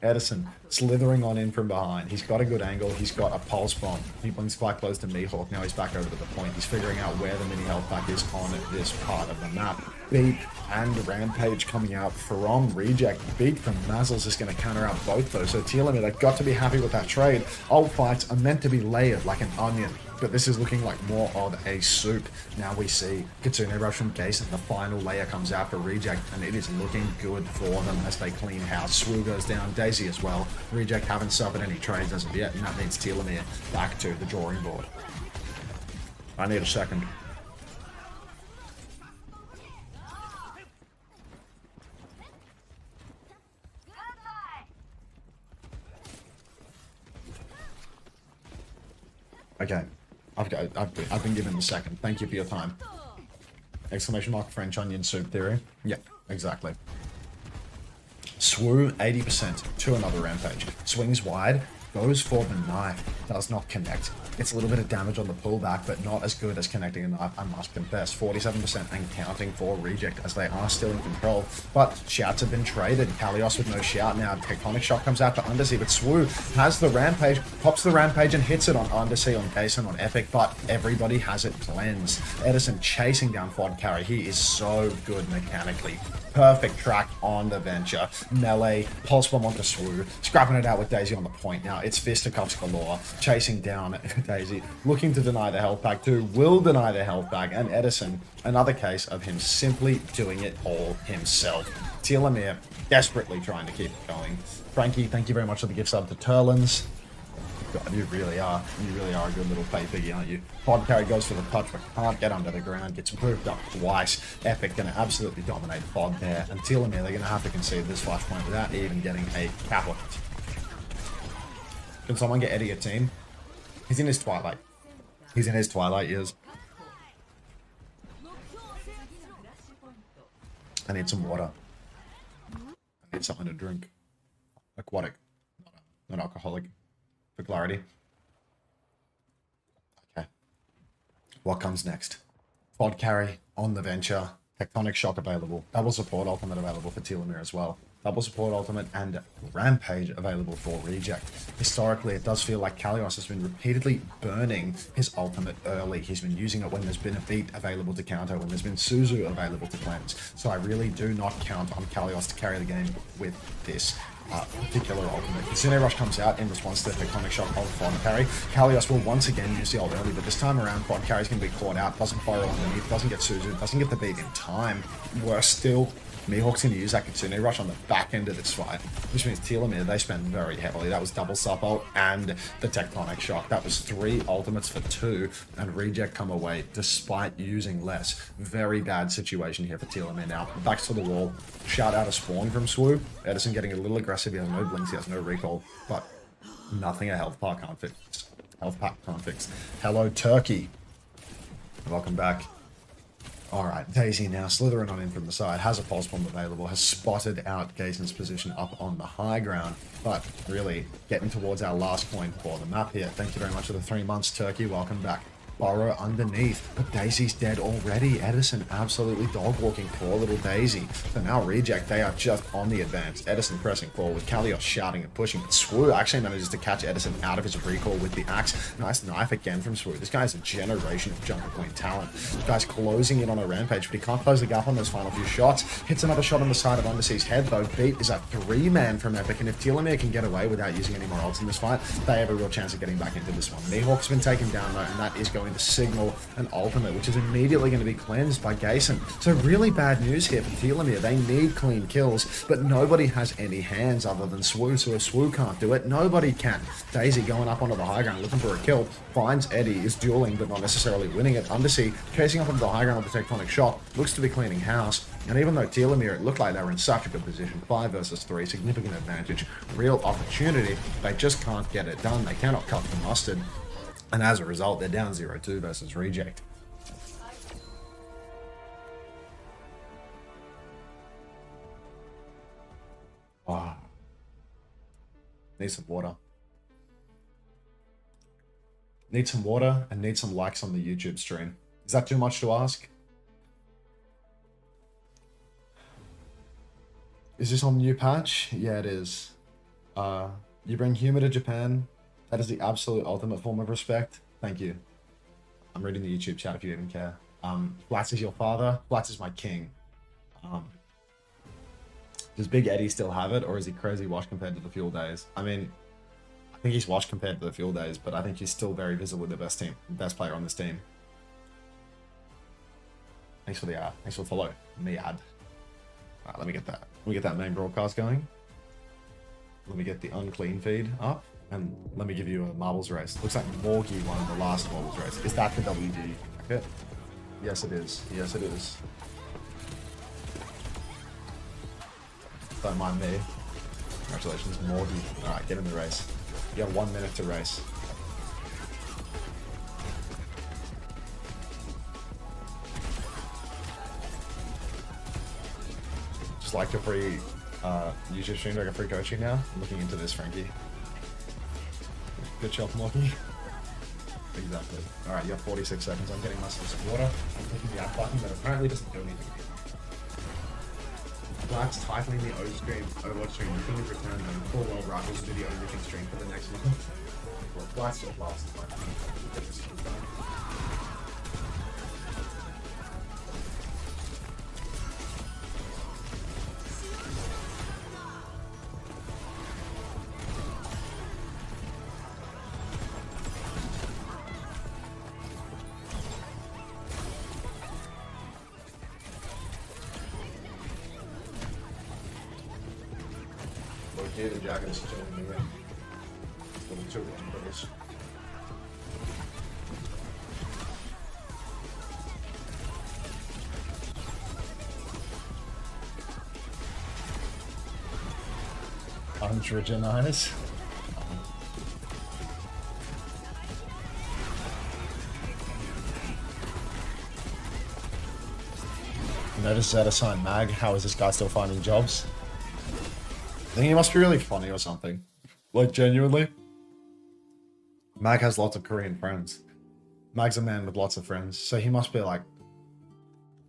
Edison slithering on in from behind. He's got a good angle. He's got a pulse bomb. He brings quite close to Mihawk. Now he's back over to the point. He's figuring out where the mini health pack is on this part of the map. Beat and Rampage coming out from Reject. Beat from Mazzles is going to counter out both those. So Telomare, they've got to be happy with that trade. Old fights are meant to be layered like an onion, but this is looking like more of a soup. Now we see Kitsune rush from Gason. The final layer comes out for Reject, and it is looking good for them as they clean house. Swoo goes down, Daisy as well. Reject haven't suffered any trades as of yet, and that means Telomare back to the drawing board. I need a second. Okay, I've been given a second. Thank you for your time. Exclamation mark French onion soup theory. Yeah, exactly. Swoo 80% to another Rampage. Swings wide, goes for the knife, does not connect. It's a little bit of damage on the pullback, but not as good as connecting a knife, I must confess. 47% and counting for Reject as they are still in control. But shouts have been traded. Kalios with no shout now. Tectonic Shock comes out to Undersea, but Swoo has the Rampage, pops the Rampage and hits it on Undersea, on Gason, on Epic, but everybody has it cleansed. Edison chasing down Fod Carry. He is so good mechanically. Perfect track on the Venture. Melee, pulse bomb onto Swoo, scrapping it out with Daisy on the point. Now it's fisticuffs galore, chasing down Daisy, looking to deny the health pack too, will deny the health pack, and Edison, another case of him simply doing it all himself. Telomare desperately trying to keep it going. Frankie, thank you very much for the gift sub to Turlins. God, you really are. You really are a good little play piggy, aren't you? Pod carry goes for the touch, but can't get under the ground. Gets moved up twice. Epic going to absolutely dominate Pod there. And Telomare, they're going to have to concede this flashpoint without even getting a caplet. Can someone get Eddie a team? He's in his twilight. He's in his twilight years. I need some water. I need something to drink. Aquatic. Not alcoholic. For clarity. Okay. What comes next? Pod carry on the venture. Tectonic shock available. Double support ultimate available for Telomare as well. Double support ultimate and rampage available for reject. Historically, it does feel like Kalios has been repeatedly burning his ultimate early. He's been using it when there's been a beat available to counter, when there's been Suzu available to cleanse. So I really do not count on Kalios to carry the game with this particular ultimate. Kitsune Rush comes out in response to the Tectonic Shock of Pod carry. Kalios will once again use the ult early, but this time around Pod carry's going to be caught out, doesn't fire underneath, doesn't get Suzu, doesn't get the beat in time. Worse still, Mihawk's going to use that Kitsune Rush on the back end of this fight, which means Telomare, they spend very heavily. That was double sub ult and the Tectonic Shock. That was 3 ultimates for 2, and Reject come away despite using less. Very bad situation here for Telomare now. Backs to the wall. Shout out a spawn from Swoop. Edison getting a little aggressive. He has no blinks, he has no recall, but nothing a health pack can't fix. Health pack can't fix. Hello, Turkey. Welcome back. Alright, Daisy now slithering on in from the side, has a pulse bomb available, has spotted out Gayson's position up on the high ground, but really getting towards our last point for the map here. Thank you very much for the 3 months, Turkey. Welcome back. Burrow underneath, but Daisy's dead already. Edison absolutely dog-walking poor little Daisy. So now Reject, they are just on the advance. Edison pressing forward, Kalios shouting and pushing, but Swoo actually manages to catch Edison out of his recall with the axe. Nice knife again from Swoo. This guy's a generation of Jungle Queen talent. This guy's closing in on a rampage, but he can't close the gap on those final few shots. Hits another shot on the side of Undersea's head, though. Beat is a 3-man from Epic, and if Telomare can get away without using any more ults in this fight, they have a real chance of getting back into this one. Mihawk's been taken down, though, and that is going to signal an ultimate, which is immediately going to be cleansed by Gayson. So really bad news here for Telomare. They need clean kills, but nobody has any hands other than Swoo, so if Swoo can't do it, nobody can. Daisy going up onto the high ground looking for a kill, finds Eddie, is dueling but not necessarily winning it. Undersea chasing up onto the high ground with the Tectonic Shock, looks to be cleaning house. And even though Telomare, it looked like they were in such a good position, 5 versus 3, significant advantage, real opportunity, they just can't get it done. They cannot cut the mustard. And as a result, they're down 0-2 versus Reject. Wow. Need some water. Need some water and need some likes on the YouTube stream. Is that too much to ask? Is this on the new patch? Yeah, it is. You bring humor to Japan. That is the absolute ultimate form of respect. Thank you. I'm reading the YouTube chat if you didn't care. Flats is your father. Flats is my king. Does Big Eddie still have it, or is he crazy washed compared to the Fuel days? I mean, I think he's washed compared to the Fuel days, but I think he's still very visible, the best player on this team. Thanks for the follow, Miad. Alright, let me get that main broadcast going. Let me get the unclean feed up. And let me give you a marbles race. Looks like Morgie won the last marbles race. Is that the WD bracket? Yes, it is. Yes, it is. Don't mind me. Congratulations, Morgie. Alright, get in the race. You have 1 minute to race. Just like a free YouTube stream, like a free coaching now. I'm looking into this, Frankie. Good job, Morgie. Exactly. Alright, you have 46 seconds. I'm getting myself some water. I'm clicking the app button, but apparently doesn't do anything. Black's titling the Overwatch stream. You can return them. Full World Rivals to the everything stream for the next one. Well, Black's still last is my the jacket is killing me. little too long for this. Androgenize. Notice that assigned mag. How is this guy still finding jobs? I think he must be really funny or something. Like, genuinely. Mag has lots of Korean friends. Mag's a man with lots of friends, so he must be like,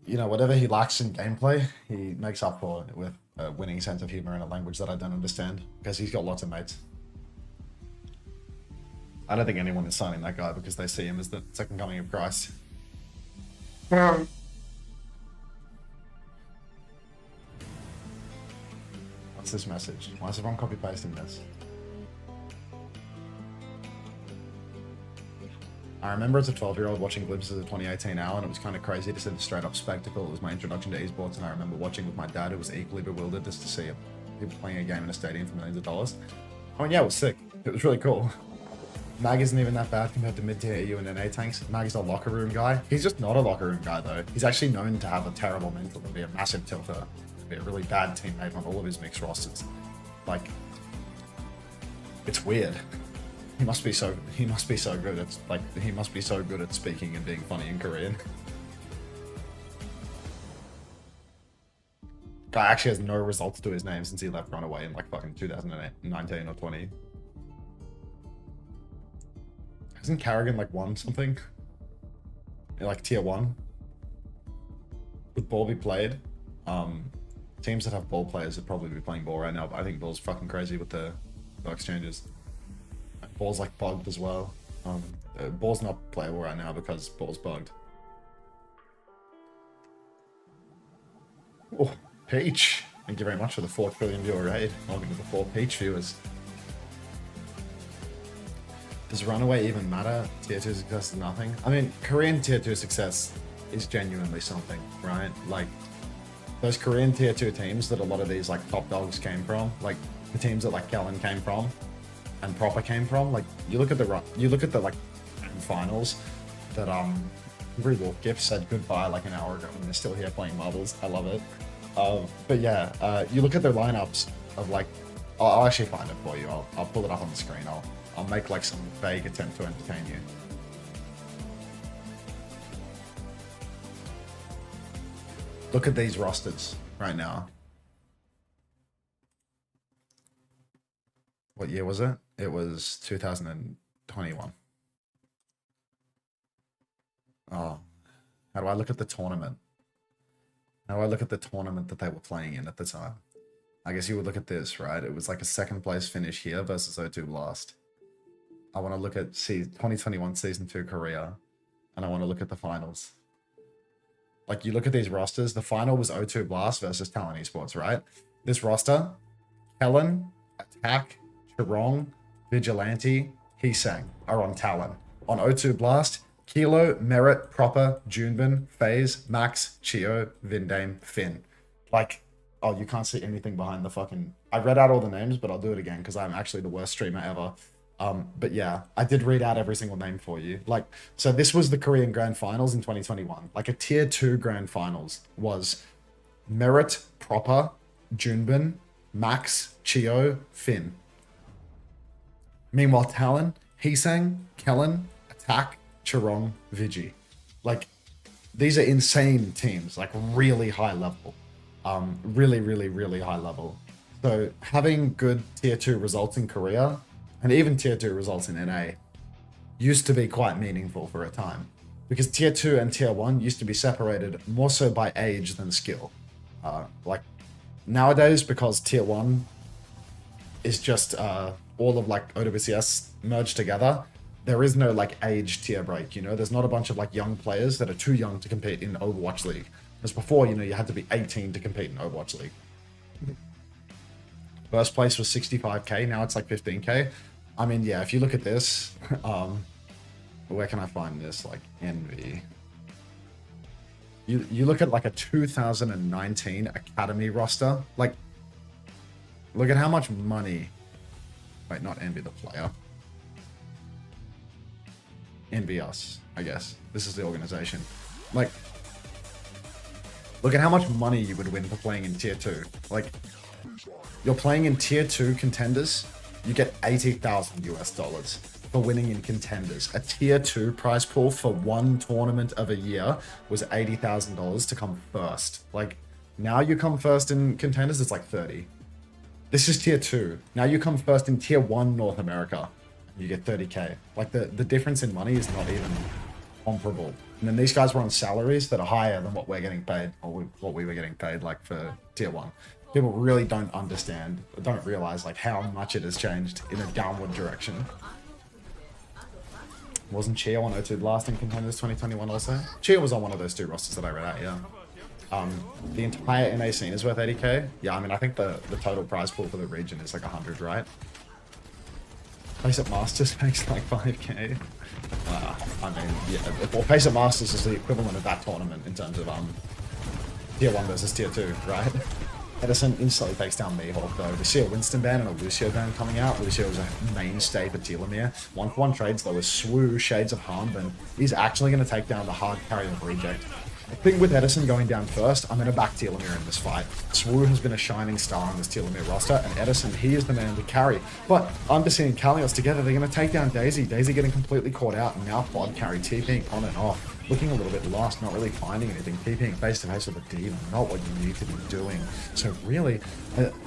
you know, whatever he lacks in gameplay, he makes up for it with a winning sense of humor in a language that I don't understand, because he's got lots of mates. I don't think anyone is signing that guy because they see him as the second coming of Christ. What's this message? Why is everyone copy pasting this? I remember as a 12-year-old watching glimpses of 2018 Hour, and it was kind of crazy to see the straight-up spectacle. It was my introduction to esports, and I remember watching with my dad, who was equally bewildered just to see people playing a game in a stadium for millions of dollars. I mean, yeah, it was sick. It was really cool. Mag isn't even that bad compared to mid-tier EU and NA tanks. Mag's a locker room guy. He's just not a locker room guy, though. He's actually known to have a terrible mental, to be a massive tilter, to be a really bad teammate on all of his mixed rosters. Like, it's weird. He must be so good at, like, he must be so good at speaking and being funny in Korean. Guy actually has no results to his name since he left Runaway in like fucking 2019 or 20. Hasn't Carrigan like won something? In like tier 1? Would ball be played? Teams that have ball players would probably be playing ball right now, but I think ball's fucking crazy with the exchanges. Ball's like bugged as well. Ball's not playable right now because ball's bugged. Oh, Peach. Thank you very much for the 4 trillion viewer raid. Welcome to the 4 Peach viewers. Does Runaway even matter? Tier 2 success is nothing. I mean, Korean tier 2 success is genuinely something, right? Like, those Korean tier 2 teams that a lot of these like top dogs came from, like the teams that like Kellen came from, and Proper came from, like you look at the like finals that Free Wolf Gift said goodbye like an hour ago and they're still here playing marbles. I love it. But yeah, you look at their lineups of like, I'll actually find it for you. I'll pull it up on the screen. I'll make like some vague attempt to entertain you. Look at these rosters right now. What year was it? It was 2021. Oh, how do I look at the tournament? How do I look at the tournament that they were playing in at the time? I guess you would look at this, right? It was like a second place finish here versus O2 Blast. I want to look at 2021 Season 2 Korea, and I want to look at the finals. Like, you look at these rosters, the final was O2 Blast versus Talon Esports, right? This roster, Helen, Attack, Chirong, Vigilante, Heesang are on Talon. On O2 Blast, Kilo, Merit, Proper, Junebin, FaZe, Max, Chio, Vindame, Finn. Like, oh, you can't see anything behind the fucking... I read out all the names, but I'll do it again because I'm actually the worst streamer ever. But yeah, I did read out every single name for you. Like, so this was the Korean Grand Finals in 2021. Like, a Tier 2 Grand Finals was Merit, Proper, Junebin, Max, Chio, Finn. Meanwhile, Talon, Heesang, Kellen, Attack, Chirong, Vigi. Like, these are insane teams, like really high level. Really, really, really high level. So having good tier 2 results in Korea, and even tier 2 results in NA, used to be quite meaningful for a time. Because tier 2 and tier 1 used to be separated more so by age than skill. Like, nowadays, because tier 1 is just all of like OWCS merged together, there is no like age tier break, you know? There's not a bunch of like young players that are too young to compete in Overwatch League. Because before, you know, you had to be 18 to compete in Overwatch League. First place was 65k, now it's like 15k. I mean, yeah, if you look at this, where can I find this? Like, Envy. You look at like a 2019 Academy roster, like, look at how much money... Wait, not Envy the player. envy us, I guess. This is the organization. Like, look at how much money you would win for playing in tier 2. Like, you're playing in tier 2 contenders, you get 80,000 US dollars for winning in contenders. A tier 2 prize pool for one tournament of a year was $80,000 to come first. Like, now you come first in contenders, it's like 30. This is tier 2. Now you come first in tier 1 North America, you get 30K. Like, the difference in money is not even comparable. And then these guys were on salaries that are higher than what we're getting paid, or what we were getting paid, like, for tier 1. People really don't understand, or don't realize, like, how much it has changed in a downward direction. Wasn't Chia on O2 last in Contenders 2021 also? Chia was on one of those 2 rosters that I read out, yeah. The entire NA scene is worth 80K. Yeah, I mean, I think the total prize pool for the region is like 100, right? Place at Masters makes like 5K. I mean, yeah, well, Place at Masters is the equivalent of that tournament in terms of tier 1 versus tier 2, right? Edison instantly takes down Mihawk though. We see a Winston ban and a Lucio ban coming out. Lucio is a mainstay for Telomare. 1-for-1 trades though with Swoo, Shades of Harmban. He's actually going to take down the hard carry of Reject. I think with Edison going down first, I'm going to back Telomare in this fight. Swoo has been a shining star on this Telomare roster, and Edison, he is the man to carry. But Undersea and Kalios together, they're going to take down Daisy. Daisy getting completely caught out, and now Bod carry, TPing on and off. Looking a little bit lost, not really finding anything. TPing face to face with a diva, not what you need to be doing. So really,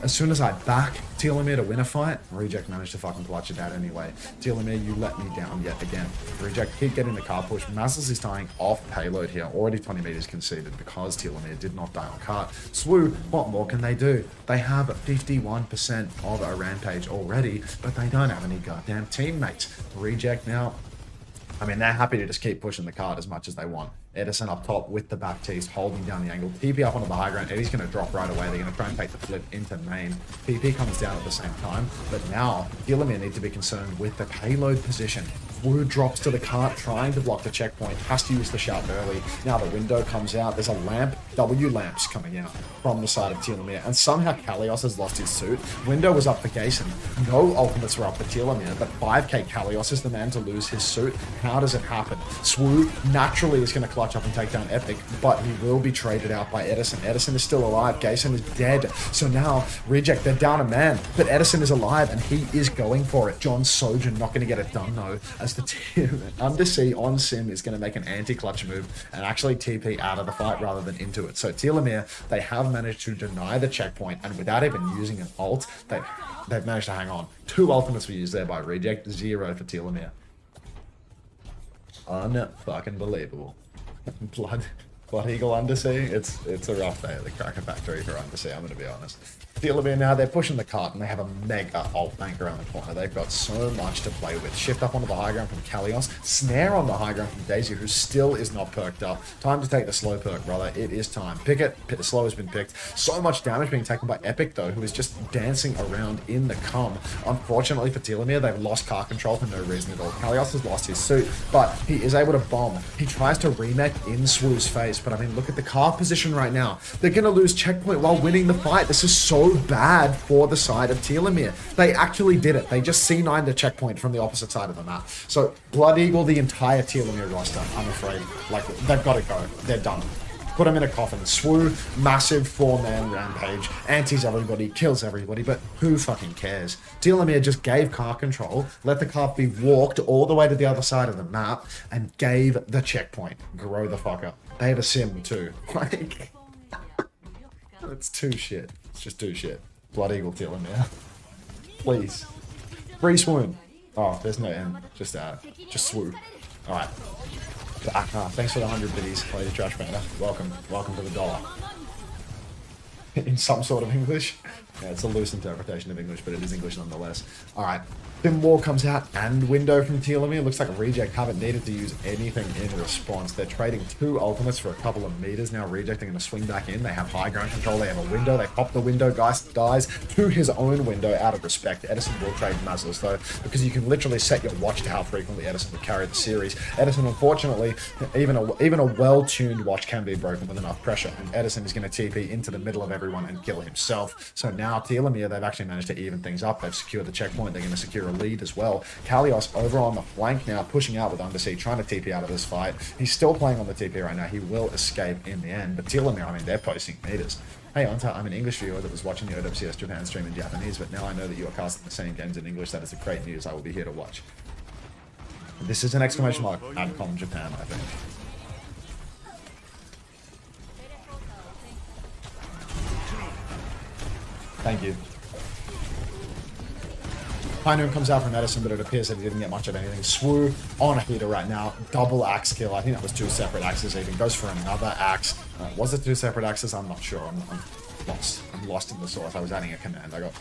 as soon as I back Telomare to win a fight, Reject managed to fucking clutch it out anyway. Telomare, you let me down yet again. Reject keep getting the car push. Mazzles is dying off payload here. Already 20 meters conceded because Telomare did not die on cart. Swoo, what more can they do? They have 51% of a rampage already, but they don't have any goddamn teammates. Reject now, I mean, they're happy to just keep pushing the card as much as they want. Edison up top with the back tees, holding down the angle. TP up onto the high ground. Eddie's going to drop right away. They're going to try and take the flip into main. PP comes down at the same time. But now, Telomare need to be concerned with the payload position. Wu drops to the cart, trying to block the checkpoint. Has to use the shout early. Now the window comes out. There's a lamp, W lamps coming out from the side of Telomare. And somehow Kalios has lost his suit. Window was up for Gason. No ultimates were up for Telomare, but 5k Kalios is the man to lose his suit. How does it happen? Swoo naturally is going to clutch up and take down Epic, but he will be traded out by Edison. Edison is still alive. Gason is dead. So now, Reject, they're down a man, but Edison is alive and he is going for it. John Sojan not going to get it done though, as the team Undersea on Sim is going to make an anti-clutch move and actually TP out of the fight rather than into it. So Telomare, they have managed to deny the checkpoint, and without even using an ult, they've managed to hang on. 2 ultimates were used there by Reject, 0 for Telomare. Unfucking believable. Blood Eagle Undersea, it's a rough day at the Cracker Factory for Undersea, I'm going to be honest. Telomare now, they're pushing the cart and they have a mega ult bank around the corner. They've got so much to play with. Shift up onto the high ground from Kalios. Snare on the high ground from Daisy, who still is not perked up. Time to take the slow perk, brother. It is time. Pick it. The slow has been picked. So much damage being taken by Epic, though, who is just dancing around in the cum. Unfortunately for Telomare, they've lost car control for no reason at all. Kalios has lost his suit, but he is able to bomb. He tries to remake in Swoo's face, but I mean, look at the car position right now. They're going to lose checkpoint while winning the fight. This is so bad for the side of Telomare. They actually did it. They just C9'd the checkpoint from the opposite side of the map. So Blood Eagle, the entire Telomare roster, I'm afraid, like, they've got to go. They're done. Put them in a coffin. Swoo, massive 4-man rampage, antis everybody, kills everybody, but who fucking cares? Telomare just gave car control, let the car be walked all the way to the other side of the map, and gave the checkpoint. Grow the fuck up. They have a sim too. Like, it's too shit. It's just too shit. Blood Eagle Telomare. Please. Free swoon. Oh, there's no M. Just swoop. Alright. Thanks for the 100 biddies, Lady Trash Panda. Welcome to the dollar. In some sort of English. Yeah, it's a loose interpretation of English, but it is English nonetheless. Alright. Fin Wall comes out and window from Telomare. Looks like Reject haven't needed to use anything in response. They're trading 2 ultimates for a couple of meters. Now Reject are going to swing back in. They have high ground control. They have a window. They pop the window. Guys dies to his own window out of respect. Edison will trade Mazzles though, because you can literally set your watch to how frequently Edison will carry the series. Edison, unfortunately, even a well-tuned watch can be broken with enough pressure, and Edison is going to TP into the middle of everyone and kill himself. So now now Telomare, they've actually managed to even things up. They've secured the checkpoint. They're going to secure a lead as well. Kalios over on the flank now, pushing out with Undersea, trying to TP out of this fight. He's still playing on the TP right now. He will escape in the end. But Telomare, I mean, they're posting meters. Hey, Unter, I'm an English viewer that was watching the OWCS Japan stream in Japanese, but now I know that you are casting the same games in English. That is a great news. I will be here to watch. This is an exclamation mark. Adcom Japan, I think. Thank you. High Noon comes out from Edison, but it appears that he didn't get much of anything. Swoo on a heater right now. Double axe kill. I think that was 2 separate axes even. Goes for another axe. Was it 2 separate axes? I'm not sure. I'm lost. I'm lost in the source. I was adding a command. I got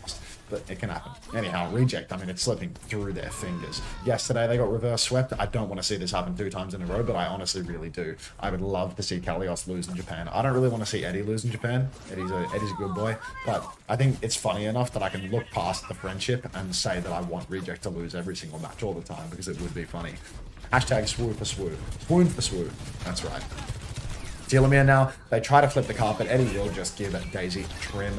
lost. But it can happen. Anyhow, reject. I mean, it's slipping through their fingers. Yesterday, they got reverse swept. I don't want to see this happen 2 times in a row, but I honestly really do. I would love to see Kalios lose in Japan. I don't really want to see Eddie lose in Japan. Eddie's a good boy. But I think it's funny enough that I can look past the friendship and say that I want reject to lose every single match all the time, because it would be funny. Hashtag swoo for swoo. Swoon for swoo. That's right. Telomare now, they try to flip the carpet. Eddie will just give Daisy a trim.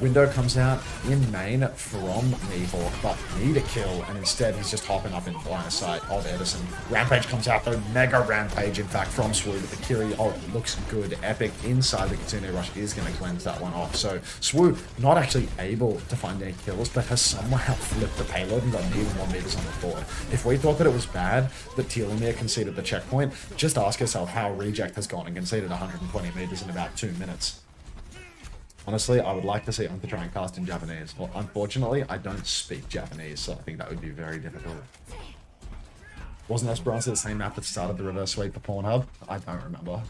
Window comes out in main from Mihawk, but need a kill, and instead he's just hopping up in line of sight of Edison. Rampage comes out though, mega rampage in fact from Swoo, but the Kiri, oh, looks good. Epic inside the Kitsune Rush is going to cleanse that one off. So Swoo not actually able to find any kills, but has somehow flipped the payload and got even 1 meters on the board. If we thought that it was bad that Telomare conceded the checkpoint, just ask yourself how Reject has gone and conceded 120 meters in about 2 minutes. Honestly, I would like to see Unter try and cast in Japanese. Well, unfortunately, I don't speak Japanese, so I think that would be very difficult. Wasn't Esperanza the same map that started the reverse sweep for Pornhub? I don't remember.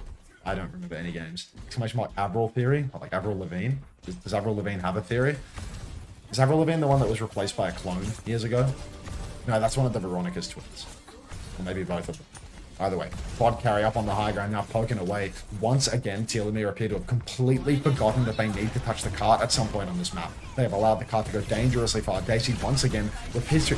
I don't remember any games. Exclamation mark Avril theory? Like Avril Lavigne? Does Avril Lavigne have a theory? Is Avril Lavigne the one that was replaced by a clone years ago? No, that's one of the Veronica's twins. Or maybe both of them. Either way, quad carry up on the high ground, now poking away. Once again, Telomare appear to have completely forgotten that they need to touch the cart at some point on this map. They have allowed the cart to go dangerously far. Daisy once again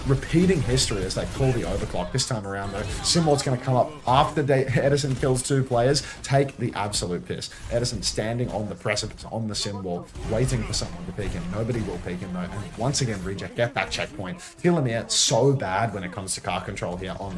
repeating history as they pull the overclock. This time around though, Simwald's going to come up after Edison kills 2 players. Take the absolute piss. Edison standing on the precipice on the Simwald, waiting for someone to peek him. Nobody will peek him though. And once again, Reject get that checkpoint. Telomare so bad when it comes to car control here on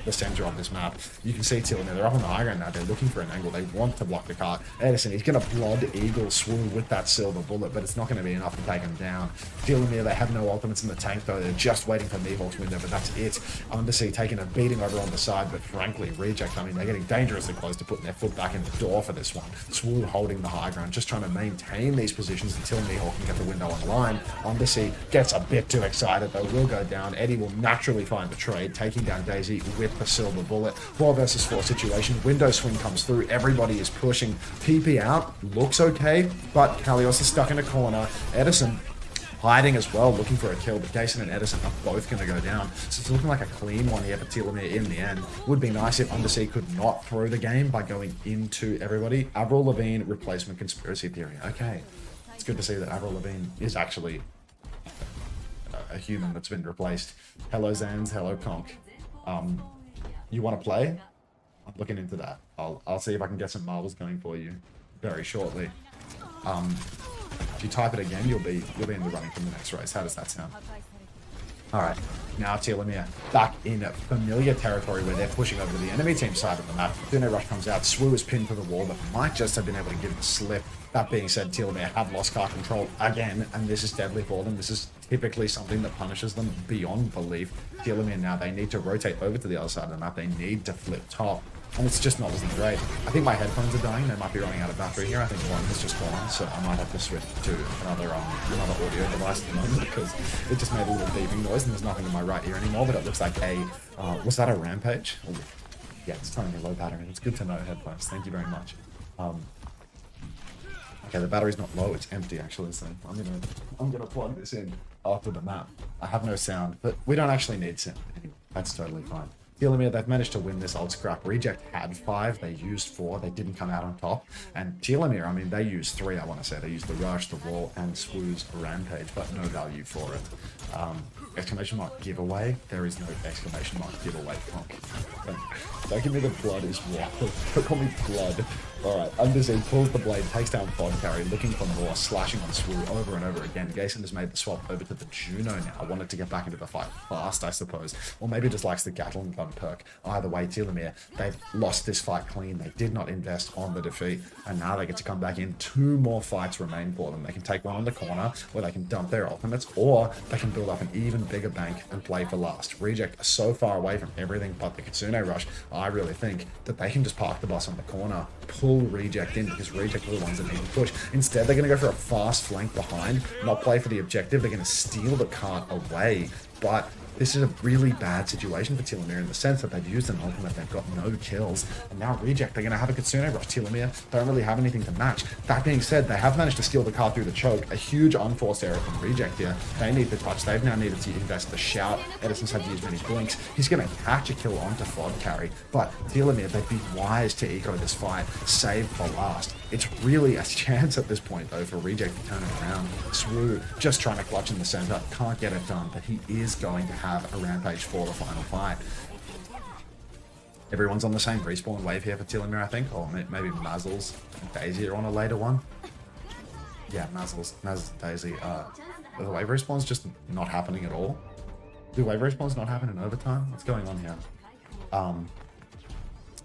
the center of this map. You can see Telomare, they're up on the high ground now. They're looking for an angle. They want to block the cart. Edison, he's going to blood eagle swoon with that silver bullet, but it's not going to be enough to take him down. Telomare, they have no ultimates in the tank though. They're just waiting for Mihawk's window, but that's it. Undersea taking a beating over on the side, but frankly, Reject, I mean, they're getting dangerously close to putting their foot back in the door for this one. Swoon holding the high ground, just trying to maintain these positions until Mihawk can get the window online. Undersea gets a bit too excited though, will go down. Eddie will naturally find the trade, taking down Daisy with the silver bullet. 4 versus 4 situation. Window swing comes through. Everybody is pushing. PP out. Looks okay, but Kalios is stuck in a corner. Edison hiding as well, looking for a kill, but Jason and Edison are both going to go down. So it's looking like a clean one here for Telomare in the end. Would be nice if Undersea could not throw the game by going into everybody. Avril Lavigne replacement conspiracy theory. Okay. It's good to see that Avril Lavigne is actually a human that's been replaced. Hello Zans, hello Conk. You want to play? I'm looking into that. I'll see if I can get some marbles going for you very shortly. If you type it again, you'll be in the running from the next race. How does that sound? All right, now Telomare back in familiar territory where they're pushing over to the enemy team side of the map. Kitsune Rush comes out, Swoo is pinned to the wall, but might just have been able to give the slip. That being said, Telomare have lost car control again, and this is deadly for them. This is typically something that punishes them beyond belief. Telomare now, they need to rotate over to the other side of the map. They need to flip top, and it's just not looking great. I think my headphones are dying. They might be running out of battery here. I think one has just gone, so I might have to switch to another audio device at the moment because it just made a little beeping noise, and there's nothing in my right ear anymore, but it looks like a... was that a rampage? Oh, yeah, it's telling me low battery. It's good to know, headphones. Thank you very much. Okay, the battery's not low, it's empty actually, so I'm gonna plug this in after the map. I have no sound, but we don't actually need sound anyway. That's totally fine. Telomare, they've managed to win this old scrap. Reject had 5, they used 4, they didn't come out on top. And Telomare, I mean, they used 3, I want to say. They used the Rush, the Wall, and Swoo's Rampage, but no value for it. Exclamation mark giveaway? There is no exclamation mark giveaway. Don't give me the blood is wild. Don't call me blood. Alright, Undersea pulls the blade, takes down Pod Carry, looking for more, slashing on Swoo over and over again. Gason has made the swap over to the Juno now. Wanted to get back into the fight fast, I suppose. Or maybe just likes the Gatling Gun perk. Either way, Telomare, they've lost this fight clean. They did not invest on the defeat. And now they get to come back in. 2 more fights remain for them. They can take one on the corner, where they can dump their ultimates, or they can build up an even bigger bank and play for last. Reject are so far away from everything but the Kitsune Rush. I really think that they can just park the bus on the corner, pull Reject in, because Reject are the ones that need to push. Instead, they're going to go for a fast flank behind, not play for the objective. They're going to steal the cart away. But this is a really bad situation for Telomare in the sense that they've used an ultimate, they've got no kills, and now Reject, they're going to have a Kitsune Rush. Telomare don't really have anything to match. That being said, they have managed to steal the card through the choke. A huge unforced error from Reject here. They need the touch. They've now needed to invest the shout. Edison's had to use many blinks. He's going to catch a kill onto Fod Carry, but Telomare, they'd be wise to eco this fight, save for last. It's really a chance at this point, though, for Reject to turn it around. Swoo just trying to clutch in the center, can't get it done, but he is going to have a Rampage for the final fight. Everyone's on the same respawn wave here for Telomare, I think, or maybe Mazzles and Daisy are on a later one. Yeah, Mazzles and Daisy. The wave respawn's just not happening at all. Do wave respawns not happen in overtime? What's going on here?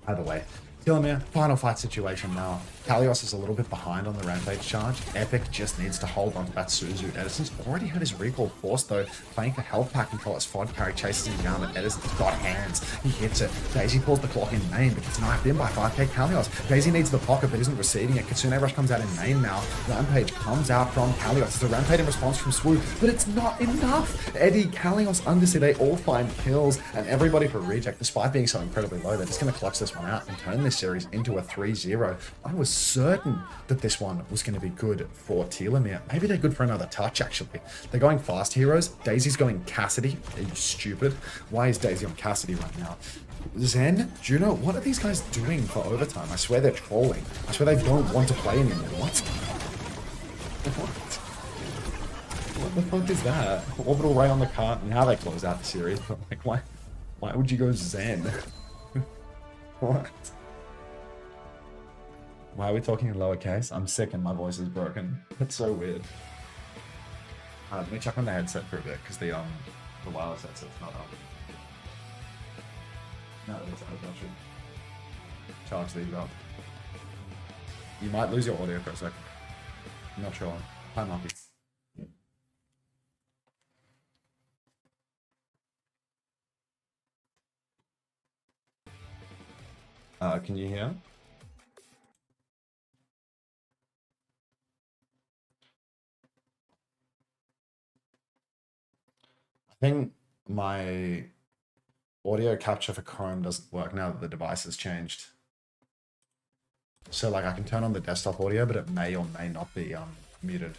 Either way. Telomare, final fight situation now. Kalios is a little bit behind on the Rampage charge. Epic just needs to hold on to that Suzu. Edison's already had his recall forced though, playing for health pack until his Fod Carry chases him down, but Edison's got hands. He hits it. Daisy pulls the clock in main, but gets knifed in by 5k Kalios. Daisy needs the pocket, but isn't receiving it. Kitsune Rush comes out in main now. Rampage comes out from Kalios. It's a Rampage in response from Swoo, but it's not enough. Eddie, Kalios, Undersea, they all find kills, and everybody for Reject, despite being so incredibly low, they're just going to clutch this one out and turn this series into a 3-0. I was certain that this one was going to be good for Telomare. Maybe they're good for another touch, actually. They're going fast heroes. Daisy's going Cassidy. Are you stupid? Why is Daisy on Cassidy right now? Zen? Juno? What are these guys doing for overtime? I swear they're trolling. I swear they don't want to play anymore. What? What the fuck is that? Orbital Ray on the cart. Now they close out the series, but like, why would you go Zen? What? Why are we talking in lowercase? I'm sick and my voice is broken. That's so weird. Let me check on the headset for a bit, because the wireless headset's not up. No, it's out. I should charge these up. You might lose your audio for a sec. I'm not sure. Hi, Marky. Can you hear? I think my audio capture for Chrome doesn't work now that the device has changed. So like I can turn on the desktop audio, but it may or may not be muted.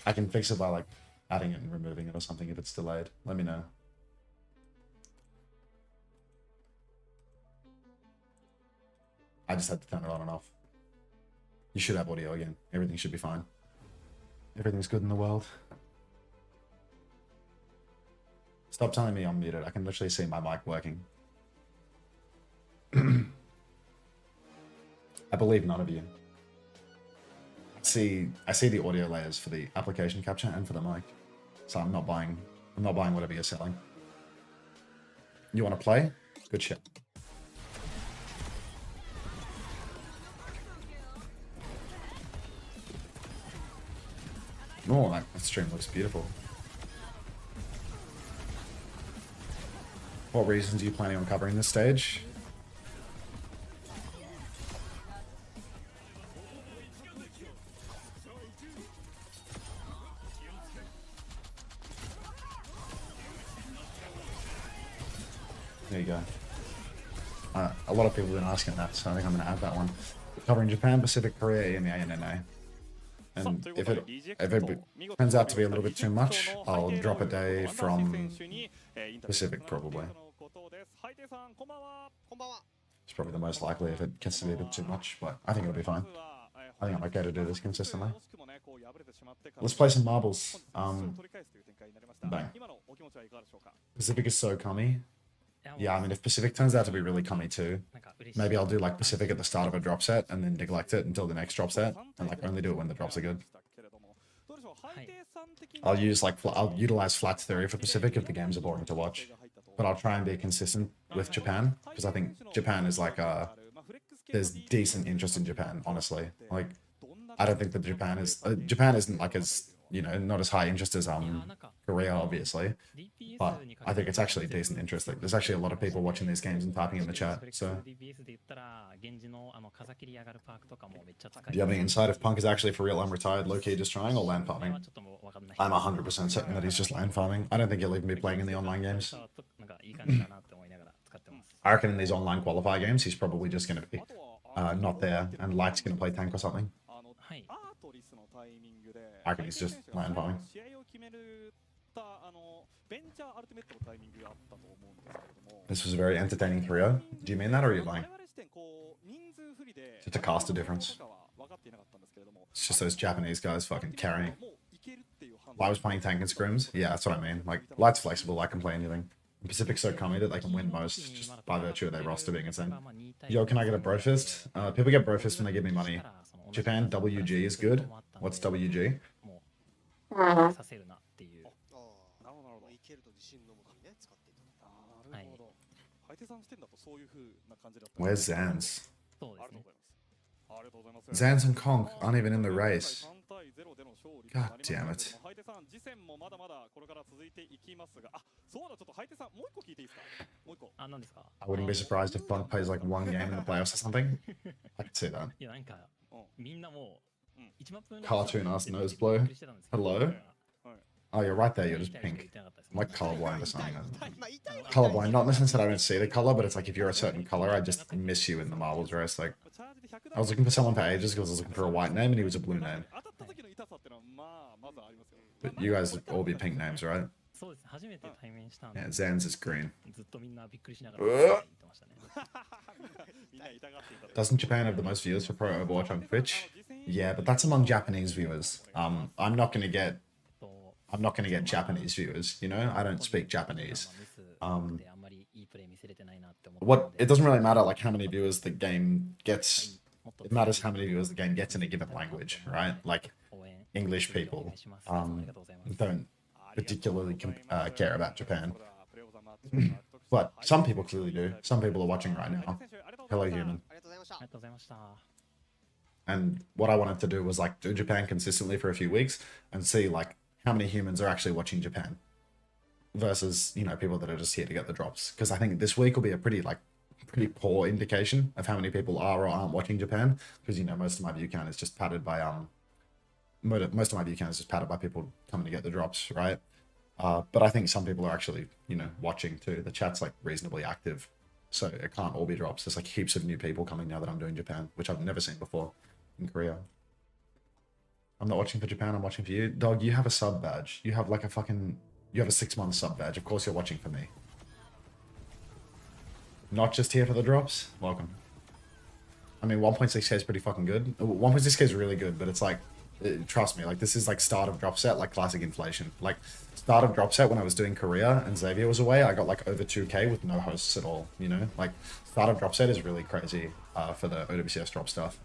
I can fix it by like adding it and removing it or something if it's delayed. Let me know. I just had to turn it on and off. You should have audio again. Everything should be fine. Everything's good in the world. Stop telling me I'm muted. I can literally see my mic working. I believe none of you. I see the audio layers for the application capture and for the mic. So I'm not buying whatever you're selling. You want to play? Good shit. Oh, that stream looks beautiful. What reasons are you planning on covering this stage? There you go. A lot of people have been asking that, so I think I'm going to add that one. Covering Japan, Pacific, Korea, EMEA, and NA. And if it turns out to be a little bit too much, I'll drop a day from Pacific probably. It's probably the most likely if it gets to be a bit too much, but I think it'll be fine. I think I'm okay to do this consistently. Let's play some marbles. Bang. Pacific is so cummy. Yeah, I mean, if Pacific turns out to be really cummy too, maybe I'll do like Pacific at the start of a drop set and then neglect it until the next drop set, and like only do it when the drops are good. I'll utilize flat theory for Pacific if the games are boring to watch, but I'll try and be consistent with Japan because I think Japan is like there's decent interest in Japan, honestly. Like, I don't think that Japan isn't like as, you know, not as high interest as Korea, obviously, but I think it's actually decent interest. Like, there's actually a lot of people watching these games and typing in the chat. So, do you have any insight if Punk is actually for real unretired, low-key just trying, or land farming? I'm 100% certain that he's just land farming. I don't think he'll even be playing in the online games. I reckon in these online qualifier games, he's probably just going to be not there, and Light's going to play tank or something. I reckon he's just land farming. This was a very entertaining 3-0. Do you mean that, or are you lying? Just a caster difference. It's just those Japanese guys fucking carrying. Light was playing tank and scrims. Yeah, that's what I mean. Like, Light's flexible. Light can play anything. Pacific's so cummy that they can win most just by virtue of their roster being insane. Yo, can I get a bro fist? People get bro fist when they give me money. Japan, WG is good. What's WG? Where's Zans? Zans and Kong aren't even in the race. God damn it. I wouldn't be surprised if Punk plays like one game in the playoffs or something. I could see that. Cartoon ass nose blow. Hello? Oh, you're right there, you're just pink. I'm like colorblind or something. Colorblind, not in the sense that I don't see the color, but it's like if you're a certain color, I just miss you in the marbles race. Like, I was looking for someone for ages because I was looking for a white name and he was a blue name. But you guys would all be pink names, right? Yeah, Zan's is green. Doesn't Japan have the most viewers for Pro Overwatch on Twitch? Yeah, but that's among Japanese viewers. I'm not gonna get Japanese viewers, you know? I don't speak Japanese. It doesn't really matter like how many viewers the game gets. It matters how many viewers the game gets in a given language, right? Like English people don't particularly care about Japan. But some people clearly do. Some people are watching right now. Hello, human. And what I wanted to do was like do Japan consistently for a few weeks and see like how many humans are actually watching Japan versus, you know, people that are just here to get the drops. Because I think this week will be a pretty poor indication of how many people are or aren't watching Japan. Because, you know, most of my view count is just padded by most of my view count is just padded by people coming to get the drops, right? But I think some people are actually, you know, watching too. The chat's like reasonably active, so it can't all be drops. There's like heaps of new people coming now that I'm doing Japan, which I've never seen before in Korea. I'm not watching for Japan, I'm watching for you. Dog, you have a sub badge. You have like you have a 6-month sub badge. Of course you're watching for me. Not just here for the drops? Welcome. I mean, 1.6k is pretty fucking good. 1.6k is really good, but it's like, trust me, like this is like start of drop set, like classic inflation. Like start of drop set when I was doing Korea and Xavier was away, I got like over 2k with no hosts at all, you know? Like start of drop set is really crazy for the OWCS drop stuff.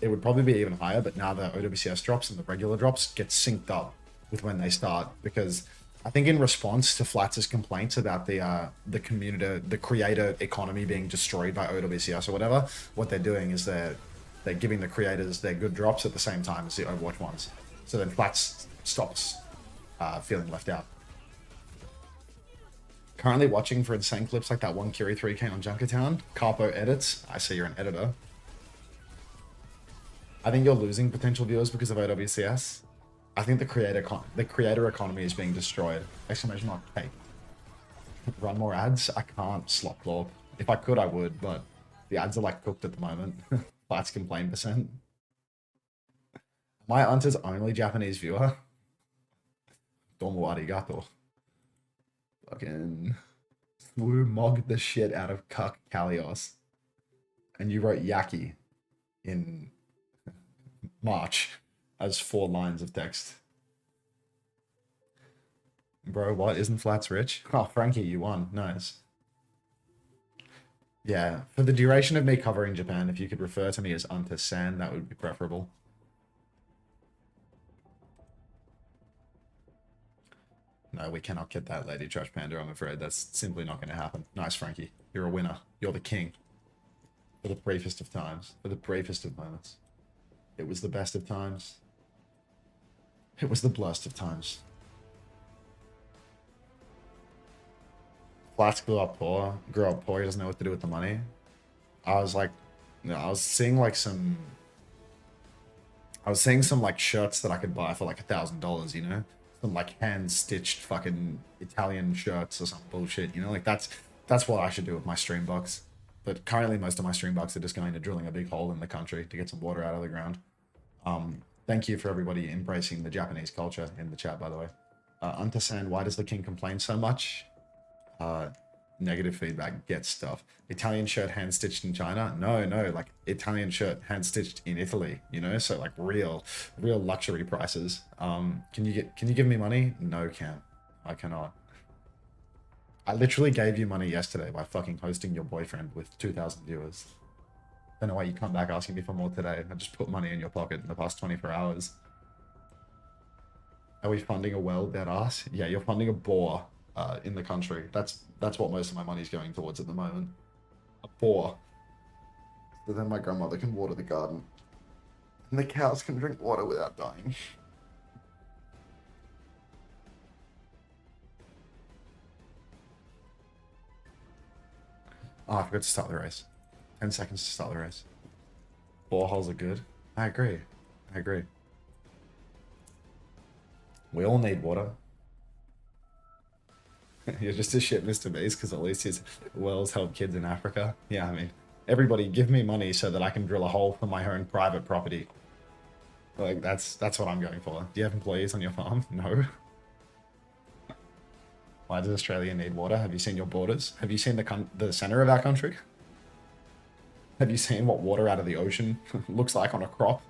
It would probably be even higher, but now the OWCS drops and the regular drops get synced up with when they start, because I think in response to Flats' complaints about the community, the creator economy being destroyed by OWCS or whatever, what they're doing is they're giving the creators their good drops at the same time as the Overwatch ones. So then Flats stops feeling left out. Currently watching for insane clips like that one Curie 3K on Junkertown. Carpo edits. I see you're an editor. I think you're losing potential viewers because of OWCS. I think the creator economy is being destroyed. Exclamation mark, hey. Run more ads? I can't slop claw. If I could, I would, but the ads are like cooked at the moment. Flats complain %. Am I Unter's only Japanese viewer? Domo arigato. Fucking Wu mogged the shit out of Cuck Kalios. And you wrote Yaki in March as 4 lines of text. Bro, what? Isn't Flats rich? Oh, Frankie, you won. Nice. Yeah, for the duration of me covering Japan, if you could refer to me as Unter-san, that would be preferable. No, we cannot get that Lady Trash Panda, I'm afraid. That's simply not going to happen. Nice, Frankie. You're a winner. You're the king. For the briefest of times. For the briefest of moments. It was the best of times. It was the blessed of times. Flats grew up poor. He doesn't know what to do with the money. I was like, I was seeing some like shirts that I could buy for like $1,000, you know? Some like hand-stitched fucking Italian shirts or some bullshit, you know? Like that's what I should do with my stream bucks. But currently most of my stream bucks are just going to drilling a big hole in the country to get some water out of the ground. Thank you for everybody embracing the Japanese culture in the chat, by the way. Unter-san, why does the king complain so much? Negative feedback, get stuff. Italian shirt hand stitched in China? No, like Italian shirt hand stitched in Italy, you know? So like real luxury prices. Can you give me money? No, can't. I cannot. I literally gave you money yesterday by fucking hosting your boyfriend with 2,000 viewers. Don't know why you come back asking me for more today. I just put money in your pocket in the past 24 hours. Are we funding a well, dead ass? Yeah, you're funding a bore. In the country. That's what most of my money's going towards at the moment. A bore. So then my grandmother can water the garden. And the cows can drink water without dying. Oh, I forgot to start the race. 10 seconds to start the race. Boreholes are good. I agree. We all need water. You're just a shit Mr. Beast because at least his wells help kids in Africa. Yeah, I mean, everybody give me money so that I can drill a hole for my own private property. Like, that's what I'm going for. Do you have employees on your farm? No. Why does Australia need water? Have you seen your borders? Have you seen the center of our country? Have you seen what water out of the ocean looks like on a crop?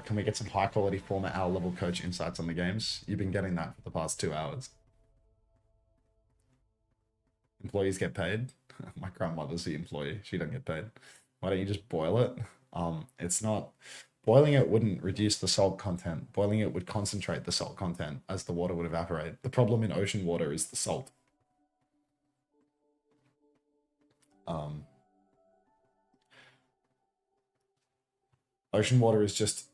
Can we get some high quality former hour level coach insights on the games? You've been getting that for the past 2 hours. Employees get paid. My grandmother's the employee. She doesn't get paid. Why don't you just boil it? It's not... Boiling it wouldn't reduce the salt content. Boiling it would concentrate the salt content as the water would evaporate. The problem in ocean water is the salt. Ocean water is just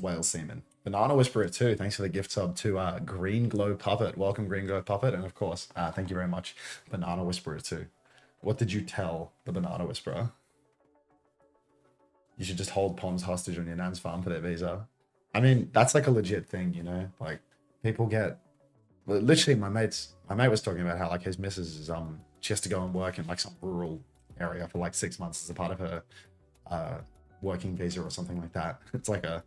whale semen. Banana Whisperer 2, thanks for the gift sub to Green Glow Puppet. Welcome, Green Glow Puppet. And of course, thank you very much, Banana Whisperer 2. What did you tell the Banana Whisperer? You should just hold Poms hostage on your nan's farm for their visa. I mean, that's like a legit thing, you know? Like, people get... Well, literally, my mate was talking about how, like, his missus is, she has to go and work in, like, some rural area for, like, 6 months as a part of her, working visa or something like that. It's like a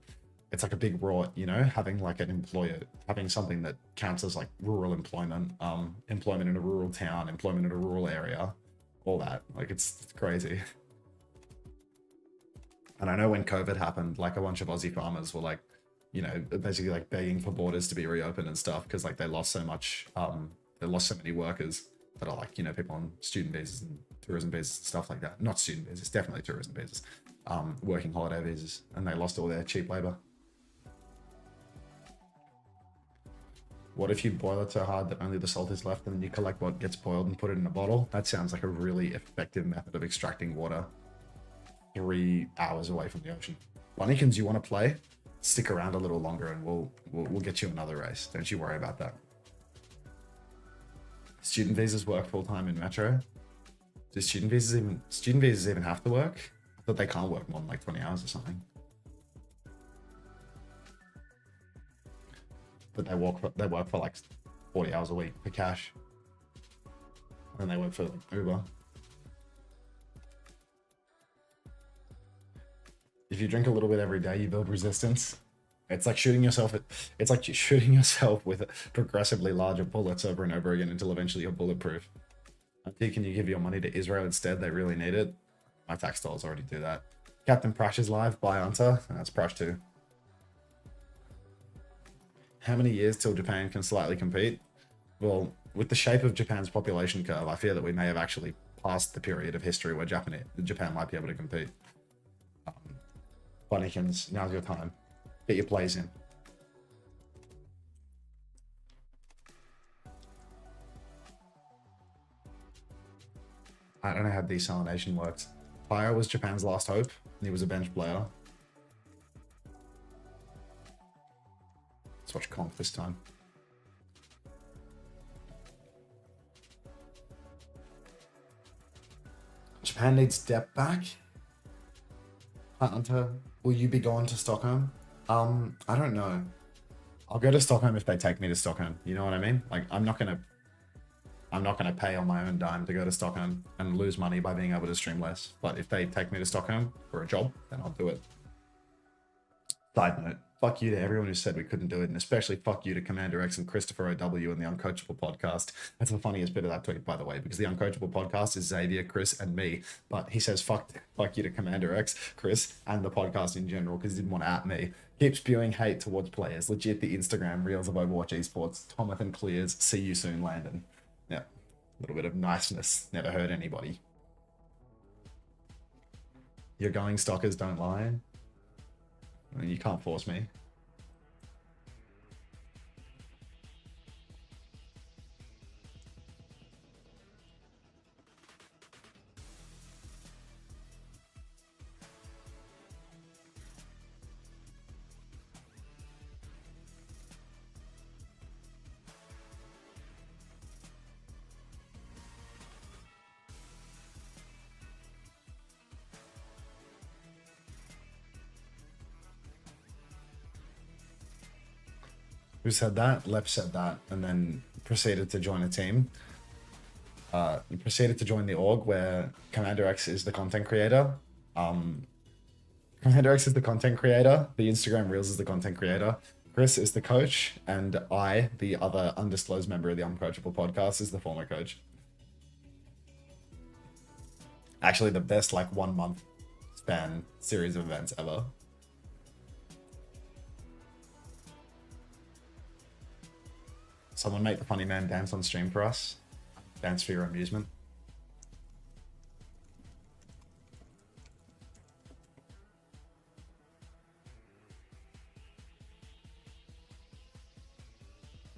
big rort, you know, having like an employer, having something that counts as like rural employment, employment in a rural town, employment in a rural area, all that. Like it's crazy. And I know when COVID happened, like a bunch of Aussie farmers were like, you know, basically like begging for borders to be reopened and stuff because like they lost so much, they lost so many workers that are like, you know, people on student visas and tourism visas and stuff like that. Not student visas, definitely tourism visas. Working holiday visas, and they lost all their cheap labor. What if you boil it so hard that only the salt is left and then you collect what gets boiled and put it in a bottle? That sounds like a really effective method of extracting water 3 hours away from the ocean. Bunnykins, you want to play? Stick around a little longer and we'll get you another race. Don't you worry about that. Student visas work full-time in Metro? Do student visas even have to work? But they can't work more than like 20 hours or something. But they work for like 40 hours a week for cash. And they work for like Uber. If you drink a little bit every day, you build resistance. It's like shooting yourself it's like shooting yourself with progressively larger bullets over and over again until eventually you're bulletproof. Auntie, can you give your money to Israel instead? They really need it. My tax dollars already do that. Captain Prash is live. Bye, Unter. That's Prash too. How many years till Japan can slightly compete? Well, with the shape of Japan's population curve, I fear that we may have actually passed the period of history where Japan might be able to compete. Bunnykins, now's your time. Get your plays in. I don't know how desalination works. Fire was Japan's last hope, and he was a bench player. Let's watch Conk this time. Japan needs depth back. Hunter, will you be going to Stockholm? I don't know. I'll go to Stockholm if they take me to Stockholm. You know what I mean? Like, I'm not gonna pay on my own dime to go to Stockholm and lose money by being able to stream less. But if they take me to Stockholm for a job, then I'll do it. Side note, fuck you to everyone who said we couldn't do it, and especially fuck you to Commander X and Christopher OW and the Uncoachable podcast. That's the funniest bit of that tweet, by the way, because the Uncoachable podcast is Xavier, Chris, and me. But he says fuck you to Commander X, Chris, and the podcast in general because he didn't want to at me. Keep spewing hate towards players. Legit the Instagram reels of Overwatch Esports. Tomathan clears. See you soon, Landon. Yeah, a little bit of niceness. Never hurt anybody. Your going stalkers don't lie. I mean, you can't force me. Who said that? Lep said that, and then proceeded to join a team. He proceeded to join the org where Commander X is the content creator. Commander X is the content creator. The Instagram Reels is the content creator. Chris is the coach, and I, the other undisclosed member of the Uncoachable podcast, is the former coach. Actually, the best 1 month span series of events ever. Someone make the funny man dance on stream for us. Dance for your amusement.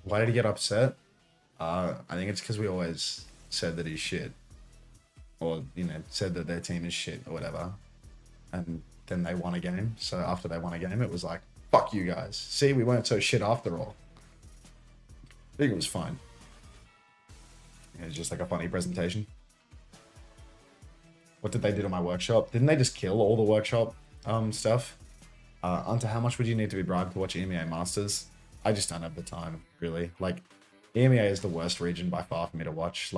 Why did he get upset? I think it's because we always said that he's shit. Or, said that their team is shit or whatever. And then they won a game. So after they won a game, it was like, fuck you guys. See, we weren't so shit after all. I think it was fine. It was just like a funny presentation. What did they do to my workshop? Didn't they just kill all the workshop stuff? Unter, how much would you need to be bribed to watch EMEA Masters? I just don't have the time, really. EMEA is the worst region by far for me to watch.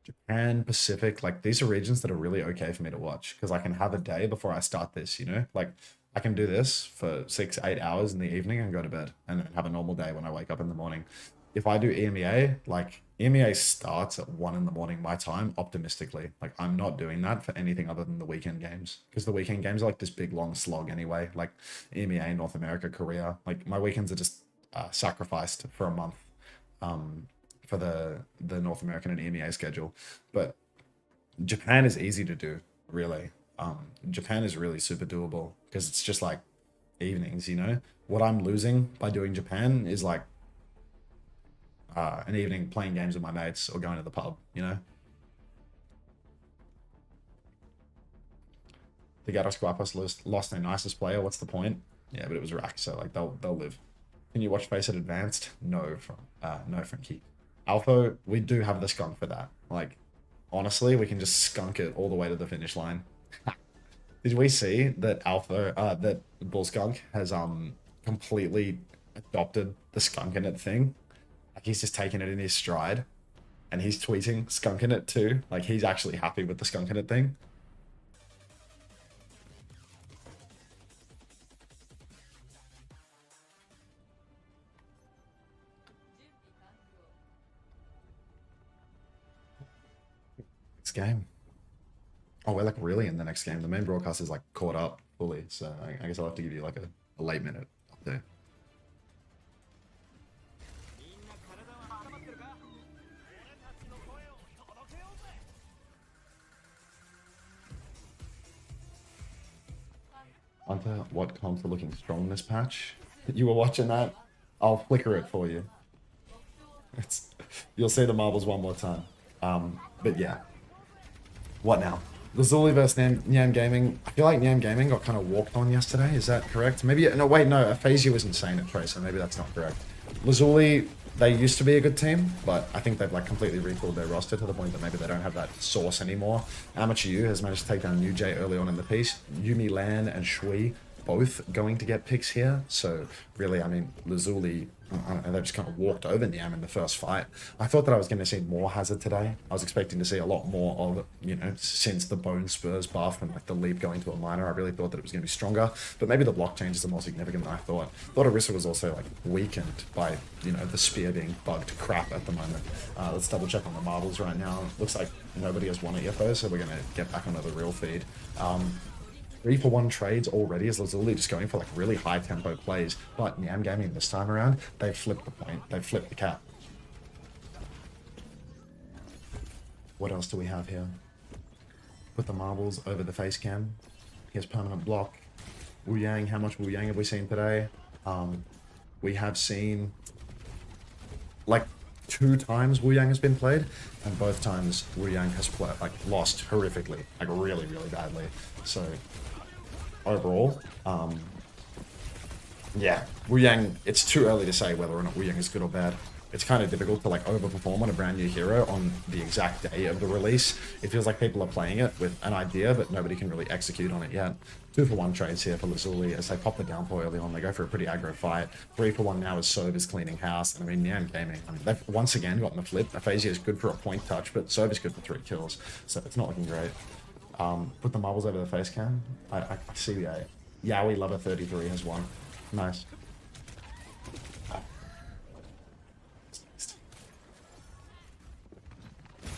Japan, Pacific, these are regions that are really okay for me to watch because I can have a day before I start this, I can do this for 6-8 hours in the evening and go to bed and then have a normal day when I wake up in the morning. If I do EMEA, EMEA starts at 1 in the morning my time, optimistically. I'm not doing that for anything other than the weekend games. Because the weekend games are this big long slog anyway. EMEA, North America, Korea. My weekends are just sacrificed for a month for the North American and EMEA schedule. But Japan is easy to do, really. Japan is really super doable because it's just evenings, What I'm losing by doing Japan is an evening playing games with my mates or going to the pub, The Gatos Guapos lost their nicest player. What's the point? Yeah, but it was Rack, so they'll live. Can you watch Face It Advanced? No, no, Frankie. Alpha, we do have the skunk for that. Honestly, we can just skunk it all the way to the finish line. Did we see that that Bull Skunk has completely adopted the skunk in it thing? He's just taking it in his stride and he's tweeting skunking it too. He's actually happy with the skunking it thing. Next game. Oh, we're like really in the next game. The main broadcast is like caught up fully, so I guess I'll have to give you like a late minute update. Unter, what comps are looking strong this patch? You were watching that? I'll flicker it for you. You'll see the marbles one more time. But yeah. What now? Lazuli versus Nyam Gaming. I feel like Nyam Gaming got kind of walked on yesterday. Is that correct? Maybe, no, wait, no. Aphasia was insane at Tracer. Maybe that's not correct. Lazuli, they used to be a good team, but I think they've like completely retooled their roster to the point that maybe they don't have that source anymore. Amateur U has managed to take down New Jay early on in the piece. Yumi Lan and Shui both going to get picks here. So really, I mean, Lazuli, I don't know, they just kind of walked over Nyam in the first fight. I thought that I was going to see more Hazard today. I was expecting to see a lot more of, you know, since the Bone Spurs buff and like the leap going to a minor. I really thought that it was going to be stronger, but maybe the block changes are more significant than I thought. Thought Orisa was also like weakened by, you know, the spear being bugged crap at the moment. Let's double check on the marbles right now. Looks like nobody has won it yet though, so we're going to get back onto the real feed. 3-for-1 trades already as Lazuli just going for like really high tempo plays, but Nyam Gaming this time around, they've flipped the point, they've flipped the cap. What else do we have here? Put the marbles over the face cam. Here's permanent block. Wu Yang, how much Wu Yang have we seen today? We have seen like 2 times Wu Yang has been played, and both times Wu Yang has lost horrifically, like really, really badly. So overall, yeah, Wu Yang, it's too early to say whether or not Wu Yang is good or bad. It's kind of difficult to like overperform on a brand new hero on the exact day of the release. It feels like people are playing it with an idea, but nobody can really execute on it yet. 2-for-1 trades here for Lazuli as they pop the downpour early on. They go for a pretty aggro fight. 3-for-1 now as Sov is cleaning house. And I mean, Nyam Gaming, I mean, they've once again gotten the flip. Aphasia is good for a point touch, but Sov is good for 3 kills. So it's not looking great. Put the marbles over the face cam. I see the Yowie Lover 33 has won. Nice.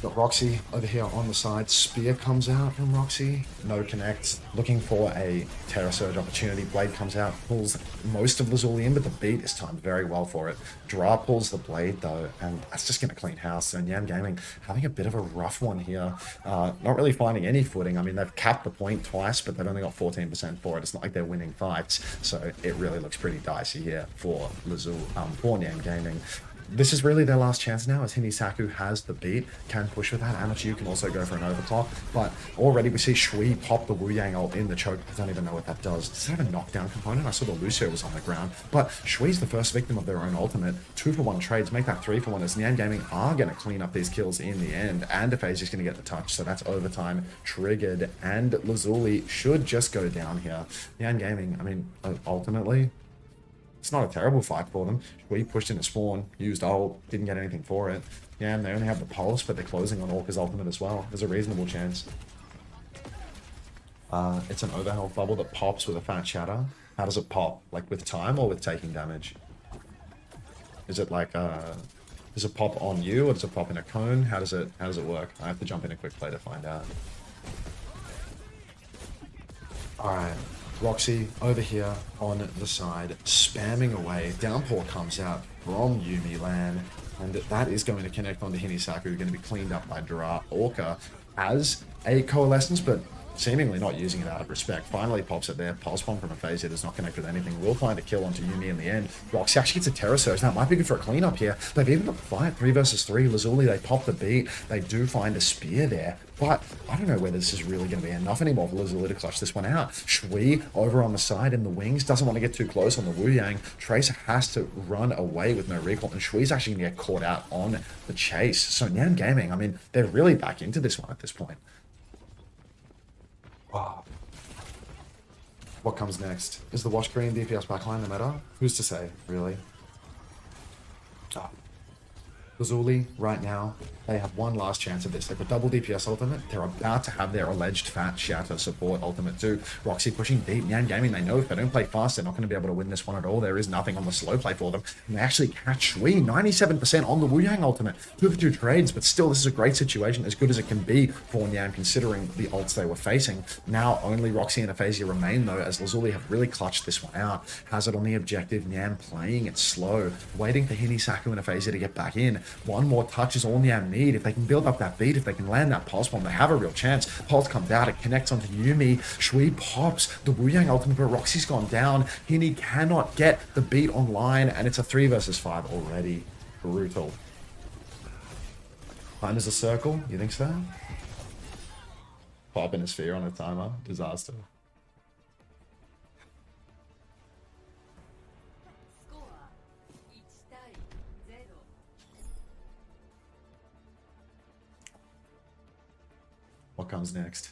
Got Roxy over here on the side. Spear comes out from Roxy. No connect. Looking for a Terra Surge opportunity. Blade comes out, pulls most of Lazuli in, but the beat is timed very well for it. Dra pulls the Blade though, and that's just going to clean house. So Nyam Gaming having a bit of a rough one here. Not really finding any footing. I mean, they've capped the point twice, but they've only got 14% for it. It's not like they're winning fights. So it really looks pretty dicey here for Lazuli, for Nyam Gaming. This is really their last chance now, as Hinisaku has the beat, can push with that. Amateur can also go for an overclock, but already we see Shui pop the Wu Yang ult in the choke. I don't even know what that does. Does it have a knockdown component? I saw the Lucio was on the ground, but Shui's the first victim of their own ultimate. 2-for-1 trades, make that 3-for-1 as Nyam Gaming are going to clean up these kills in the end, and Aphasia's going to get the touch, so that's overtime triggered, and Lazuli should just go down here. Nyam Gaming, I mean, ultimately, it's not a terrible fight for them. We pushed into spawn, used ult, didn't get anything for it. Yeah, and they only have the pulse, but they're closing on Orca's ultimate as well. There's a reasonable chance. It's an overhealth bubble that pops with a fat shatter. How does it pop? Like with time or with taking damage? Is it like does it pop on you or does it pop in a cone? How does it work? I have to jump in a quick play to find out. Alright. Roxy over here on the side, spamming away. Downpour comes out from Yumi Lan, and that is going to connect onto Hinisaku, going to be cleaned up by Dra. Orca has a coalescence, but seemingly not using it out of respect. Finally pops it there. Pulse bomb from Aphasia does not connect with anything. Will find a kill onto Yumi in the end. Roxy actually gets a Terra Surge. That might be good for a cleanup here. They've even got the fight. 3 versus 3. Lazuli, they pop the beat. They do find a spear there. But I don't know whether this is really going to be enough anymore for Lazuli to clutch this one out. Shui over on the side in the wings. Doesn't want to get too close on the Wu Yang. Tracer has to run away with no recall. And Shui's actually going to get caught out on the chase. So Nyam Gaming, I mean, they're really back into this one at this point. Wow. What comes next? Is the Wash Green DPS backline the meta? Who's to say, really? Lazuli, right now, they have one last chance of this. They've got double DPS ultimate. They're about to have their alleged fat shatter support ultimate too. Roxy pushing deep. Nyam Gaming, they know if they don't play fast, they're not going to be able to win this one at all. There is nothing on the slow play for them. And they actually catch Shui. 97% on the Wu Yang ultimate. 2 for 2 trades, but still, this is a great situation. As good as it can be for Nyam, considering the ults they were facing. Now, only Roxy and Aphasia remain, though, as Lazuli have really clutched this one out. Hazard on the objective. Nyam playing it slow. Waiting for Hinisaku and Aphasia to get back in. One more touch is all Nyam need. If they can build up that beat, if they can land that pulse bomb, they have a real chance. Pulse comes out, it connects onto Yumi. Shui pops the Wu Yang ultimate, but Roxy's gone down. Hini cannot get the beat online, and it's a 3 versus 5 already. Brutal. Time is a circle, you think so? Pop in a sphere on a timer. Disaster. What comes next?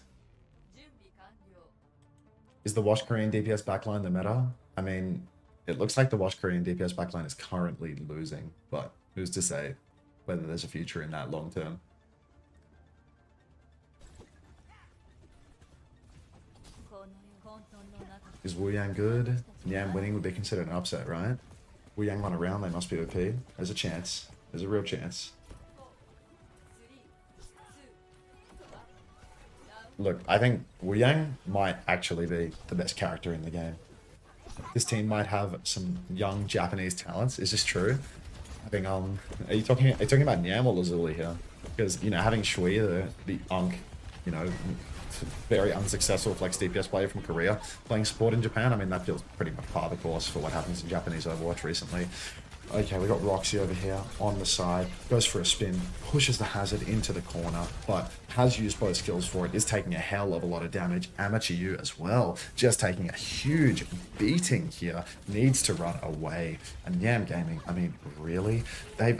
Is the Wash Korean DPS backline the meta? I mean, it looks like the Wash Korean DPS backline is currently losing, but who's to say whether there's a future in that long term? Is Wu Yang good? Nyam winning would be considered an upset, right? Wu Yang won a round, they must be OP. There's a chance. There's a real chance. Look, I think Wu Yang might actually be the best character in the game. This team might have some young Japanese talents. Is this true? I think are you talking about Nyam or Lazuli here? Because, you know, having Shui, the Unk, you know, very unsuccessful flex DPS player from Korea playing support in Japan, I mean, that feels pretty much par the course for what happens in Japanese Overwatch recently. Okay, we got Roxy over here on the side, goes for a spin, pushes the Hazard into the corner, but has used both skills for it, is taking a hell of a lot of damage. Amateur Yu as well, just taking a huge beating here, needs to run away. And Nyam Gaming, I mean, really? They've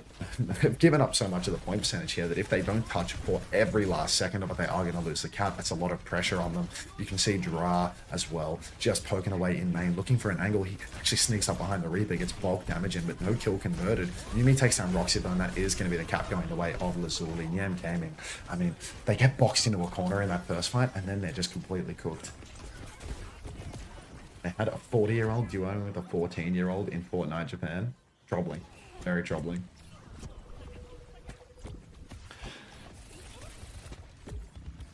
given up so much of the point percentage here that if they don't touch for every last second of it, they are going to lose the cap. That's a lot of pressure on them. You can see Dra as well, just poking away in main, looking for an angle. He actually sneaks up behind the Reaper, gets bulk damage in, but no kill converted. Yumi takes down Roxy, though, and that is going to be the cap going the way of Lazuli. Nyam Gaming, I mean, they get boxed into a corner in that first fight, and then they're just completely cooked. They had a 40-year-old duo with a 14-year-old in Fortnite Japan. Troubling. Very troubling.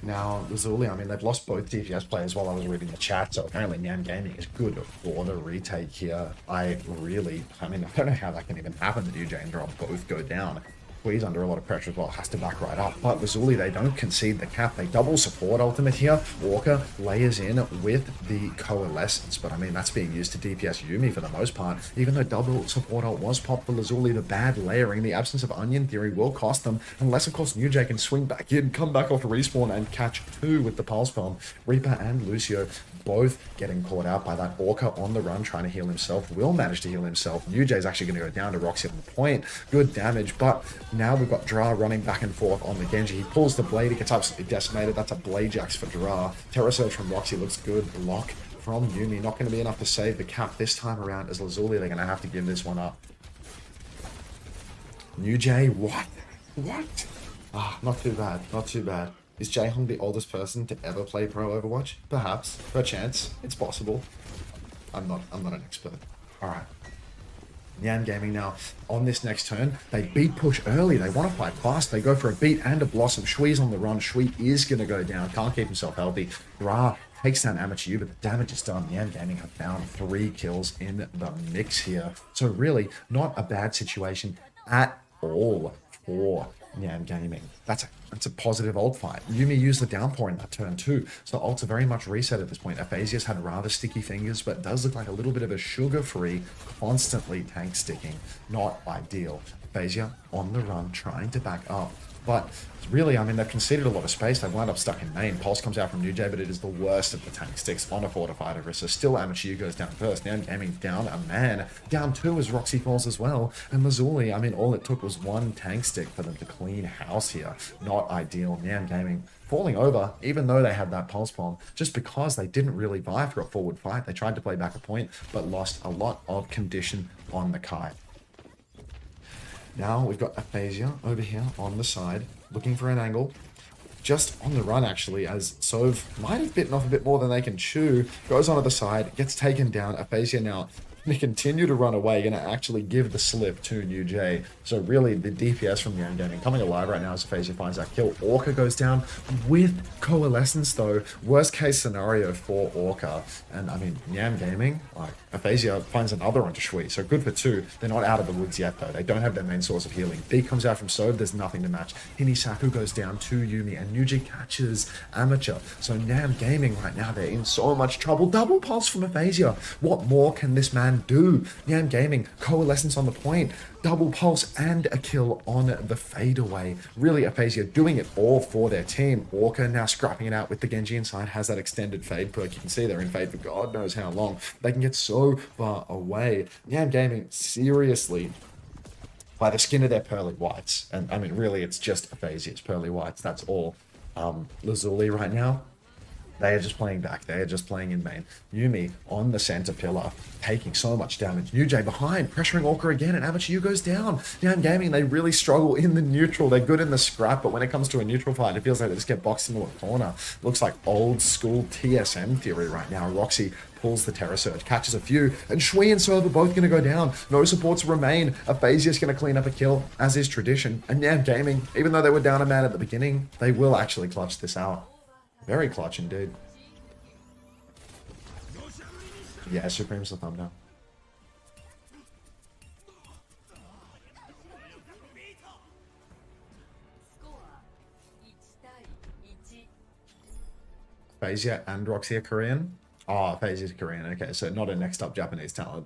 Now, Lazuli, I mean, they've lost both DPS players while I was reading the chat, so apparently Nyam Gaming is good for the retake here. I mean, I don't know how that can even happen that UJ and Drop both go down. He's under a lot of pressure as well, has to back right up. But Lazuli, they don't concede the cap. They double support ultimate here. Walker layers in with the Coalescence, but I mean, that's being used to DPS Yumi for the most part. Even though double support ult was popped for Lazuli, the bad layering, the absence of Onion Theory will cost them, unless of course NewJ can swing back in, come back off a respawn and catch 2 with the Pulse Bomb. Reaper and Lucio both getting caught out by that Orca on the run, trying to heal himself. Will manage to heal himself. NewJ's actually going to go down to Roxy on the point. Good damage, but now we've got Dra running back and forth on the Genji. He pulls the blade, he gets absolutely decimated. That's a Blade Jax for Dra. Terror Surge from Roxy looks good. Lock from Yumi. Not going to be enough to save the cap this time around as Lazuli. They're going to have to give this one up. NewJ, what? What? Ah, not too bad. Not too bad. Is Jaehong the oldest person to ever play pro Overwatch? Perhaps. Perchance. It's possible. I'm not an expert. Alright. Nyam Gaming now on this next turn. They beat push early. They want to fight fast. They go for a beat and a blossom. Shui's on the run. Shui is going to go down. Can't keep himself healthy. Ra takes down Amateur Yu, but the damage is done. Nyam Gaming have found 3 kills in the mix here. So really, not a bad situation at all for Nyam Gaming. That's a positive ult fight. Yumi used the downpour in that turn too, so ults are very much reset at this point. Aphasia's had rather sticky fingers, but does look like a little bit of a sugar-free, constantly tank sticking. Not ideal. Aphasia on the run, trying to back up. But really, I mean, they've conceded a lot of space. They wind up stuck in main. Pulse comes out from NewJ, but it is the worst of the tank sticks on a fortified Orisa. Still, Amateur Yu goes down first. Nyam Gaming down a man. Down 2 as Roxy falls as well. And Lazuli, I mean, all it took was 1 tank stick for them to clean house here. Not ideal. Nyam Gaming falling over, even though they had that pulse bomb, just because they didn't really vie for a forward fight. They tried to play back a point, but lost a lot of condition on the kite. Now we've got Aphasia over here on the side, looking for an angle. Just on the run, actually, as Sov might have bitten off a bit more than they can chew. Goes onto the side, gets taken down. Aphasia now going to continue to run away, going to actually give the slip to New Jay. So really, the DPS from Nyam Gaming coming alive right now as Aphasia finds that kill. Orca goes down with Coalescence, though. Worst case scenario for Orca. And, I mean, Nyam Gaming, like, Aphasia finds another onto Shui. So good for 2. They're not out of the woods yet, though. They don't have their main source of healing. B comes out from Sov. There's nothing to match. Hinisaku goes down to Yumi, and Nuji catches Amateur. So Nyam Gaming right now, they're in so much trouble. Double pulse from Aphasia. What more can this man do? Nyam Gaming, Coalescence on the point, double pulse and a kill on the fadeaway. Really, Aphasia doing it all for their team. Orca now scrapping it out with the Genji inside, has that extended fade perk. You can see they're in fade for God knows how long. They can get so far away. Nyam Gaming, seriously, by the skin of their pearly whites. And I mean, really, it's just Aphasia's pearly whites. That's all. Lazuli right now, they are just playing back. They are just playing in main. Yumi on the center pillar, taking so much damage. Nujay behind, pressuring Orca again, and Amateur goes down. Nyam Gaming, they really struggle in the neutral. They're good in the scrap, but when it comes to a neutral fight, it feels like they just get boxed into a corner. Looks like old school TSM theory right now. Roxy pulls the Terror Surge, catches a few, and Shui and Serve are both going to go down. No supports remain. Aphasia's going to clean up a kill, as is tradition. And Nyam Gaming, even though they were down a man at the beginning, they will actually clutch this out. Very clutch indeed. Yeah, Supreme's the thumbnail. Aphasia and Roxy are Korean? Oh, Aphasia's Korean. Okay, so not a next up Japanese talent.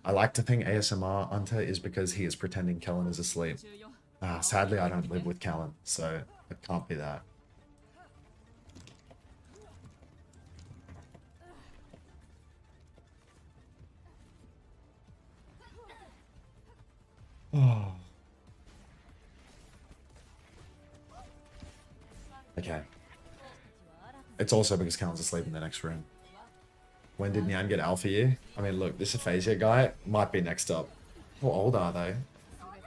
I like to think ASMR Unter is because he is pretending Kellen is asleep. Sadly, I don't live with Kellen, so it can't be that. Oh. Okay. It's also because Callan's asleep in the next room. When did Nyam get Alpha Year? I mean, look, this Aphasia guy might be next up. How old are they?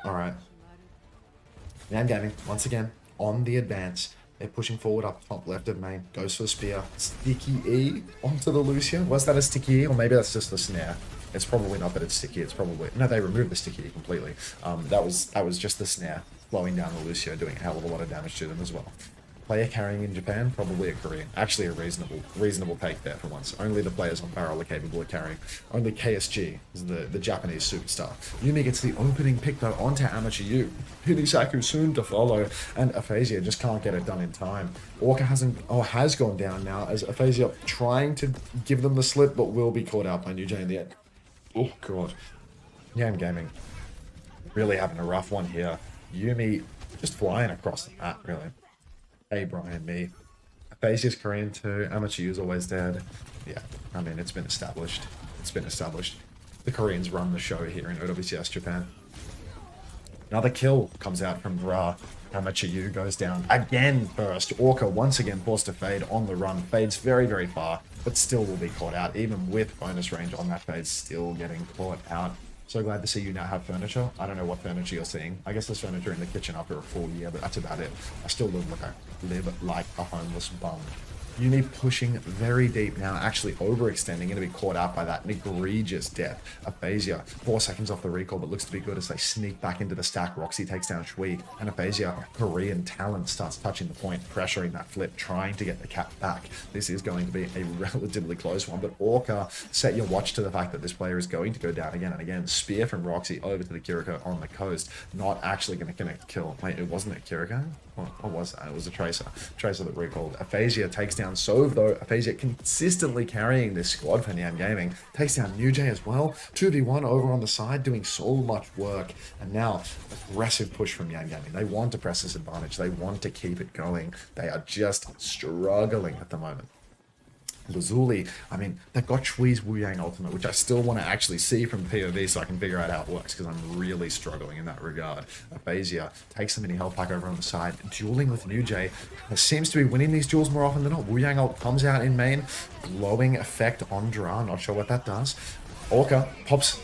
Alright. Nyam Gaming, once again, on the advance. They're pushing forward up top left of main. Goes for a spear. Sticky E onto the Lucia. Was that a sticky E? Or maybe that's just the snare. It's probably not that it's sticky. It's probably... No, they removed the sticky E completely. That was just the snare flowing down the Lucia, doing a hell of a lot of damage to them as well. Player carrying in Japan, probably a Korean. Actually a reasonable take there for once. Only the players on Barrel are capable of carrying. Only KSG is the Japanese superstar. Yumi gets the opening pick though onto Amateur U. Hinisaku soon to follow, and Aphasia just can't get it done in time. Orca has gone down now as Aphasia trying to give them the slip, but will be caught out by New Jay in the end. Oh god. Nyam Gaming really having a rough one here. Yumi just flying across the map, really. Hey, Brian, me. Aphasia's Korean too. Amateur U's always dead. Yeah, I mean, it's been established. It's been established. The Koreans run the show here in OWCS Japan. Another kill comes out from Bra. Amateur U goes down again first. Orca once again forced to fade on the run. Fades very, very far, but still will be caught out. Even with bonus range on that fade, still getting caught out. So glad to see you now have furniture. I don't know what furniture you're seeing. I guess there's furniture in the kitchen after a full year, but that's about it. I still live like a homeless bum. Uni pushing very deep now, actually overextending, going to be caught out by that egregious death. Aphasia, 4 seconds off the recall, but looks to be good as they sneak back into the stack. Roxy takes down Shui, and Aphasia, Korean talent, starts touching the point, pressuring that flip, trying to get the cap back. This is going to be a relatively close one, but Orca, set your watch to the fact that this player is going to go down again and again. Spear from Roxy over to the Kiriko on the coast, not actually going to connect kill. Wait, it wasn't a Kiriko? What was that? It was a Tracer. Tracer that recalled. Aphasia takes down Sov though. Aphasia consistently carrying this squad for Nyam Gaming. Takes down New Jay as well. 2v1 over on the side, doing so much work. And now, aggressive push from Nyam Gaming. They want to press this advantage. They want to keep it going. They are just struggling at the moment. Lazuli, I mean, they've got Shui's Wu Yang ultimate, which I still want to actually see from POV so I can figure out how it works, because I'm really struggling in that regard. Aphasia takes the mini health pack over on the side, dueling with New Jay. Seems to be winning these duels more often than not. Wu Yang ult comes out in main, glowing effect on Dra, not sure what that does. Orca pops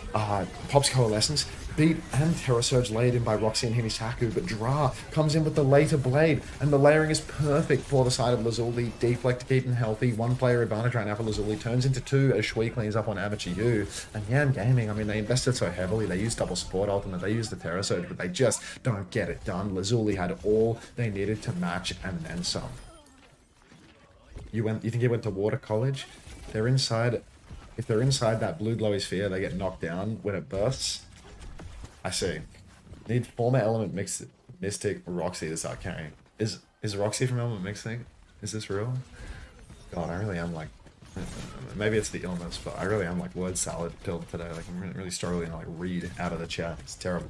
Coalescence, beat and Terror Surge laid in by Roxy and Hinisaku, but Dra comes in with the later blade, and the layering is perfect for the side of Lazuli. Deflect to keep him healthy. 1 player advantage right now for Lazuli. Turns into 2 as Shui cleans up on Amateur U. And Nyam Gaming, I mean, they invested so heavily. They used double support ultimate, they used the Terror Surge, but they just don't get it done. Lazuli had all they needed to match and then some. You think he went to Water College? They're inside. If they're inside that blue glowy sphere, they get knocked down when it bursts. I see. Need former Element Mystic Roxy to start carrying. Is Roxy from Element Mystic? Is this real? God, I really am like. Maybe it's the illness, but I really am like word salad filled today. Like I'm really struggling to like read out of the chat. It's terrible.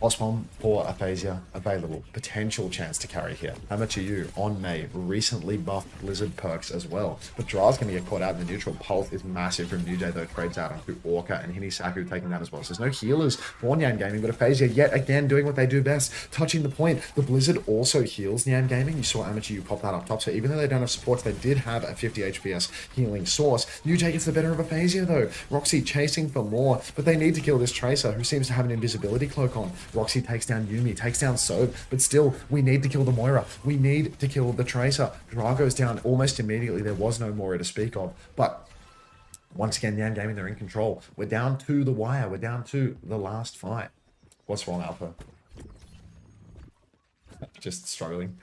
Osmom for Aphasia available. Potential chance to carry here. Amateur U on May. Recently buffed Blizzard perks as well. But Dra's going to get caught out in the neutral. Pulse is massive from New Jay though. Trades out onto Orca and Hinisaku taking that as well. So there's no healers for Nyam Gaming, but Aphasia yet again doing what they do best. Touching the point. The Blizzard also heals Nyam Gaming. You saw Amateur U pop that up top. So even though they don't have supports, they did have a 50 HPS healing source. New Jay gets the better of Aphasia though. Roxy chasing for more, but they need to kill this Tracer who seems to have an invisibility cloak on. Roxy takes down Yumi, takes down Sobe, but still, we need to kill the Moira. We need to kill the Tracer. Dra goes down almost immediately. There was no Moira to speak of, but once again, Nyam Gaming, they're in control. We're down to the wire. We're down to the last fight. What's wrong, Alpha? Just struggling.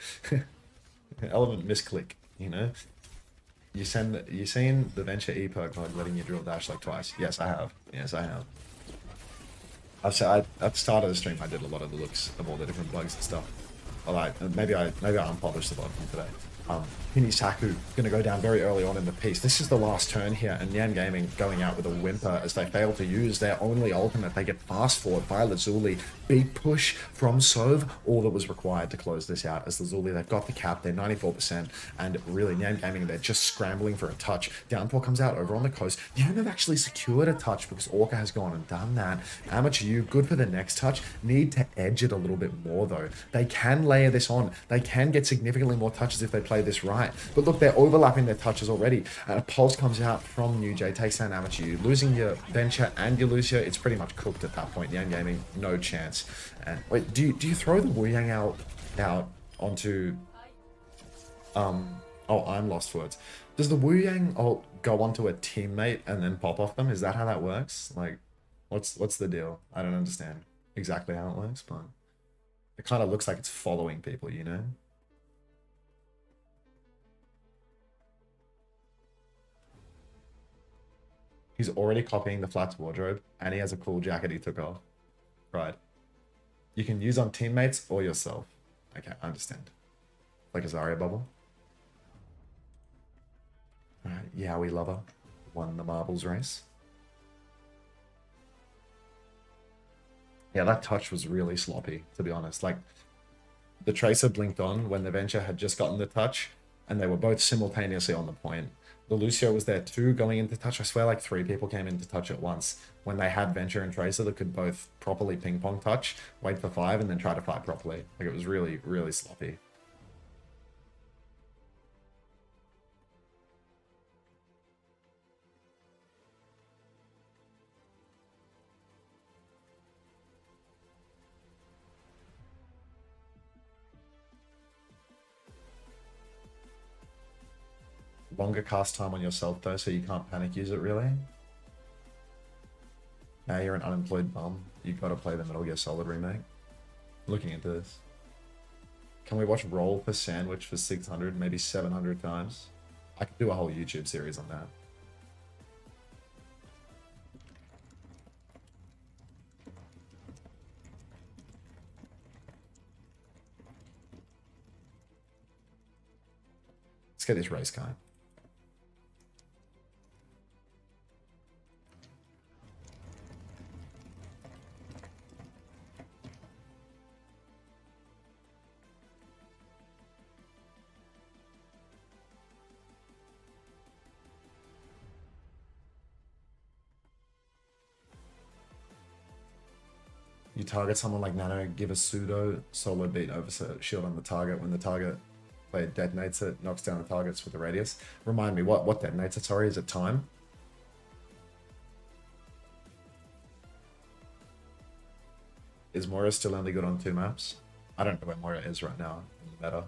Element misclick, you know? You seen the Venture E perk like letting you drill dash like twice? Yes, I have. Yes, I have. At the start of the stream, I did a lot of the looks of all the different bugs and stuff. Maybe I unpublished a lot of them today. Hinisaku going to go down very early on in the piece. This is the last turn here, and Nyam Gaming going out with a whimper as they fail to use their only ultimate. They get fast forward by Lazuli. Big push from Sove, all that was required to close this out. As Lazuli, they've got the cap, they're 94%, and really Nyam Gaming, they're just scrambling for a touch. Downpour comes out over on the coast. Nyam have actually secured a touch because Orca has gone and done that. Amateur U, good for the next touch. Need to edge it a little bit more though. They can layer this on. They can get significantly more touches if they play this right. But look, they're overlapping their touches already. And a pulse comes out from New Jay, takes down Amateur U. Losing your Venture and your Lucio, it's pretty much cooked at that point. Nyam Gaming, no chance. And wait, do you throw the Wu Yang out onto oh, I'm lost for words. Does the Wu Yang go onto a teammate and then pop off them? Is that how that works? Like, what's the deal? I don't understand exactly how it works, but it kind of looks like it's following people, you know? He's already copying the Flats wardrobe, and he has a cool jacket he took off. Right. You can use on teammates or yourself. Okay, I understand. Like a Zarya bubble. Alright, yeah, we love her. Won the marbles race. Yeah, that touch was really sloppy, to be honest. Like, the Tracer blinked on when the Venture had just gotten the touch, and they were both simultaneously on the point. The Lucio was there too, going into touch. I swear like 3 people came into touch at once. When they had Venture and Tracer that could both properly ping-pong touch, wait for 5, and then try to fight properly. Like, it was really, really sloppy. Longer cast time on yourself though, so you can't panic use it really. Now you're an unemployed bum. You gotta play the Metal Gear Solid remake. Looking into this. Can we watch Roll for Sandwich for 600, maybe 700 times? I could do a whole YouTube series on that. Let's get this race guy. You target someone like Nano, give a pseudo solo beat over shield on the target. When the target player detonates it, knocks down the targets with the radius. Remind me, what detonates it? Sorry, is it time? Is Moira still only good on 2 maps? I don't know where Moira is right now in the meta.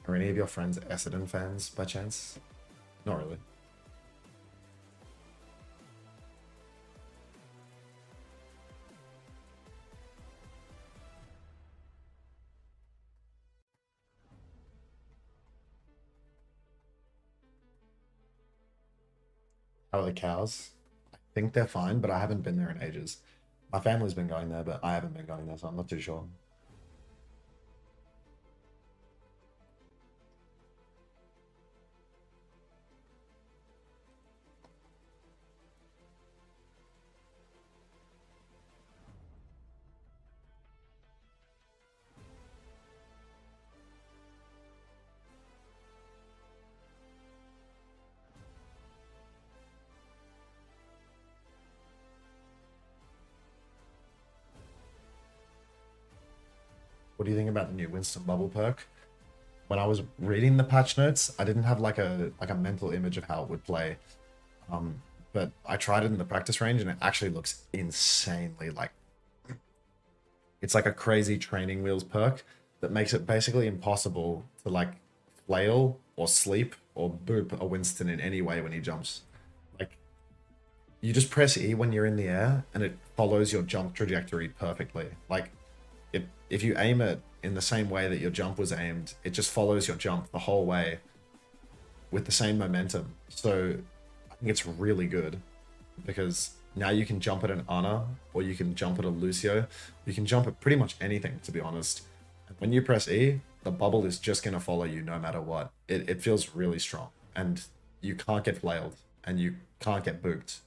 Are any of your friends Essendon fans by chance? Not really. How are the cows? I think they're fine, but I haven't been there in ages. My family's been going there, but I haven't been going there, so I'm not too sure. What do you think about the new Winston bubble perk? When I was reading the patch notes, I didn't have like a mental image of how it would play. But I tried it in the practice range and it actually looks insanely like it's like a crazy training wheels perk that makes it basically impossible to like flail or sleep or boop a Winston in any way when he jumps. Like you just press E when you're in the air and it follows your jump trajectory perfectly. Like if you aim it in the same way that your jump was aimed, it just follows your jump the whole way with the same momentum. So I think it's really good because now you can jump at an Ana or you can jump at a Lucio. You can jump at pretty much anything, to be honest. And when you press E, the bubble is just going to follow you no matter what. It feels really strong and you can't get flailed and you can't get booped.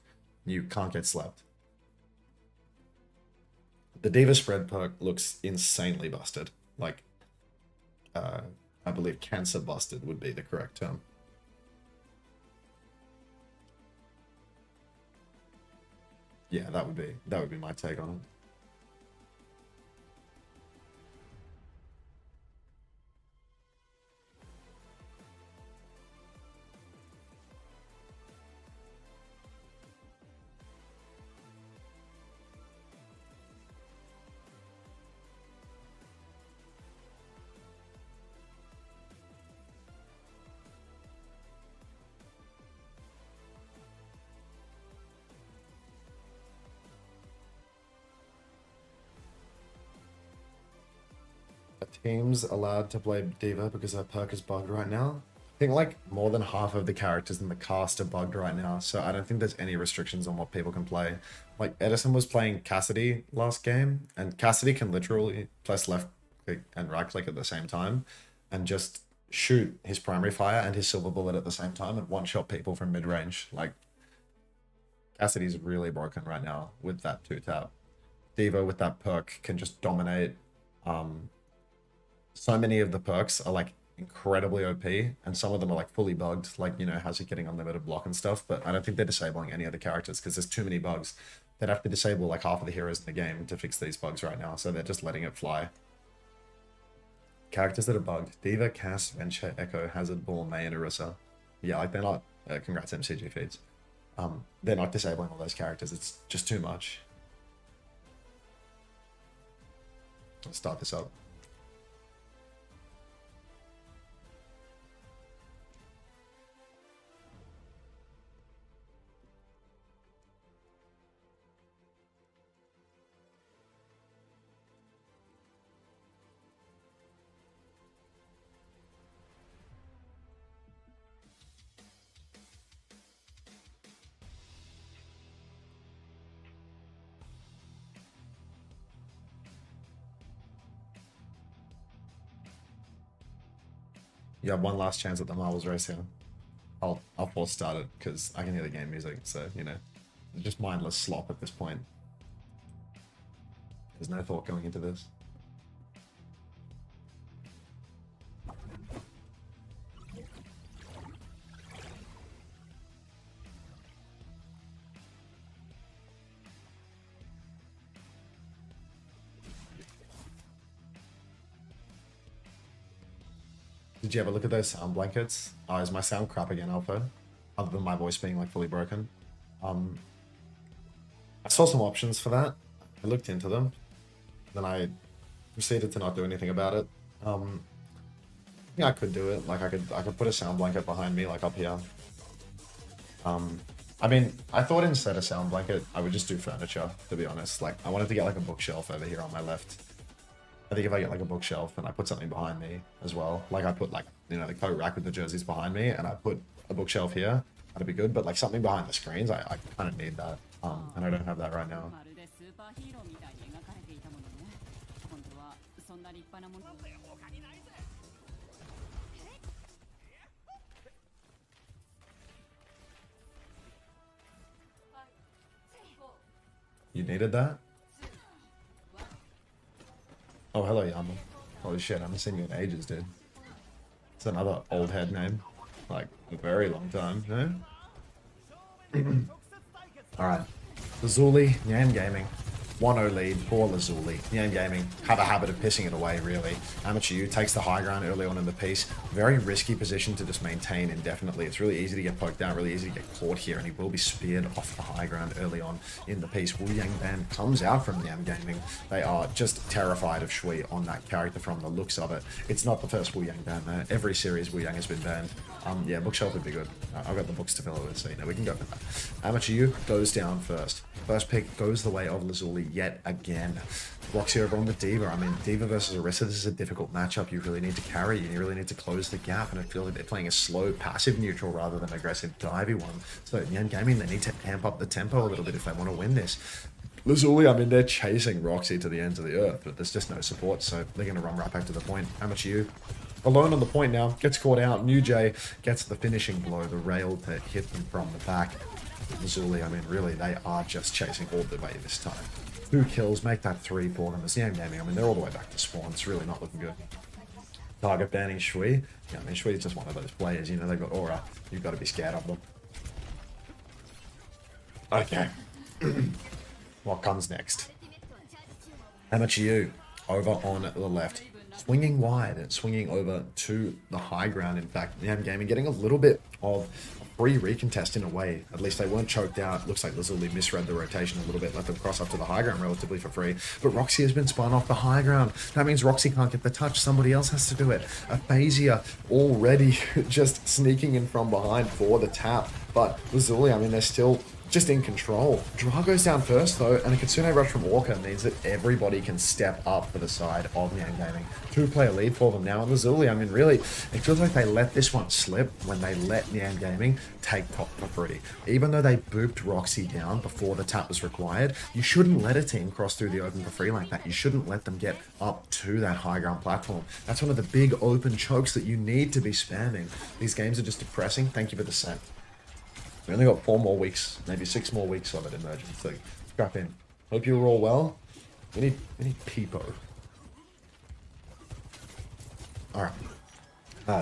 You can't get slept. The Diva spread perk looks insanely busted. Like, I believe cancer busted would be the correct term. Yeah, that would be my take on it. Teams allowed to play Diva because her perk is bugged right now. I think like more than half of the characters in the cast are bugged right now, so I don't think there's any restrictions on what people can play. Like Edison was playing Cassidy last game, and Cassidy can literally press left click and right click at the same time and just shoot his primary fire and his silver bullet at the same time and one-shot people from mid-range. Like Cassidy's really broken right now with that 2-tap. Diva with that perk can just dominate. So many of the perks are like incredibly OP and some of them are like fully bugged, like, you know, how's he getting unlimited block and stuff, but I don't think they're disabling any of the characters because there's too many bugs. They'd have to disable like half of the heroes in the game to fix these bugs right now, so they're just letting it fly. Characters that are bugged: Diva, Cass, Venture, Echo, Hazard, Bull, May, and Orisa. Yeah, like they're not, congrats MCG feeds. They're not disabling all those characters, it's just too much. Let's start this up. You have one last chance at the marbles race here. I'll force start it because I can hear the game music, so you know, it's just mindless slop at this point. There's no thought going into this. Did you ever look at those sound blankets? Oh, is my sound crap again, Alpha? Other than my voice being like fully broken. I saw some options for that. I looked into them. Then I proceeded to not do anything about it. Yeah, I could do it. Like I could put a sound blanket behind me, like up here. I mean, I thought instead of sound blanket, I would just do furniture, to be honest. Like, I wanted to get like a bookshelf over here on my left. I think if I get like a bookshelf and I put something behind me as well, like I put like, you know, the coat rack with the jerseys behind me and I put a bookshelf here, that'd be good. But like something behind the screens, I kind of need that. And I don't have that right now. You needed that? Oh, hello, Yama. Holy shit, I haven't seen you in ages, dude. It's another old head name. Like, a very long time, no? Alright. Lazuli, Nyam Gaming. 1-0 lead for Lazuli. Nyam Gaming have a habit of pissing it away, really. Amateur U takes the high ground early on in the piece. Very risky position to just maintain indefinitely. It's really easy to get poked out, really easy to get caught here, and he will be speared off the high ground early on in the piece. Wu Yang Band comes out from Nyam Gaming. They are just terrified of Shui on that character from the looks of it. It's not the first Wu Yang ban there. Every series Wu Yang has been banned. Yeah, bookshelf would be good. I've got the books to fill it with, so you know, we can go for that. Amateur U goes down first. First pick goes the way of Lazuli yet again. Roxy over on the Diva. I mean, Diva versus Orisa, this is a difficult matchup. You really need to carry, you really need to close the gap, and I feel like they're playing a slow, passive neutral rather than aggressive, divey one. So, Nyam Gaming, they need to amp up the tempo a little bit if they want to win this. Lazuli, I mean, they're chasing Roxy to the ends of the earth, but there's just no support, so they're going to run right back to the point. Amateur U alone on the point now, gets caught out. New Jay gets the finishing blow, the rail to hit them from the back. Lazuli, I mean, really, they are just chasing all the way this time. 2 kills, make that 3 for them. As Nyam Gaming, I mean, they're all the way back to spawn. It's really not looking good. Target banning Shui. Yeah, I mean, Shui's just one of those players, you know, they've got aura. You've got to be scared of them. Okay. What comes next? Amateur U over on the left. Swinging wide and swinging over to the high ground. In fact, Nyam Gaming getting a little bit of free recontest in a way. At least they weren't choked out. Looks like Lazuli misread the rotation a little bit, let them cross up to the high ground relatively for free. But Roxy has been spun off the high ground. That means Roxy can't get the touch. Somebody else has to do it. Aphasia already just sneaking in from behind for the tap. But Lazuli, I mean, they're still just in control. Dra goes down first though, and a Kitsune rush from Orca means that everybody can step up for the side of Nyam Gaming. 2-player lead for them now. And Lazuli, I mean, really, it feels like they let this one slip when they let Nyam Gaming take top for free. Even though they booped Roxy down before the tap was required, you shouldn't let a team cross through the open for free like that. You shouldn't let them get up to that high ground platform. That's one of the big open chokes that you need to be spamming. These games are just depressing. Thank you for the set. We only got 4 more weeks, maybe 6 more weeks of it emerging, so strap in. Hope you're all well. We need Peepo. Alright.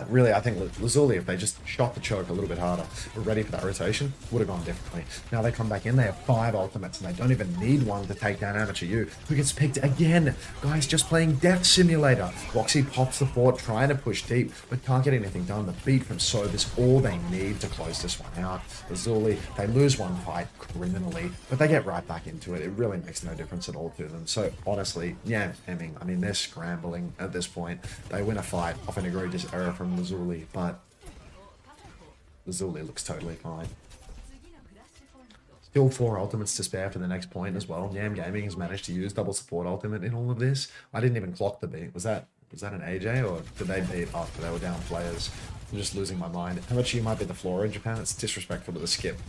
Really, I think Lazuli, if they just shot the choke a little bit harder, were ready for that rotation, would have gone differently. Now they come back in, they have 5 ultimates, and they don't even need one to take down Amateur U, who gets picked again. Guys, just playing Death Simulator. Roxy pops the fort, trying to push deep, but can't get anything done. The beat from Sob is all they need to close this one out. Lazuli, they lose one fight criminally, but they get right back into it. It really makes no difference at all to them. So honestly, yeah, I mean, they're scrambling at this point. They win a fight off an egregious error from Lazuli, but Lazuli looks totally fine. Still 4 ultimates to spare for the next point as well. Nyam Gaming has managed to use double support ultimate in all of this. I didn't even clock the beat. Was that an AJ, or did they beat after they were down players? I'm just losing my mind. How much you might be the floor in Japan? It's disrespectful to the skip.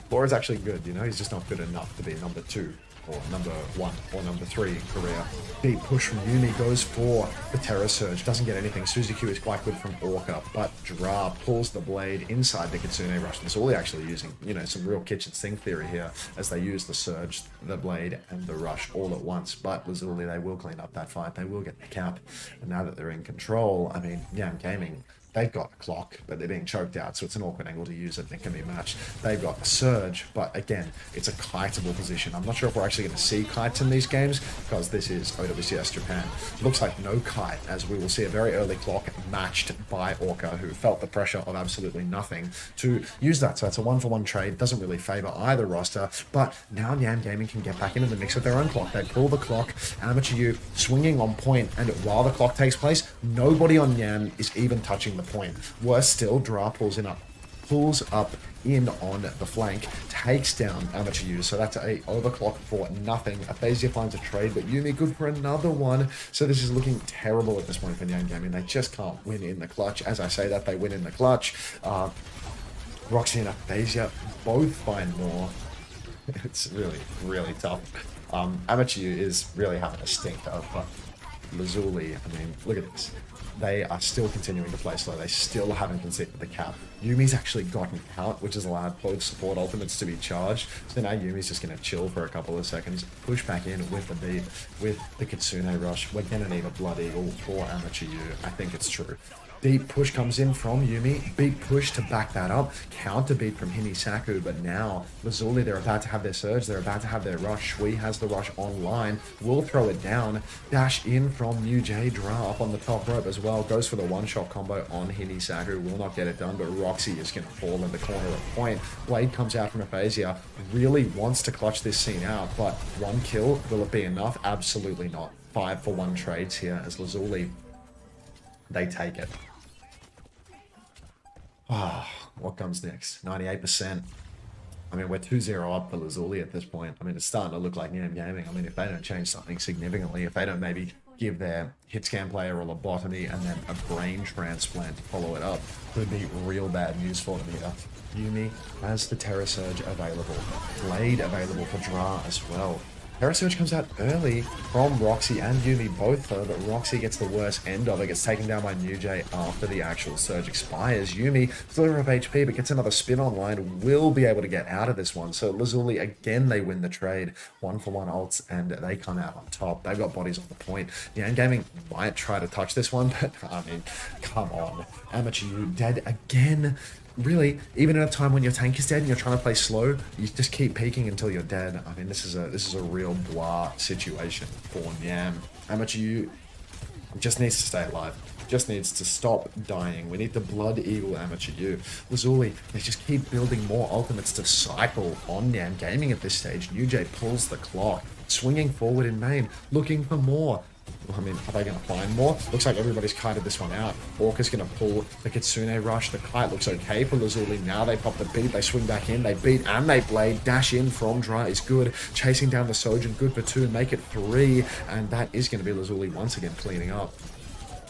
Floor is actually good, you know, he's just not good enough to be number 2. Or number 1 or number 3 in Korea. Deep push from Yumi goes for the Terror Surge. Doesn't get anything. Suzuki is quite good from Orca, but Dra pulls the blade inside the Kitsune Rush. And it's all actually using, you know, some real kitchen sink theory here as they use the Surge, the blade, and the Rush all at once. But Lazuli, they will clean up that fight. They will get the cap. And now that they're in control, I mean, Nyam Gaming They've got a clock, but they're being choked out, so it's an awkward angle to use it. It can be matched. They've got a surge, but again, it's a kiteable position. I'm not sure if we're actually going to see kites in these games, because this is OWCS Japan. Looks like no kite, as we will see a very early clock matched by Orca, who felt the pressure of absolutely nothing to use that. So it's a 1-for-1 trade. Doesn't really favor either roster, but now Nyam Gaming can get back into the mix with their own clock. They pull the clock, Amateur U swinging on point, and while the clock takes place, nobody on Nyam is even touching the point. Worse still, Dra pulls up in on the flank, takes down Amateur U, so that's a overclock for nothing. Aphasia finds a trade, but Yumi good for another one, so this is looking terrible at this point for Nyam Gaming. They just can't win in the clutch. As I say that, they win in the clutch. Roxy and Aphasia both find more. It's really, really tough. Amateur U is really having a stinker, but Lazuli, I mean, look at this. They are still continuing to play slow. They still haven't conceded the cap. Yumi's actually gotten out, which has allowed both support ultimates to be charged. So now Yumi's just going to chill for a couple of seconds, push back in with the beat, with the Kitsune rush. We're going to need a Blood Eagle for Amateur U. I think it's true. Deep push comes in from Yumi. Beat push to back that up. Counter beat from Hinisaku, but now Lazuli, they're about to have their surge. They're about to have their rush. Shui has the rush online. Will throw it down. Dash in from New J. Dra up on the top rope as well. Goes for the one-shot combo on Hinisaku. Will not get it done, but Roxy is going to fall in the corner at point. Blade comes out from Aphasia. Really wants to clutch this scene out, but one kill, will it be enough? Absolutely not. 5-for-1 trades here as Lazuli, they take it. What comes next? 98%. I mean, we're 2-0 up for Lazuli at this point. I mean, it's starting to look like Nyam Gaming. I mean, if they don't change something significantly, if they don't maybe give their hit scan player a lobotomy and then a brain transplant to follow it up, could be real bad news for them here. Yumi has the Terra Surge available. Blade available for Dra as well. Terra Surge comes out early from Roxy and Yumi both though, but Roxy gets the worst end of it, gets taken down by New J after the actual surge expires. Yumi, sliver of HP, but gets another spin online, will be able to get out of this one. So Lazuli, again, they win the trade. 1-for-1 ults, and they come out on top. They've got bodies on the point. Nyam Gaming might try to touch this one, but I mean, come on. Amateur U dead again. Really, even at a time when your tank is dead and you're trying to play slow, you just keep peeking until you're dead. I mean, this is a real blah situation for Nyam. Amateur U just needs to stay alive. Just needs to stop dying. We need the Blood Eagle Amateur U. Lazuli, they just keep building more ultimates to cycle on Nyam Gaming at this stage. New J pulls the clock, swinging forward in main, looking for more. I mean, are they going to find more? Looks like everybody's kited this one out. Orca's going to pull the Kitsune rush. The kite looks okay for Lazuli. Now they pop the beat. They swing back in. They beat and they blade. Dash in from Dra is good. Chasing down the Sojin. Good for 2. Make it 3. And that is going to be Lazuli once again cleaning up.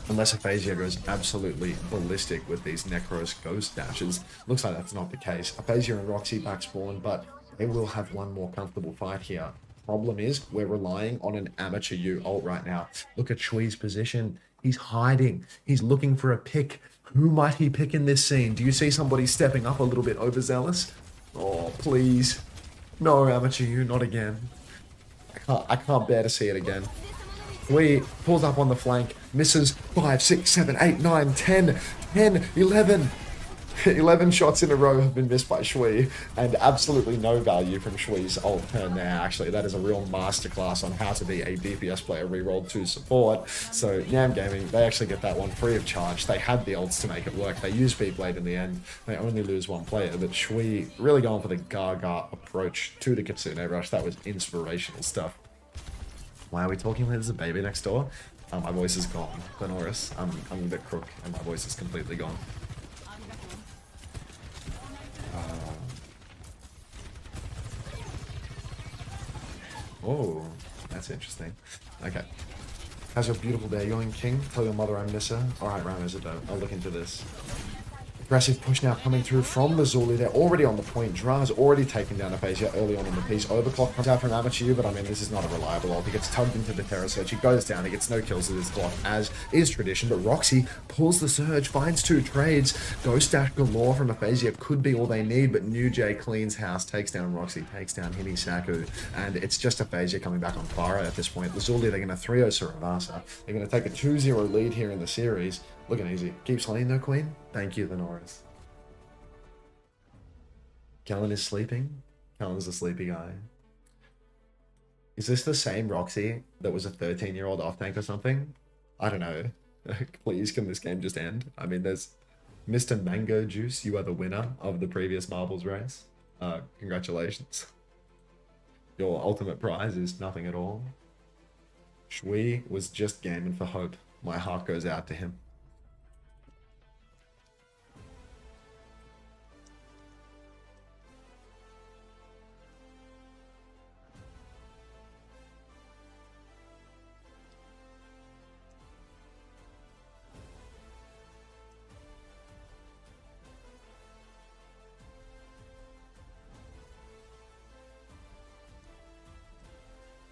Unless Aphasia goes absolutely ballistic with these Necros ghost dashes. Looks like that's not the case. Aphasia and Roxy back spawn, but they will have one more comfortable fight here. Problem is, we're relying on an Amateur U ult right now. Look at Shui's position. He's hiding. He's looking for a pick. Who might he pick in this scene? Do you see somebody stepping up a little bit overzealous? Oh, please. No, Amateur U, not again. I can't bear to see it again. Shui pulls up on the flank, misses 5, 6, 7, 8, 9, 10, 11. 11 shots in a row have been missed by Shui, and absolutely no value from Shui's ult turn there. Actually, that is a real masterclass on how to be a DPS player rerolled to support. So Nyam Gaming, they actually get that one free of charge. They had the ults to make it work. They used Beat Blade in the end. They only lose one player, but Shui really going for the Gaga approach to the Kitsune rush. That was inspirational stuff. Why are we talking like there's a baby next door? My voice is gone. Glenoris, I'm a bit crook, and my voice is completely gone. Oh, that's interesting. Okay. How's your beautiful day going, King? Tell your mother I miss her. Alright, Ramos, I'll look into this. Aggressive push now coming through from Lazuli. They're already on the point. Dra's already taken down Aphasia early on in the piece. Overclock comes out from Amateur U, but I mean, this is not a reliable ult. He gets tugged into the Terra Surge. He goes down. He gets no kills with his clock, as is tradition. But Roxy pulls the Surge, finds 2 trades. Ghost Dash galore from Aphasia could be all they need, but New J cleans house, takes down Roxy, takes down Hinisaku, and it's just Aphasia coming back on fire at this point. Lazuli, they're going to 3-0 Suravasa. They're going to take a 2-0 lead here in the series. Looking easy. Keep slaying though, Queen. Thank you, the Norris. Kellen is sleeping. Kellen's a sleepy guy. Is this the same Roxy that was a 13-year-old off-tank or something? I don't know. Please, can this game just end? I mean, there's Mr. Mango Juice. You are the winner of the previous Marbles race. Congratulations. Your ultimate prize is nothing at all. Shui was just gaming for hope. My heart goes out to him.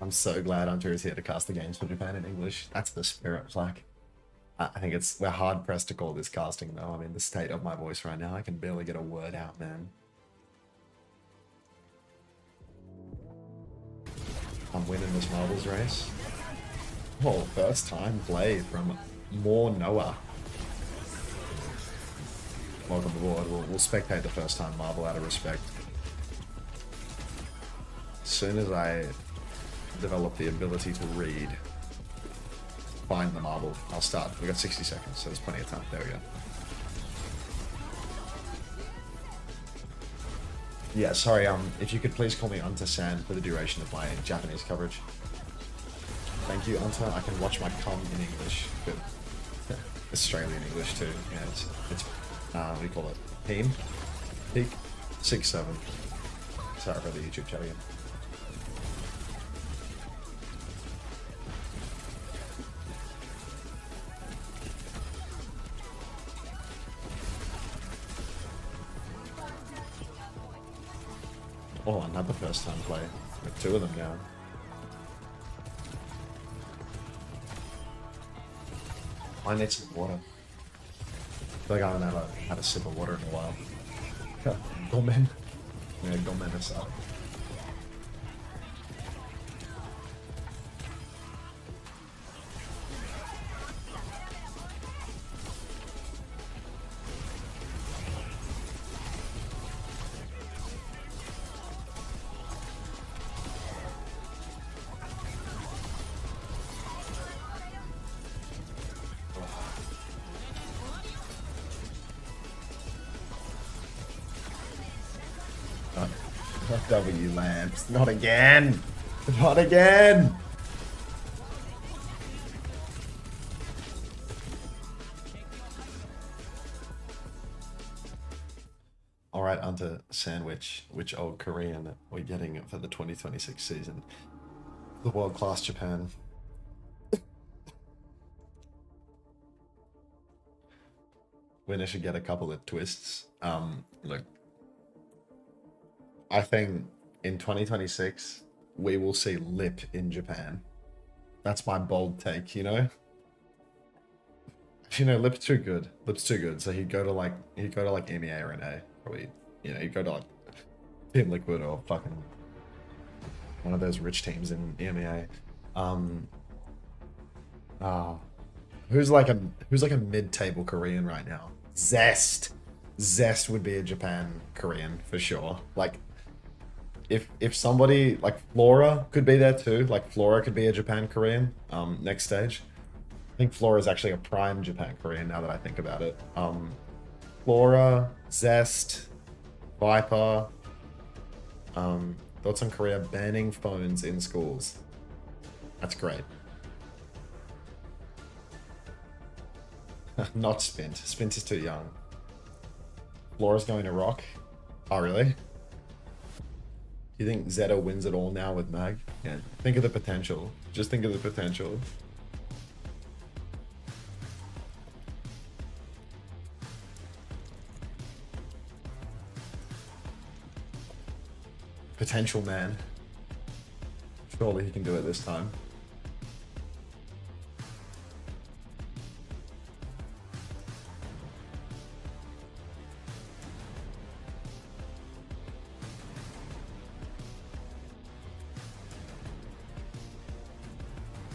I'm so glad Unter is here to cast the games for Japan in English. That's the spirit. Like, I think we're hard pressed to call this casting though. I mean, the state of my voice right now, I can barely get a word out, man. I'm winning this marbles race. Oh, first time play from more Noah. Welcome aboard. We'll spectate the first time marble out of respect. As soon as I develop the ability to read, find the marble, I'll start. We got 60 seconds, so there's plenty of time. There we go. Yeah, sorry, if you could please call me Unter-san for the duration of my Japanese coverage. Thank you, Unter. I can watch my com in English, but Australian English too. Yeah, it's what do you call it? Peak 6-7. Sorry for the YouTube chat again. Oh, another first time play. With two of them now. I need some water. I feel like I haven't had a sip of water in a while. Gomen. Yeah, Gomen aside. W lamps. Not again! Not again! Alright, Unter Sandwich. Which old Korean we're getting for the 2026 season? The world-class Japan. Winner should get a couple of twists. Look. I think in 2026, we will see Lip in Japan. That's my bold take, you know? You know, Lip's too good. Lip's too good. So he'd go to like MEA or NA. Probably, you know, he'd go to like Team Liquid or fucking one of those rich teams in MEA. Who's like a mid-table Korean right now? Zest. Zest would be a Japan Korean for sure. Like, if somebody like Flora could be there too, like Flora could be a Japan Korean next stage. I think Flora is actually a prime Japan Korean now that I think about it. Flora, Zest, Viper. Thoughts on Korea banning phones in schools? That's great. Not Spint. Spint is too young. Flora's going to rock. Oh, really? Do you think Zeta wins it all now with Mag? Yeah, think of the potential. Just think of the potential. Potential man. Surely he can do it this time.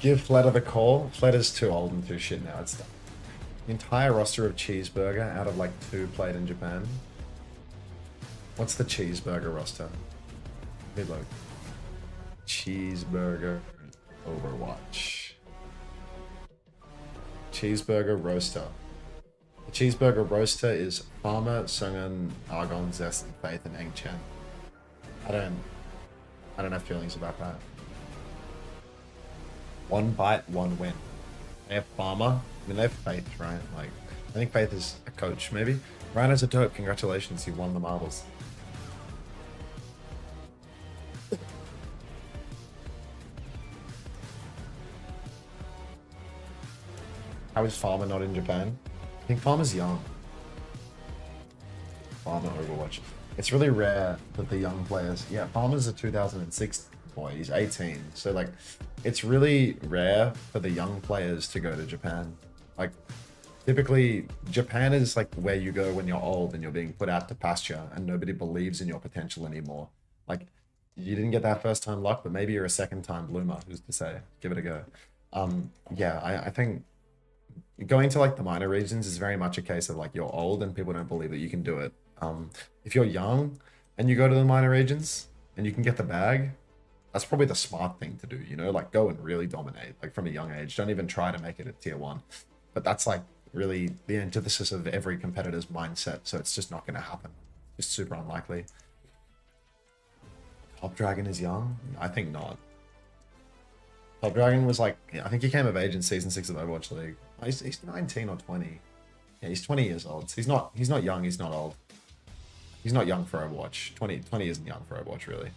Give Fleta the call. Fleta's too old and too shit now. It's done. The entire roster of Cheeseburger out of like 2 played in Japan. What's the Cheeseburger roster? Hey, look. Cheeseburger Overwatch. Cheeseburger roaster. The Cheeseburger roaster is Farmer, Sungun, Argon, Zest, Faith, and Engchen. I don't have feelings about that. 1 bite, 1 win. They have Farmer. I mean, they have Faith, right? Like, I think Faith is a coach, maybe. Ryan is a dope. Congratulations, you won the marbles. How is Farmer not in Japan? I think Farmer's young. Farmer Overwatch. It's really rare that the young players... Yeah, Farmer's a 2006 boy. He's 18. So, like, it's really rare for the young players to go to Japan. Like, typically, Japan is, like, where you go when you're old and you're being put out to pasture and nobody believes in your potential anymore. Like, you didn't get that first-time luck, but maybe you're a second-time bloomer. Who's to say? Give it a go. Yeah, I think... Going to like the minor regions is very much a case of like you're old and people don't believe that you can do it. If you're young and you go to the minor regions and you can get the bag, that's probably the smart thing to do, you know, like go and really dominate like from a young age. Don't even try to make it at tier 1. But that's like really the antithesis of every competitor's mindset. So it's just not going to happen. It's super unlikely. Top Dragon is young? I think not. Top Dragon was like, I think he came of age in season 6 of the Overwatch League. He's 19 or 20. Yeah, he's 20 years old. So he's not young, he's not old. He's not young for Overwatch. 20 isn't young for Overwatch, really.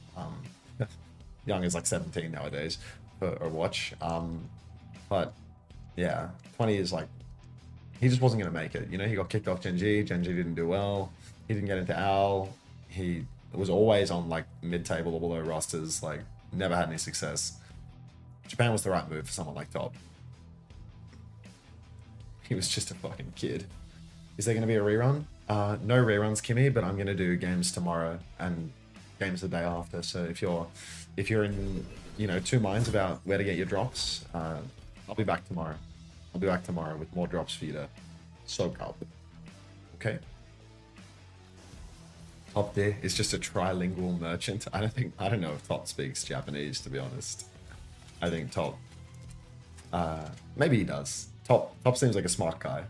Young is like 17 nowadays for Overwatch. But yeah, 20 is like, he just wasn't going to make it. You know, he got kicked off Gen G. Gen G didn't do well. He didn't get into OWL. He was always on like mid-table or below rosters, like never had any success. Japan was the right move for someone like Top. He was just a fucking kid. Is there going to be a rerun? No reruns, Kimmy, but I'm going to do games tomorrow and games the day after. So if you're in, you know, 2 minds about where to get your drops, I'll be back tomorrow. I'll be back tomorrow with more drops for you to soak up. Okay. Top there is just a trilingual merchant. I don't know if Top speaks Japanese, to be honest. I think Top, maybe he does. Top seems like a smart guy.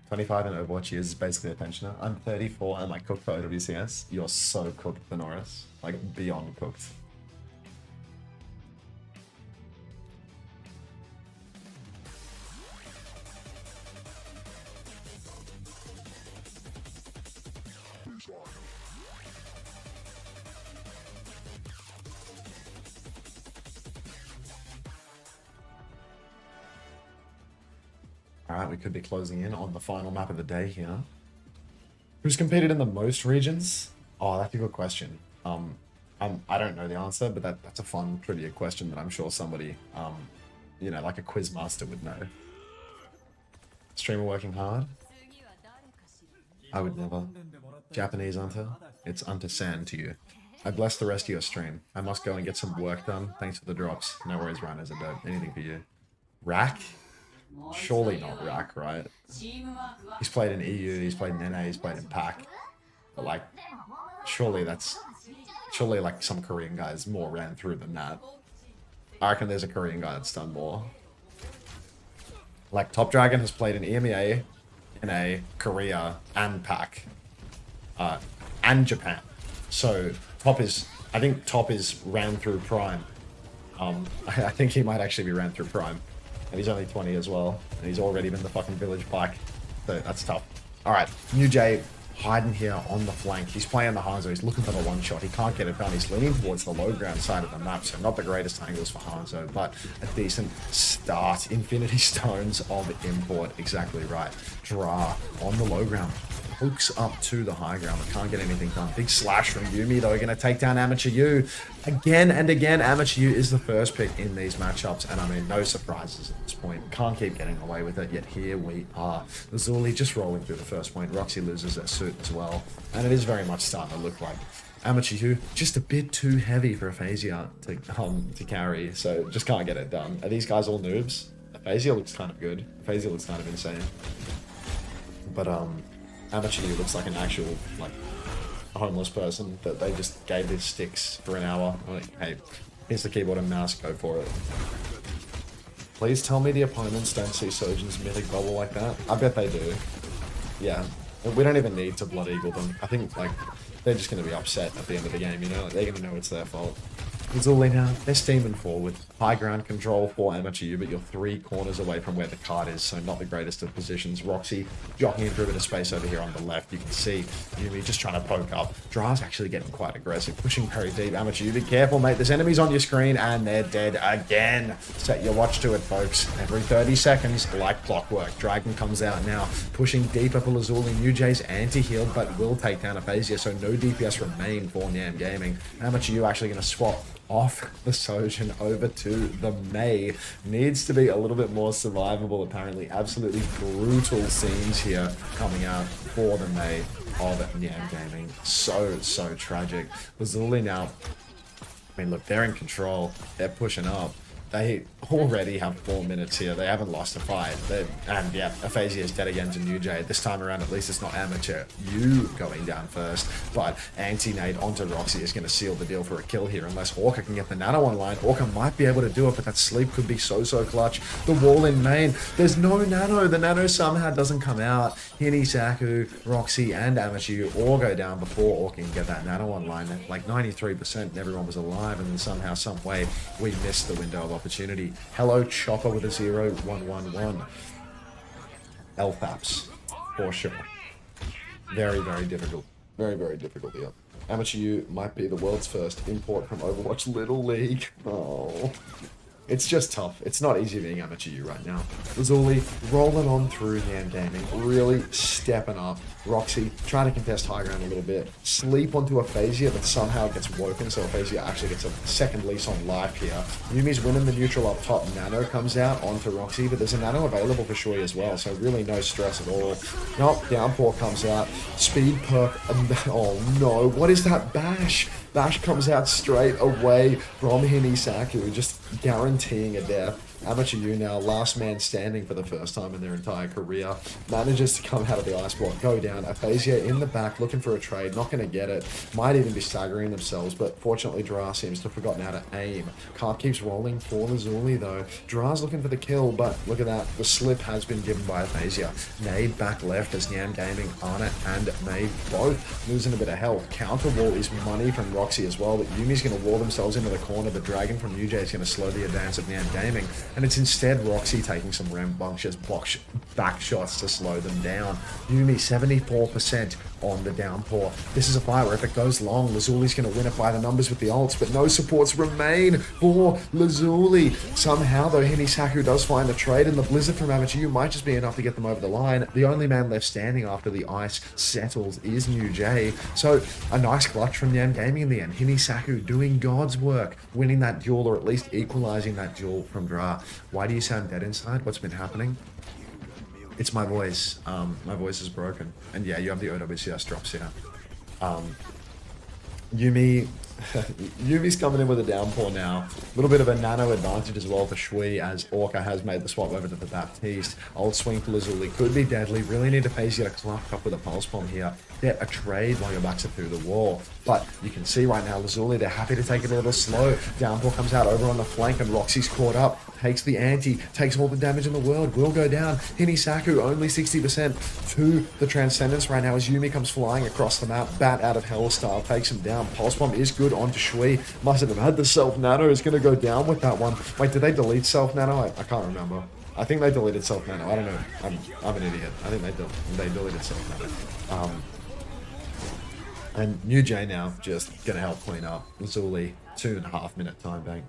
25 in Overwatch years is basically a pensioner. I'm 34 and like cooked for OWCS. You're so cooked, Benoris. Like beyond cooked. Alright, we could be closing in on the final map of the day here. Who's competed in the most regions? Oh, that's a good question. I don't know the answer, but that's a fun trivia question that I'm sure somebody, you know, like a quiz master would know. Streamer working hard? I would never. Japanese Unter? It's Unter-san to you. I bless the rest of your stream. I must go and get some work done. Thanks for the drops. No worries, Rhinos are dope. Anything for you. Rack? Surely not Rack, right? He's played in EU, he's played in NA, he's played in PAC. But like, surely like some Korean guys more ran through than that. I reckon there's a Korean guy that's done more. Like, Top Dragon has played in EMEA, NA, Korea, and PAC. And Japan. So, I think Top is ran through Prime. I think he might actually be ran through Prime. And he's only 20 as well. And he's already been the fucking village pike. So that's tough. Alright, New Jay hiding here on the flank. He's playing the Hanzo. He's looking for the one shot. He can't get it done. He's leaning towards the low ground side of the map. So not the greatest angles for Hanzo, but a decent start. Infinity Stones of import. Exactly right. Dra on the low ground. Hooks up to the high ground, but can't get anything done. Big slash from Yumi, though, going to take down Amateur U. Again and again, Amateur U is the first pick in these matchups, and I mean, no surprises at this point. Can't keep getting away with it, yet here we are. Lazuli just rolling through the first point. Roxy loses their suit as well, and it is very much starting to look like Amateur U just a bit too heavy for Aphasia to carry, so just can't get it done. Are these guys all noobs? Phasia looks kind of good. Phasia looks kind of insane. But Amateur looks like an actual like homeless person that they just gave his sticks for an hour. Like, hey, here's the keyboard and mouse, go for it. Please tell me the opponents don't see Sojin's mythic bubble like that. I bet they do. Yeah. We don't even need to Blood Eagle them. I think, like, they're just going to be upset at the end of the game, you know? Like, they're going to know it's their fault. Lazuli now, they're steaming forward. High ground control for Amateur, but you're 3 corners away from where the card is, so not the greatest of positions. Roxy jockeying through a bit of space over here on the left. You can see Yumi just trying to poke up. Dra's actually getting quite aggressive, pushing very deep. Amateur, be careful, mate. There's enemies on your screen, and they're dead again. Set your watch to it, folks. Every 30 seconds, like clockwork. Dragon comes out now, pushing deeper for Lazuli. New Jay's anti-heal, but will take down Aphasia, so no DPS remain for Nyam Gaming. Amateur actually going to swap off the Sojin over to the Mei. Needs to be a little bit more survivable, apparently. Absolutely brutal scenes here coming out for the Mei of Nyam Gaming. So tragic. Lazuli now, I mean, look, they're in control. They're pushing up. They already have 4 minutes here. They haven't lost a fight. And yeah, Aphasia is dead again to New Jay. This time around, at least it's not Amateur. You going down first. But anti-nade onto Roxy is going to seal the deal for a kill here. Unless Orca can get the nano online. Orca might be able to do it, but that sleep could be so clutch. The wall in main. There's no nano. The nano somehow doesn't come out. Hini, Saku, Roxy, and Amateur all go down before Orca can get that nano online. At like 93% and everyone was alive, and then somehow, some way, we missed the window of opportunity. Hello, Chopper with a 0-1-1-1. LFAPs, for sure. Very difficult. Very difficult here. Amateur U might be the world's first import from Overwatch Little League. Oh. It's just tough. It's not easy being Amateur U right now. Lazuli rolling on through Nyam Gaming, really stepping up. Roxy trying to contest high ground a little bit. Sleep onto Aphasia, but somehow gets woken, so Aphasia actually gets a second lease on life here. Yumi's winning the neutral up top. Nano comes out onto Roxy, but there's a nano available for Shui as well, so really no stress at all. Nope, downpour comes out. Speed perk. Oh no, what is that bash? Bash comes out straight away from Hinisaku, just guaranteeing a death. Amateur U now, last man standing for the first time in their entire career, manages to come out of the ice block, go down. Aphasia in the back, looking for a trade, not going to get it. Might even be staggering themselves, but fortunately Dra seems to have forgotten how to aim. Cart keeps rolling for Lazuli though. Dra's looking for the kill, but look at that. The slip has been given by Aphasia. Nade back left as Nyam Gaming, Arnett and Nade both losing a bit of health. Counter wall is money from Roxy as well, but Yumi's going to wall themselves into the corner, but Dragon from New Jay is going to slow the advance of Nyam Gaming. And it's instead Roxy taking some rambunctious back shots to slow them down. Yumi 74% on the downpour. This is a fight where if it goes long, Lazuli's going to win it by the numbers with the ults, but no supports remain for Lazuli. Somehow though, Hinisaku does find the trade, and the blizzard from Amateur might just be enough to get them over the line. The only man left standing after the ice settles is New Jay. So a nice clutch from Nyam Gaming in the end. Hinisaku doing God's work, winning that duel, or at least equalizing that duel from Dra. Why do you sound dead inside? What's been happening? It's my voice. My voice is broken. And yeah, you have the OWCS drops here. Yumi's coming in with a downpour now. A little bit of a nano advantage as well for Shui, as Orca has made the swap over to the Baptiste. Old swing for Lazuli could be deadly. Really need to phase you to clump up with a pulse bomb here. Get a trade while your backs are through the wall. But you can see right now, Lazuli, they're happy to take it a little slow. Downpour comes out over on the flank, and Roxy's caught up. Takes the anti, takes all the damage in the world, will go down. Hinisaku only 60% to the Transcendence right now as Yumi comes flying across the map. Bat out of Hell style, takes him down. Pulse Bomb is good onto Shui. Mustn't have had the Self Nano, is going to go down with that one. Wait, did they delete Self Nano? I can't remember. I think they deleted Self Nano. I don't know. I'm an idiot. I think they deleted Self Nano. And New Jay now just going to help clean up. Lazuli, 2.5 minute time bank.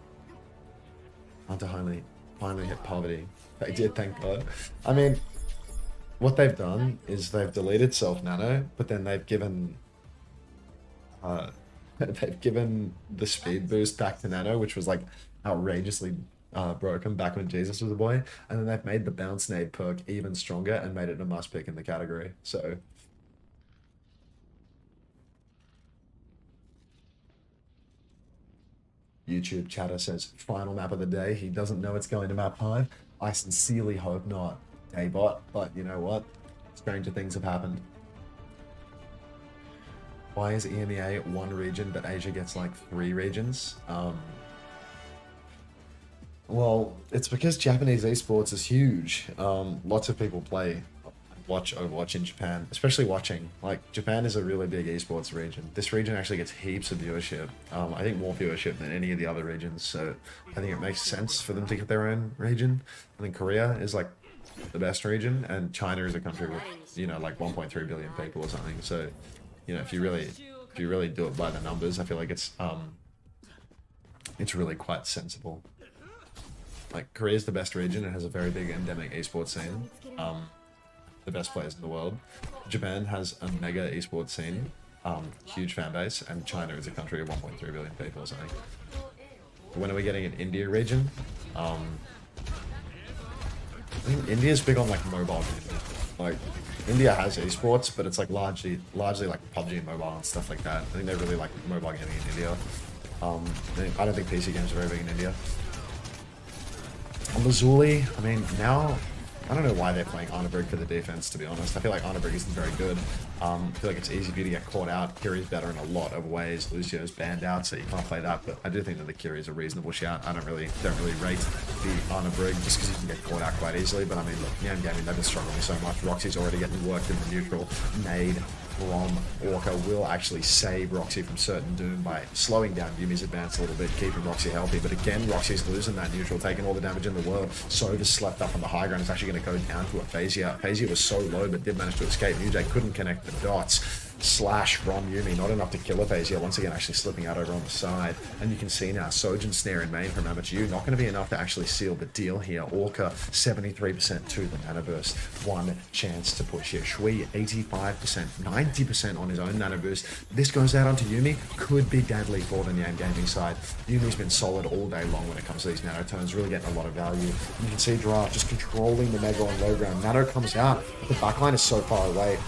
Unter finally hit poverty. They did, thank God. I mean, what they've done is they've deleted Self Nano, but then they've given the speed boost back to Nano, which was like outrageously broken back when Jesus was a boy, and then they've made the bounce nade perk even stronger and made it a must pick in the category. So YouTube chatter says final map of the day. He doesn't know it's going to map 5. I sincerely hope not, Daybot, but you know what? Stranger things have happened. Why is EMEA one region, but Asia gets like 3 regions? Well, it's because Japanese esports is huge. Lots of people play, watch Overwatch in Japan, especially watching. Like, Japan is a really big esports region. This region actually gets heaps of viewership. I think more viewership than any of the other regions, so I think it makes sense for them to get their own region. I think Korea is like the best region, and China is a country with, you know, like 1.3 billion people or something. So, you know, if you really do it by the numbers, I feel like it's really quite sensible. Like, Korea is the best region. It has a very big endemic esports scene. The best players in the world. Japan has a mega esports scene, huge fan base, and China is a country of 1.3 billion people or something. When are we getting an India region? I think India's big on like mobile gaming. Like, India has esports, but it's like largely like PUBG mobile and stuff like that. I think they really like mobile gaming in India. I don't think PC games are very big in India. On Lazuli, I mean, now, I don't know why they're playing Arnabrig for the defense, to be honest. I feel like Arnabrig isn't very good. I feel like it's easy for you to get caught out. Kiri's better in a lot of ways. Lucio's banned out, so you can't play that, but I do think that the Kiri is a reasonable shout. I don't really rate the Arnabrig just because you can get caught out quite easily, but I mean, look, Nyam Gaming, they've been struggling so much. Roxy's already getting worked in the neutral. Nade from Orca will actually save Roxy from certain doom by slowing down Yumi's advance a little bit, keeping Roxy healthy. But again, Roxy's losing that neutral, taking all the damage in the world. Sova's slept up on the high ground. It's actually going to go down to Aphasia. Aphasia was so low, but did manage to escape. Nujay couldn't connect the dots. Slash from Yumi, not enough to kill Aphasia. Once again, actually slipping out over on the side. And you can see now, Sojin snare in main from Amateur, not going to be enough to actually seal the deal here. Orca, 73% to the Nanoburst. One chance to push here. Shui, 85%, 90% on his own Nanoburst. This goes out onto Yumi. Could be deadly for the Nyam Gaming side. Yumi's been solid all day long when it comes to these Nano turns, really getting a lot of value. You can see Draft just controlling the Mega on low ground. Nano comes out, but the backline is so far away.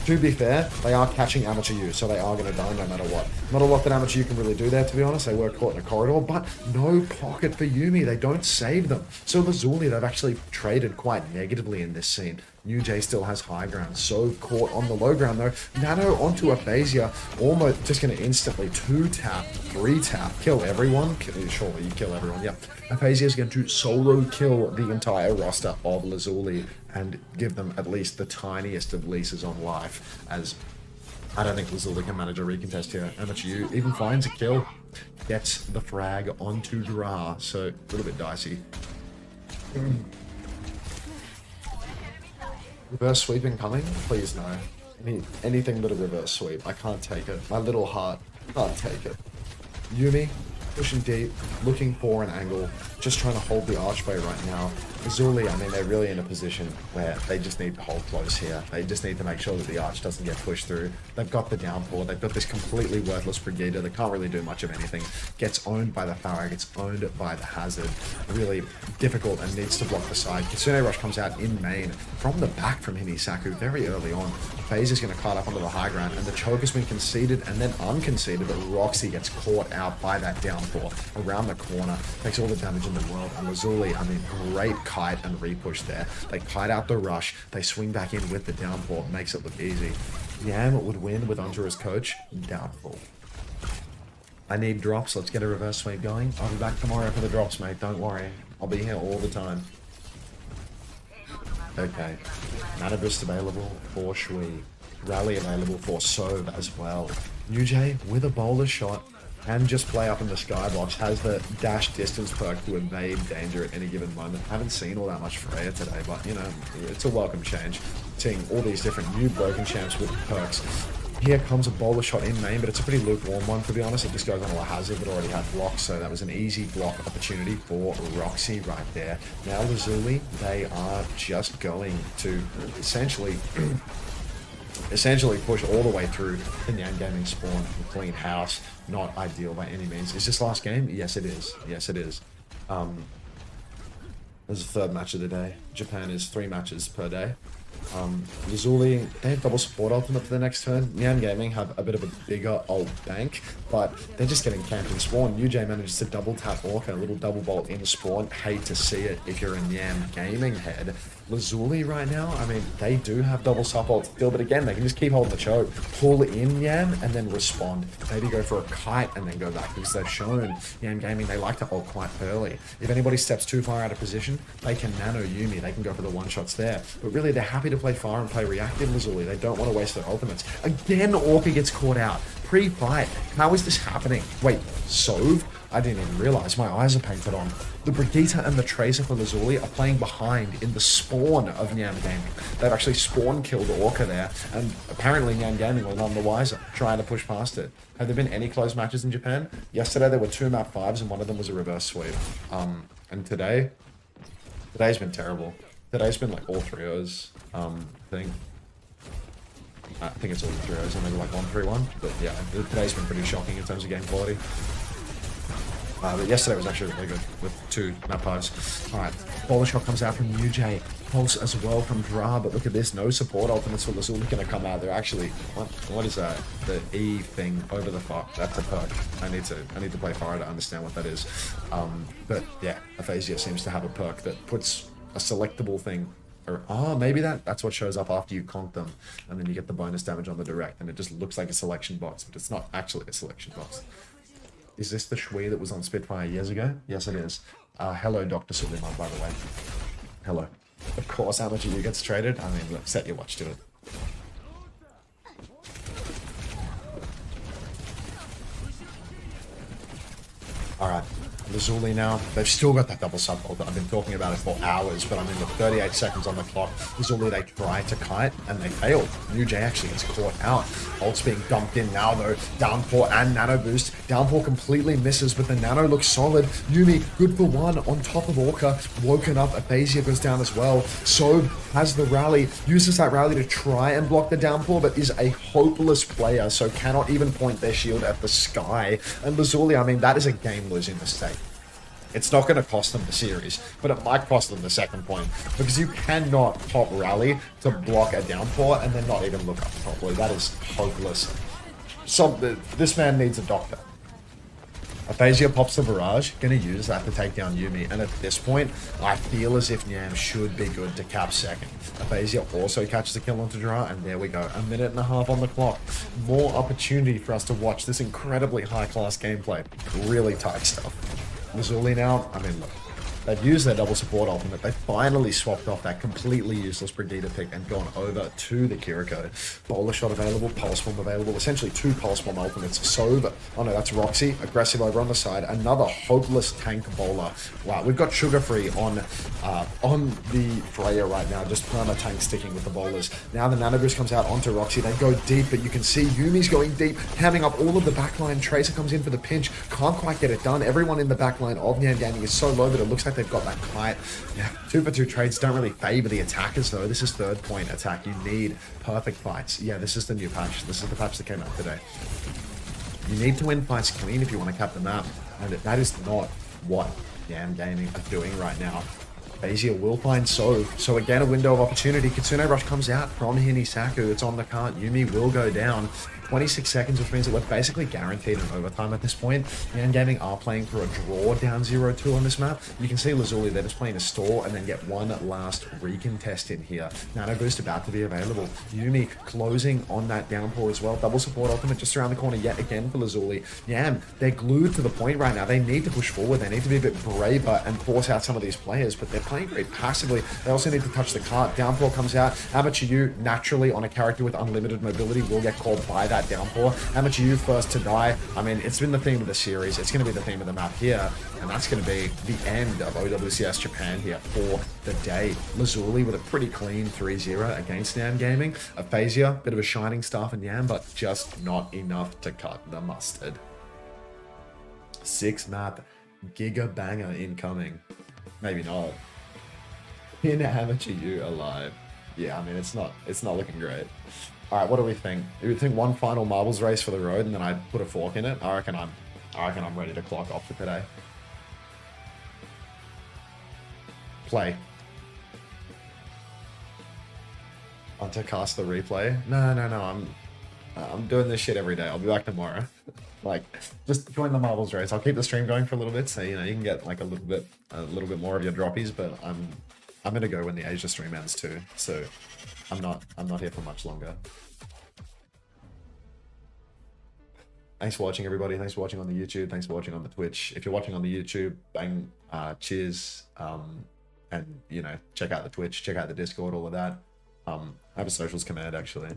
To be fair, they are catching Amateur U, so they are going to die no matter what. Not a lot that Amateur U can really do there, to be honest. They were caught in a corridor, but no pocket for Yumi. They don't save them. So Lazuli, they've actually traded quite negatively in this scene. New Jay still has high ground, so caught on the low ground though. Nano onto Aphasia, almost just going to instantly 2-tap, 3-tap, kill everyone. Surely you kill everyone, yep. Aphasia is going to solo kill the entire roster of Lazuli and give them at least the tiniest of leases on life, as I don't think Lazuli can manage a recontest here. Amateur U even finds a kill, gets the frag onto Dra, so a little bit dicey. Reverse sweep incoming? Please no. Anything but a reverse sweep. I can't take it. My little heart can't take it. Yumi, pushing deep, looking for an angle, just trying to hold the archway right now. Lazuli, I mean, they're really in a position where they just need to hold close here. They just need to make sure that the arch doesn't get pushed through. They've got the downpour. They've got this completely worthless Brigida that can't really do much of anything. Gets owned by the Farah, gets owned by the Hazard. Really difficult and needs to block the side. Kitsune Rush comes out in main from the back from Hinisaku very early on. FaZe is going to cut up onto the high ground, and the choke has been conceded and then unconceded, but Roxy gets caught out by that downpour around the corner, takes all the damage in the world. And Lazuli, I mean, great kite and repush there. They kite out the rush, they swing back in with the downpour, makes it look easy. Nyam would win with Unter as coach, doubtful. I need drops, let's get a reverse sweep going. I'll be back tomorrow for the drops, mate, don't worry. I'll be here all the time. Okay, Nanoburst available for Shui. Rally available for Sov as well. Nujay with a bowler shot and just play up in the skybox. Has the dash distance perk to evade danger at any given moment. Haven't seen all that much Freya today, but you know, it's a welcome change. Seeing all these different new broken champs with perks. Here comes a bowler shot in main, but it's a pretty lukewarm one, to be honest. It just goes on a Hazard that already had blocks, so that was an easy block opportunity for Roxy right there. Now Lazuli, they are just going to essentially push all the way through the Nyam Gaming spawn and clean house. Not ideal by any means. Is this last game? Yes, it is. Yes, it is. This is the third match of the day. Japan is 3 matches per day. Lazuli, they have double support ultimate for the next turn. Nyam Gaming have a bit of a bigger ult bank, but they're just getting camped in spawn. UJ manages to double tap Orca, a little double bolt in spawn. Hate to see it if you're a Nyam Gaming head. Lazuli right now, I mean, they do have double support still, but again, they can just keep holding the choke, pull in Nyam, and then respond. Maybe go for a kite and then go back, because they've shown Nyam Gaming, they like to ult quite early. If anybody steps too far out of position, they can nano Yuumi, they can go for the one-shots there. But really, they're happy to play far and play reactive Lazuli. They don't want to waste their ultimates. Again, Orca gets caught out. Pre-fight. How is this happening? Wait, Sove? I didn't even realize my eyes are painted on. The Brigitte and the Tracer for Lazuli are playing behind in the spawn of Nyam Gaming. They've actually spawn killed Orca there, and apparently Nyam Gaming were none the wiser, trying to push past it. Have there been any close matches in Japan? Yesterday there were 2 map 5s and one of them was a reverse sweep. And today's been terrible. Today's been like all 3-0s, I think it's all 3-0s and maybe like 1-3-1, but yeah, today's been pretty shocking in terms of game quality. But yesterday was actually really good with 2 map 5s. Alright, Bowler Shot comes out from UJ. Pulse as well from Dra, but look at this, no support ultimates for Lazuli going to come out. They're actually, what is that? The E thing over the fuck. That's a perk. I need to play fire to understand what that is. But yeah, Aphasia seems to have a perk that puts a selectable thing. Or, maybe that's what shows up after you conk them, and then you get the bonus damage on the direct, and it just looks like a selection box, but it's not actually a selection box. Is this the Shui that was on Spitfire years ago? Yes, it is. Hello, Dr. Suleiman, by the way. Hello. Of course, how much of you gets traded? I mean, look, set your watch to it. Alright. Lazuli now, they've still got that double sub ult. I've been talking about it for hours, but I'm in the 38 seconds on the clock. Lazuli, they try to kite, and they fail. New J actually gets caught out. Ult's being dumped in now, though. Downpour and Nano Boost. Downpour completely misses, but the Nano looks solid. Yuumi, good for 1 on top of Orca. Woken up, Aphasia goes down as well. Sobe has the rally, uses that rally to try and block the Downpour, but is a hopeless player, so cannot even point their shield at the sky. And Lazuli, I mean, that is a game-losing mistake. It's not going to cost them the series, but it might cost them the second point, because you cannot pop rally to block a downpour and then not even look up properly. That is hopeless. This man needs a doctor. Aphasia pops the barrage, gonna use that to take down Yuumi, and at this point, I feel as if Nyam should be good to cap second. Aphasia also catches the kill onto Dra, and there we go, 1.5 minutes on the clock. More opportunity for us to watch this incredibly high-class gameplay. Really tight stuff. Lazuli now, I mean, look, they've used their double support ultimate. They finally swapped off that completely useless Brigitte pick and gone over to the Kiriko. Bowler Shot available, Pulse Bomb available, essentially 2 Pulse Bomb ultimates. Sove, oh no, that's Roxy, aggressive over on the side, another hopeless tank bowler. Wow, we've got Sugar Free on the Freya right now, just perma tank sticking with the bowlers. Now the Nano Boost comes out onto Roxy, they go deep, but you can see Yuumi's going deep, hamming up all of the backline. Tracer comes in for the pinch, can't quite get it done. Everyone in the backline of Nyam Gaming is so low that it looks like they've got that kite. Yeah, 2 for 2 trades don't really favor the attackers though. This is 3rd point attack. You need perfect fights. Yeah, this is the new patch. This is the patch that came out today. You need to win fights clean if you want to cap the map, and that is not what Nyam Gaming are doing right now. Aphasia will find So again, a window of opportunity. Kitsune Rush comes out from Hinisaku. It's on the cart. Yuumi will go down. 26 seconds, which means that we're basically guaranteed an overtime at this point. Nyam Gaming are playing for a draw down 0-2 on this map. You can see Lazuli, they're just playing a stall and then get one last recontest in here. Nano Boost about to be available. Yuumi closing on that downpour as well. Double support ultimate just around the corner yet again for Lazuli. Nyam, they're glued to the point right now. They need to push forward. They need to be a bit braver and force out some of these players, but they're playing very passively. They also need to touch the cart. Downpour comes out. Amateur U, naturally on a character with unlimited mobility, will get called by that downpour. Amateur U first to die. I mean, it's been the theme of the series. It's going to be the theme of the map here, and that's going to be the end of OWCS Japan here for the day. Lazuli with a pretty clean 3-0 against Nyam Gaming. Aphasia, bit of a shining star for Nyam, but just not enough to cut the mustard. 6-map Giga Banger incoming. Maybe not. In Amateur U alive. Yeah, I mean, it's not looking great. All right, what do we think? Do we think one final marbles race for the road and then I put a fork in it? I reckon I'm ready to clock off for today. Play. Unter cast the replay. No. I'm doing this shit every day. I'll be back tomorrow. Like, just join the marbles race. I'll keep the stream going for a little bit, so you know you can get like a little bit more of your droppies. But I'm gonna go when the Asia stream ends too. So I'm not here for much longer. Thanks for watching, everybody. Thanks for watching on the YouTube. Thanks for watching on the Twitch. If you're watching on the YouTube, bang, cheers. And you know, check out the Twitch, check out the Discord, all of that. I have a socials command actually,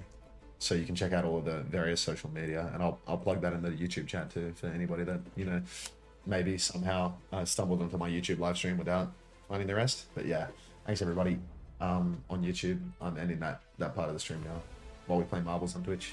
so you can check out all of the various social media, and I'll plug that in the YouTube chat too for anybody that you know maybe somehow stumbled into my YouTube live stream without finding the rest. But yeah, thanks everybody. On YouTube, I'm ending that part of the stream now while we play marbles on Twitch.